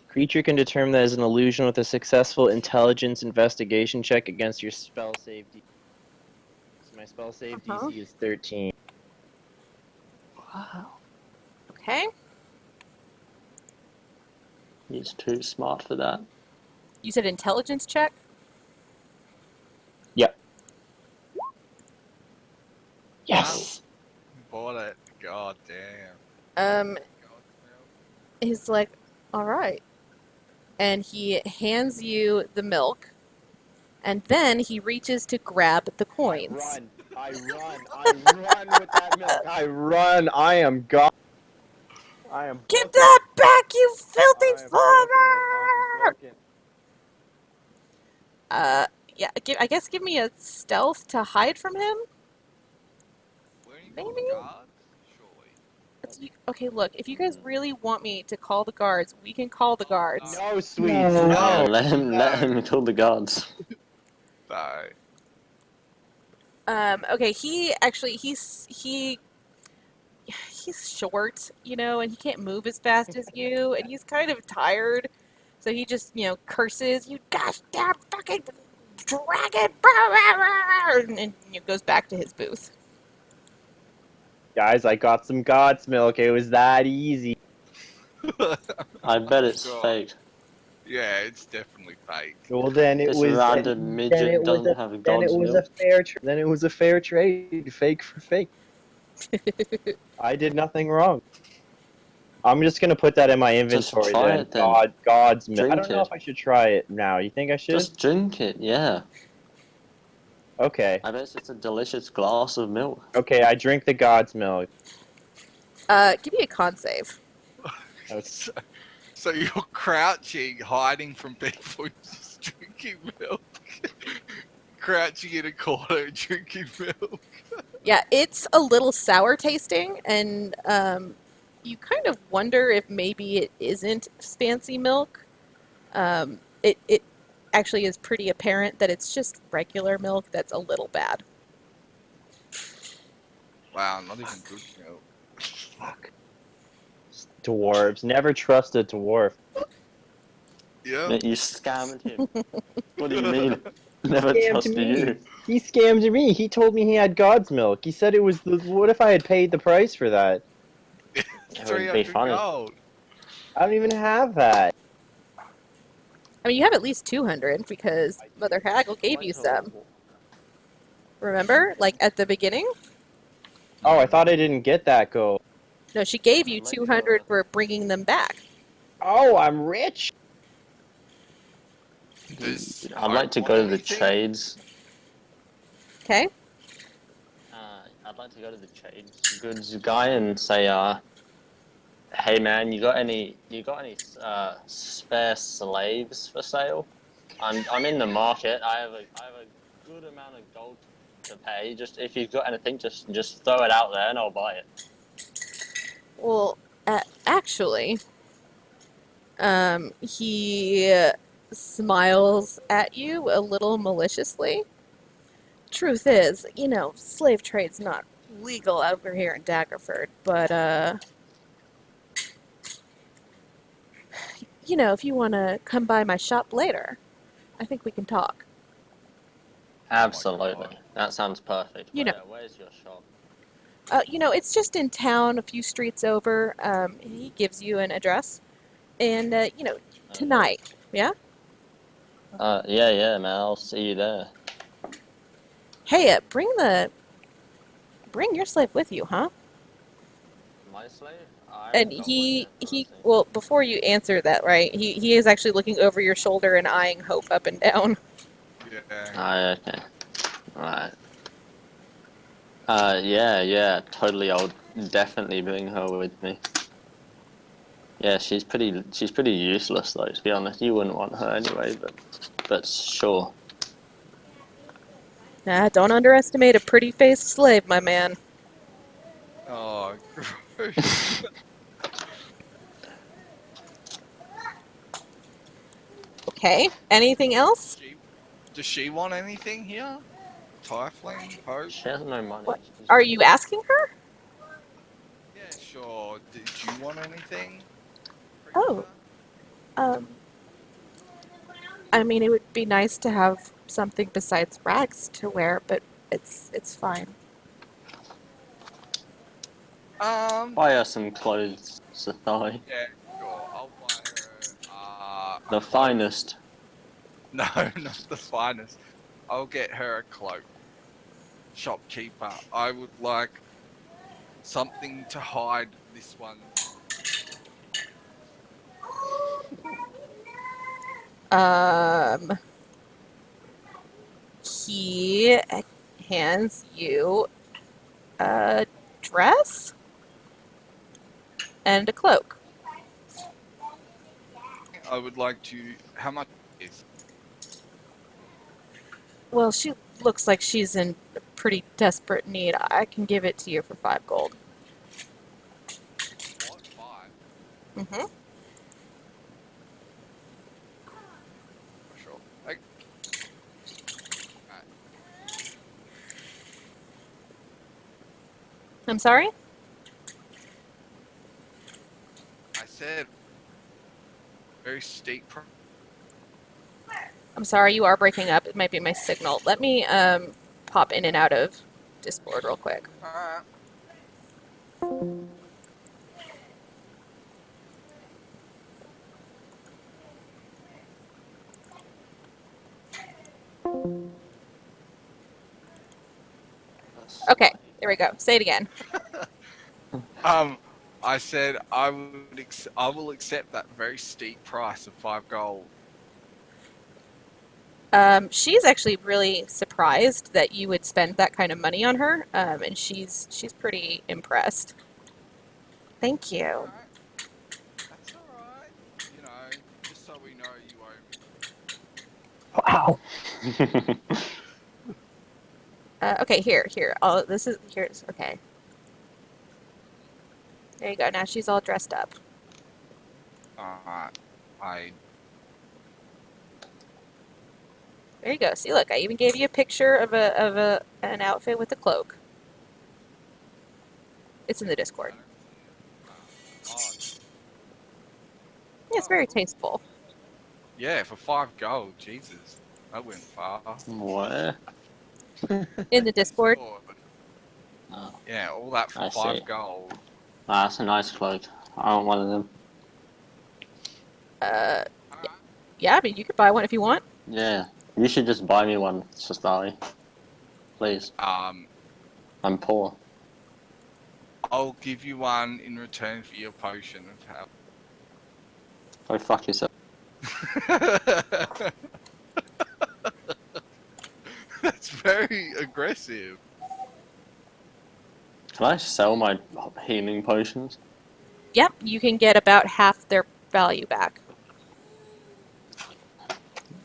creature can determine that as an illusion with a successful intelligence investigation check against your spell save DC. So my spell save DC is 13. Wow. Okay. He's too smart for that. You said intelligence check? Yep. Yes! Bought it. God damn. He's like, all right. And he hands you the milk, and then he reaches to grab the coins. I run with that milk. I run. I am gone. I am. Give that back, you filthy farmer! Yeah. I guess give me a stealth to hide from him. Maybe? Guards? Surely. Okay, look. If you guys really want me to call the guards, we can call the guards. No, sweet. No. Yeah, No. let him kill the guards. No. Okay. He's short, and he can't move as fast as you, and he's kind of tired. So he just, curses, you gosh damn fucking dragon, and goes back to his booth. Guys, I got some God's milk. It was that easy. I bet it's God. fake. Yeah, it's definitely fake. Well, then it This was. random midget doesn't have a god's milk. Then it was a fair trade. Fake for fake. I did nothing wrong. I'm just gonna put that in my inventory. try Then. it then. God's milk. I Drink don't know it. if I should try it now. You think I should? Just drink it, yeah. Okay. I bet it's a delicious glass of milk. Okay, I drink the God's milk. Give me a con save. So you're crouching, hiding from people, just drinking milk. Crouching in a corner, drinking milk. Yeah, it's a little sour tasting, and you kind of wonder if maybe it isn't fancy milk. It actually is pretty apparent that it's just regular milk that's a little bad. Wow, not even good milk. Fuck. Dwarves. Never trust a dwarf. Yeah. You scammed him. What do you mean? Never trusted you. He scammed me. He told me he had God's milk. He said it was the. What if I had paid the price for that? That would be 300 funny. gold. I don't even have that. I mean, you have at least 200 because Mother Haggle gave you some. Remember? Like at the beginning? Oh, I thought I didn't get that gold. No, she gave you 200 for bringing them back. Oh, I'm rich. I'd like to go to the trades. Okay? I'd like to go to the trades goods guy and say, Hey man, you got any spare slaves for sale? I'm in the market. I have a good amount of gold to pay. Just if you've got anything, just throw it out there and I'll buy it. Well, actually, he smiles at you a little maliciously. Truth is, slave trade's not legal over here in Daggerford, but, if you want to come by my shop later, I think we can talk. Oh my Absolutely. god. That sounds perfect. You know, Where's your shop? it's just in town, a few streets over. He gives you an address, and, tonight, yeah? Yeah, man. I'll see you there. Hey, bring your slave with you, huh? My slave? I And haven't got one yet, but I'll see. well, before you answer that, right? He is actually looking over your shoulder and eyeing Hope up and down. Yeah. Okay. Alright. Yeah, totally. I'll definitely bring her with me. Yeah, she's pretty useless though, to be honest. You wouldn't want her anyway, but sure. Nah, don't underestimate a pretty-faced slave, my man. Oh, gross. Okay, anything else? Does she want anything here? Tiefling, Hope? She has no money. What? She's Are got you nothing. asking her? Yeah, sure. Did you want anything, Oh, creature? um, I mean, it would be nice to have something besides rags to wear, but it's fine. Buy her some clothes, Sathai. Yeah, sure. I'll buy her a The cloak. finest. No, not the finest. I'll get her a cloak. Shopkeeper, I would like something to hide this one. Um, he hands you a dress and a cloak. I would like to. How much is? Well, she looks like she's in pretty desperate need. I can give it to you for 5 gold. What? 5? Mm-hmm. Sure. Alright. I'm sorry? I said very steep. I'm sorry, you are breaking up. It might be my signal. Let me pop in and out of Discord real quick. Alright. Okay, there we go. Say it again. I said I will accept that very steep price of 5 gold. She's actually really surprised that you would spend that kind of money on her, and she's pretty impressed. Thank you. Alright. That's alright. You know, just so we know you owe me. Wow. Okay, here. Oh, here's okay. There you go. Now she's all dressed up. I There you go. See, look, I even gave you a picture of an outfit with a cloak. It's in the Discord. Oh, Yeah, it's very tasteful. yeah, for 5 gold, Jesus, that went far. Where? In the Discord. Oh, Yeah, all that for I 5 see. gold. That's a nice cloak. I want one of them. Yeah, I mean, you could buy one if you want. Yeah. You should just buy me one, Sathai. Please. I'm poor. I'll give you one in return for your potion of health. Go fuck yourself. That's very aggressive. Can I sell my healing potions? Yep, you can get about half their value back.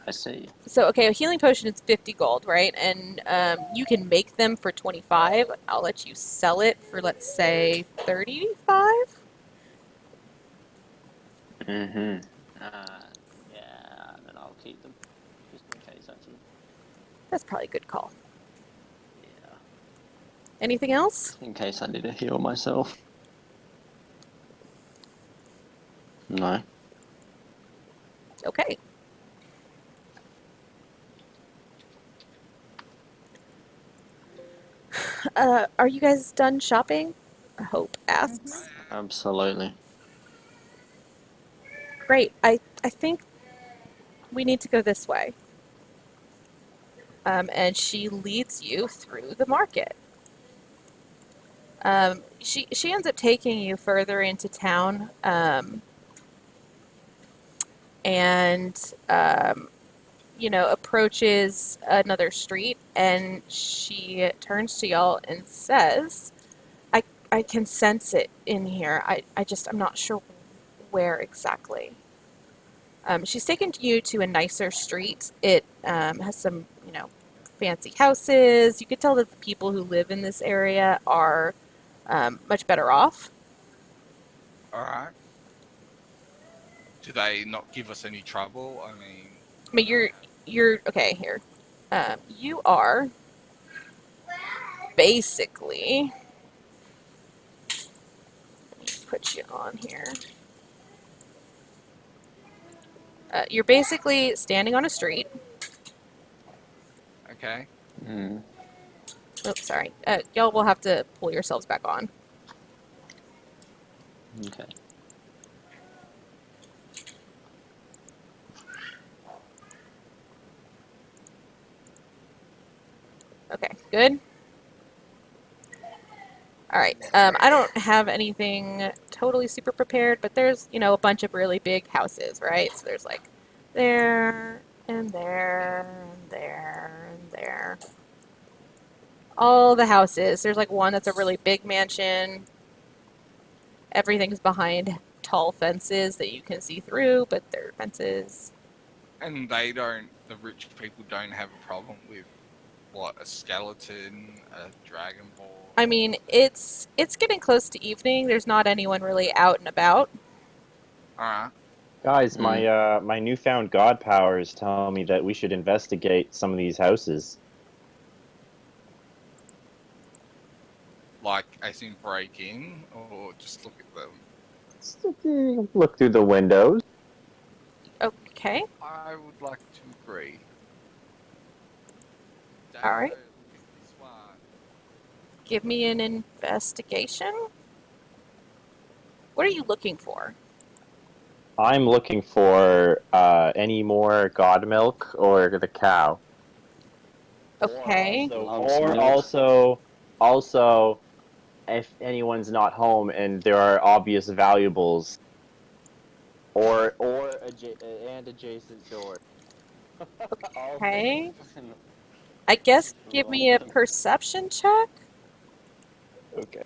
I see. So, okay, a healing potion is 50 gold, right? And you can make them for 25. I'll let you sell it for, let's say, 35? Mm-hmm. Yeah, and then I'll keep them. Just in case, actually. That's probably a good call. Yeah. Anything else? In case I need to heal myself. No. Okay. Are you guys done shopping? Hope asks. Absolutely. Great. I think we need to go this way. And she leads you through the market. She ends up taking you further into town, and approaches another street, and she turns to y'all and says, I can sense it in here. I'm not sure where exactly. She's taken you to a nicer street. It has some, fancy houses. You could tell that the people who live in this area are much better off. All right. Do they not give us any trouble? I mean, I mean, you're okay here. You are basically. Let me put you on here. You're basically standing on a street. okay. Mm. Oh, sorry. Y'all will have to pull yourselves back on. Okay. Okay, good. All right. I don't have anything totally super prepared, but there's, a bunch of really big houses, right? So there's like there and there and there and there. All the houses. There's like one that's a really big mansion. Everything's behind tall fences that you can see through, but they're fences. And the rich people don't have a problem with, what, a skeleton, a dragon ball? I mean, it's getting close to evening. There's not anyone really out and about. Alright. Guys, my newfound god powers tell me that we should investigate some of these houses. Like, as in break in, or just look at them? Look through the windows. Okay. I would like to agree. All right. Look at this one. Give me an investigation. What are you looking for? I'm looking for any more god milk or the cow. Okay. Or also, if anyone's not home and there are obvious valuables, or adjacent door. Okay. I guess give me a perception check. Okay.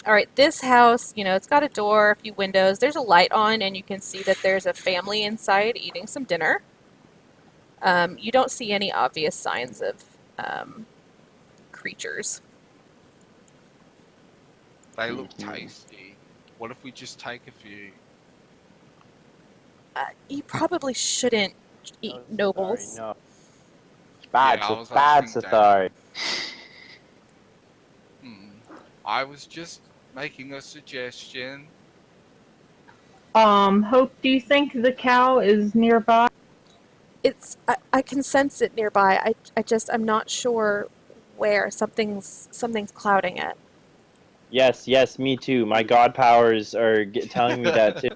All right, this house, it's got a door, a few windows. There's a light on, and you can see that there's a family inside eating some dinner. You don't see any obvious signs of creatures. They look tasty. What if we just take a few? You probably shouldn't eat nobles. Sorry, no. Bad, Yeah, I was bad, asking Dan. Sathari. I was just making a suggestion. Hope, do you think the cow is nearby? I can sense it nearby. I'm not sure where. Something's clouding it. Yes, me too. My god powers are telling me that too.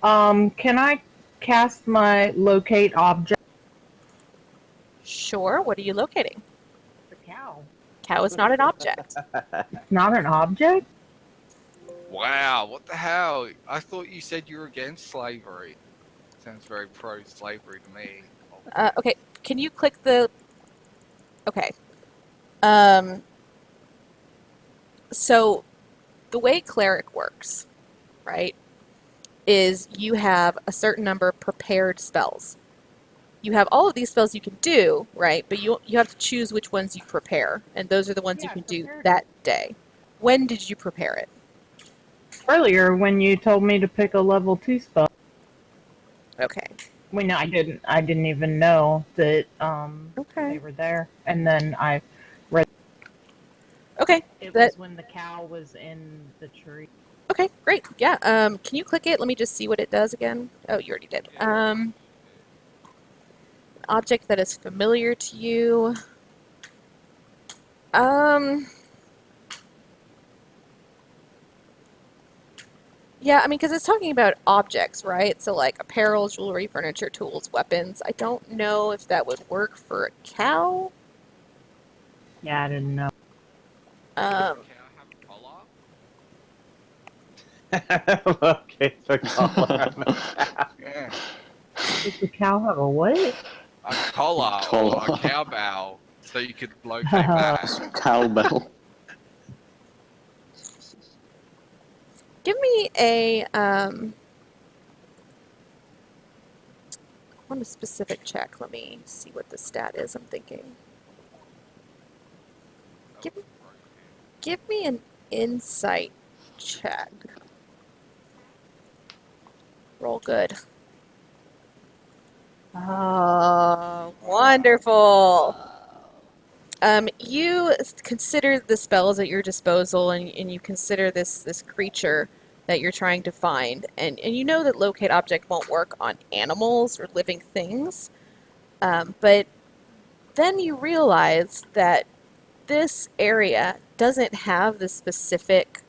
Can I cast my locate object? Sure. What are you locating? The cow. Cow is not an object. It's not an object? Wow, what the hell? I thought you said you were against slavery. Sounds very pro-slavery to me. Okay, can you click the... Okay. Um, so, the way cleric works, right, is you have a certain number of prepared spells. You have all of these spells you can do, right, but you have to choose which ones you prepare, and those are the ones you can do that day. When did you prepare it? Earlier, when you told me to pick a level 2 spell. Okay. Well, no, I didn't. I didn't even know that Okay. they were there. And then I read. Okay. It was when the cow was in the tree. Okay, great. Yeah. Can you click it? Let me just see what it does again. Oh, you already did. Object that is familiar to you. Yeah, I mean, because it's talking about objects, right? So, like, apparel, jewelry, furniture, tools, weapons. I don't know if that would work for a cow. Yeah, I didn't know. Can I have a collar? Okay, the collar. Yeah. Does the cow have a what? A collar or a cowbell, so you could locate that. Cowbell. Give me a, I want a specific check. Let me see what the stat is, I'm thinking. Give me an insight check. Roll good. Oh, wonderful. You consider the spells at your disposal, and you consider this creature that you're trying to find, and you know that locate object won't work on animals or living things, but then you realize that this area doesn't have the specific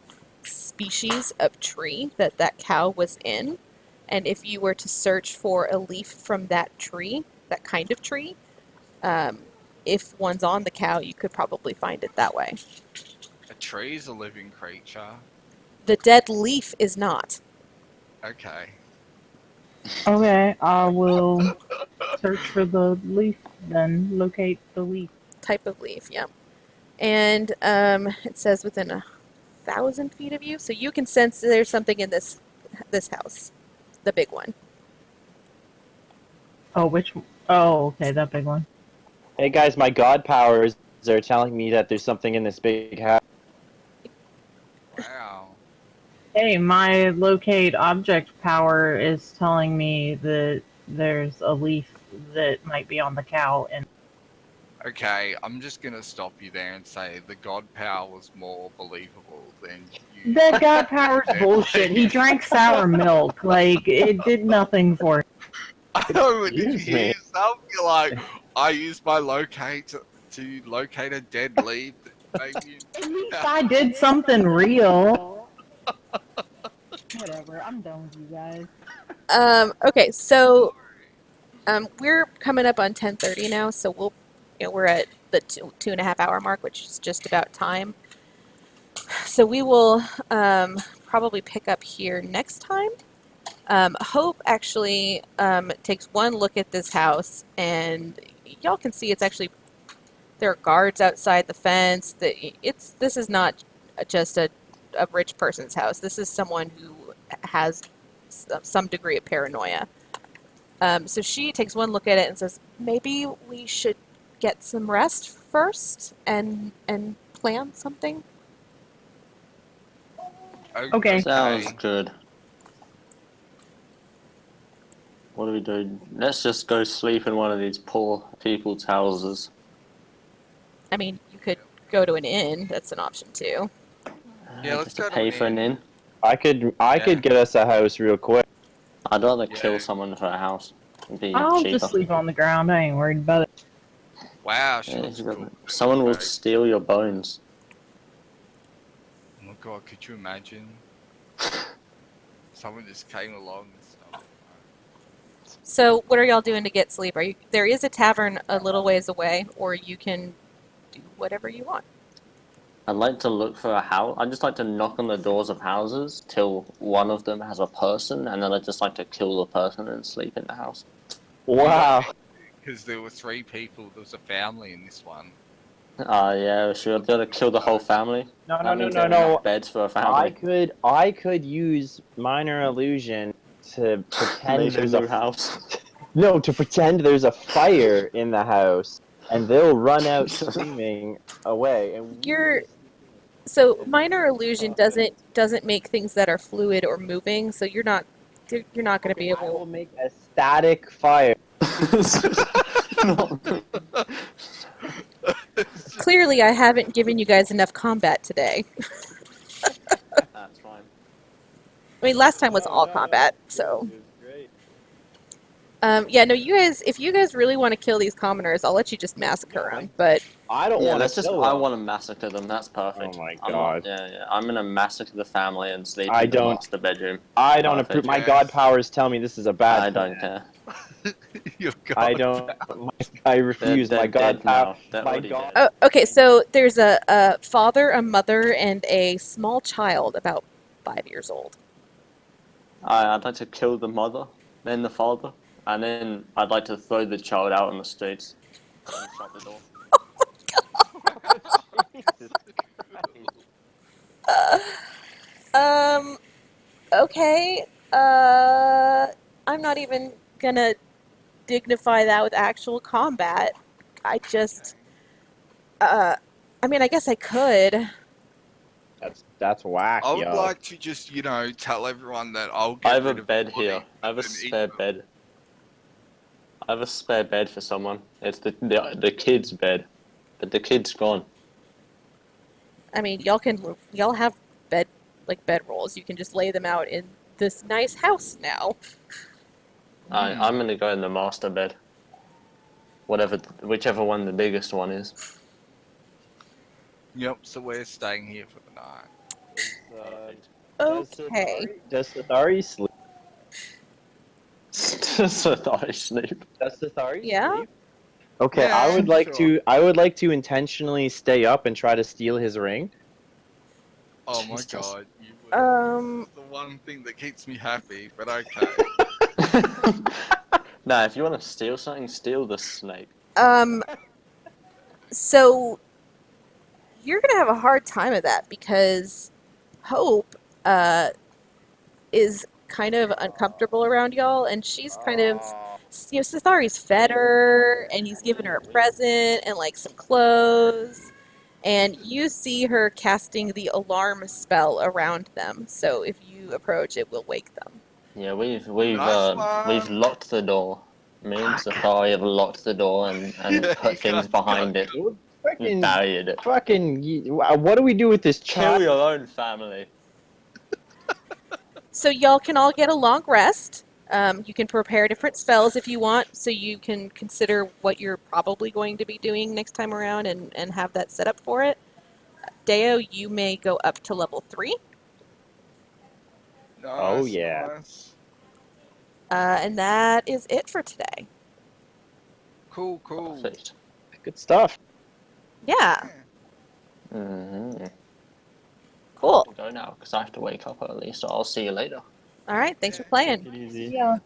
species of tree that that cow was in, and if you were to search for a leaf from that tree, that kind of tree, if one's on the cow, you could probably find it that way. A tree's a living creature. The dead leaf is not. Okay. Okay, I will search for the leaf, then locate the leaf. Type of leaf, yeah. And it says within 1,000 feet of you, so you can sense there's something in this house, the big one. Oh, which? Oh, okay, that big one. Hey guys, my god powers are telling me that there's something in this big house. Wow. Hey, my locate object power is telling me that there's a leaf that might be on the cow, and Okay, I'm just gonna stop you there and say the god power was more believable than you. that god power's bullshit. He drank sour milk. Like, it did nothing for him. I know, did you Excuse hear me. yourself? You're like, I used my locate to locate a dead leaf. That made me... At least I did something real. Whatever, I'm done with you guys. Okay, so we're coming up on 10:30 now, so we're at the 2.5 hour mark, which is just about time. So we will probably pick up here next time. Hope actually takes one look at this house, and y'all can see it's actually, there are guards outside the fence. This is not just a rich person's house. This is someone who has some degree of paranoia. So she takes one look at it and says, maybe we should get some rest first and plan something. Okay. Sounds good. What do we do? Let's just go sleep in one of these poor people's houses. I mean, you could go to an inn. That's an option too. Yeah, let's Just to go to pay an for an inn. inn. I could get us a house real quick. I'd rather Yeah. kill someone for a house. It'd be I'll cheaper. just sleep on the ground. I ain't worried about it. Wow, she Yeah, looks cool. someone will Right. steal your bones. Oh my god, could you imagine? Someone just came along and stuff. So what are y'all doing to get sleep? There is a tavern a little ways away, or you can do whatever you want. I'd like to look for a house. I'd just like to knock on the doors of houses till one of them has a person, and then I'd just like to kill the person and sleep in the house. Wow. because there were 3 people. There was a family in this one. Yeah, sure. Be able to kill the whole family. No, That no, no, means no, there are no. enough beds for a family. I could use minor illusion to pretend Make a there's new house. no, to pretend there's a fire in the house, and they'll run out screaming away. And You're so minor illusion doesn't make things that are fluid or moving, so you're not going to be I will able. make a static fire. No. Clearly, I haven't given you guys enough combat today. That's fine. I mean, last time was all No, combat, it so. was great. Yeah, no, you guys, if you guys really want to kill these commoners, I'll let you just massacre them. But I don't Yeah, want let's to just. kill I them. want to massacre them. That's perfect. Oh my I'm God. yeah. I'm gonna massacre the family and sleep I in the don't- master bedroom. I don't Perfect. approve. My Yes. god powers tell me this is a bad I plan. don't care. Your I God. don't. I refuse. They're my god dead power. now. They're My already god. dead. oh, okay, so there's a father, a mother, and a small child about 5 years old. I'd like to kill the mother, then the father, and then I'd like to throw the child out on the streets and shut the door. Jesus Christ. Okay. I'm not even gonna dignify that with actual combat. I just, I mean, I guess I could. That's whack, I would yo. like to just, tell everyone that I'll I get have a rid of bed the body here. I have a and eat spare them. bed. I have a spare bed for someone. It's the kid's bed, but the kid's gone. I mean, y'all have bed rolls. You can just lay them out in this nice house now. I'm gonna go in the master bed. Whichever one the biggest one is. Yep, so we're staying here for the night. Okay. Does Sathari sleep? So that I sleep. Does Sathari Yeah? sleep? Okay, Yeah, I would like sure. to. I would like to intentionally stay up and try to steal his ring. Oh my Jesus. God. Um, It's the one thing that keeps me happy, but okay. Nah, if you want to steal something, steal the snake. So you're gonna have a hard time of that because Hope, is kind of uncomfortable around y'all, and she's kind of, Sathari's fed her, and he's given her a present and like some clothes, and you see her casting the alarm spell around them. So if you approach, it will wake them. Yeah, we've Nice one. locked the door. Me and Safari have locked the door and Yeah, put things behind it. We've barriered it. What do we do with this child? Kill your own family. So y'all can all get a long rest. You can prepare different spells if you want, so you can consider what you're probably going to be doing next time around and have that set up for it. Deo, you may go up to level 3. Nice, Oh, yeah. Nice. And that is it for today. Cool. Perfect. Good stuff. Yeah, Mm-hmm. cool. Go now because I have to wake up early. So I'll see you later. All right, thanks for playing. Take it easy. Yeah.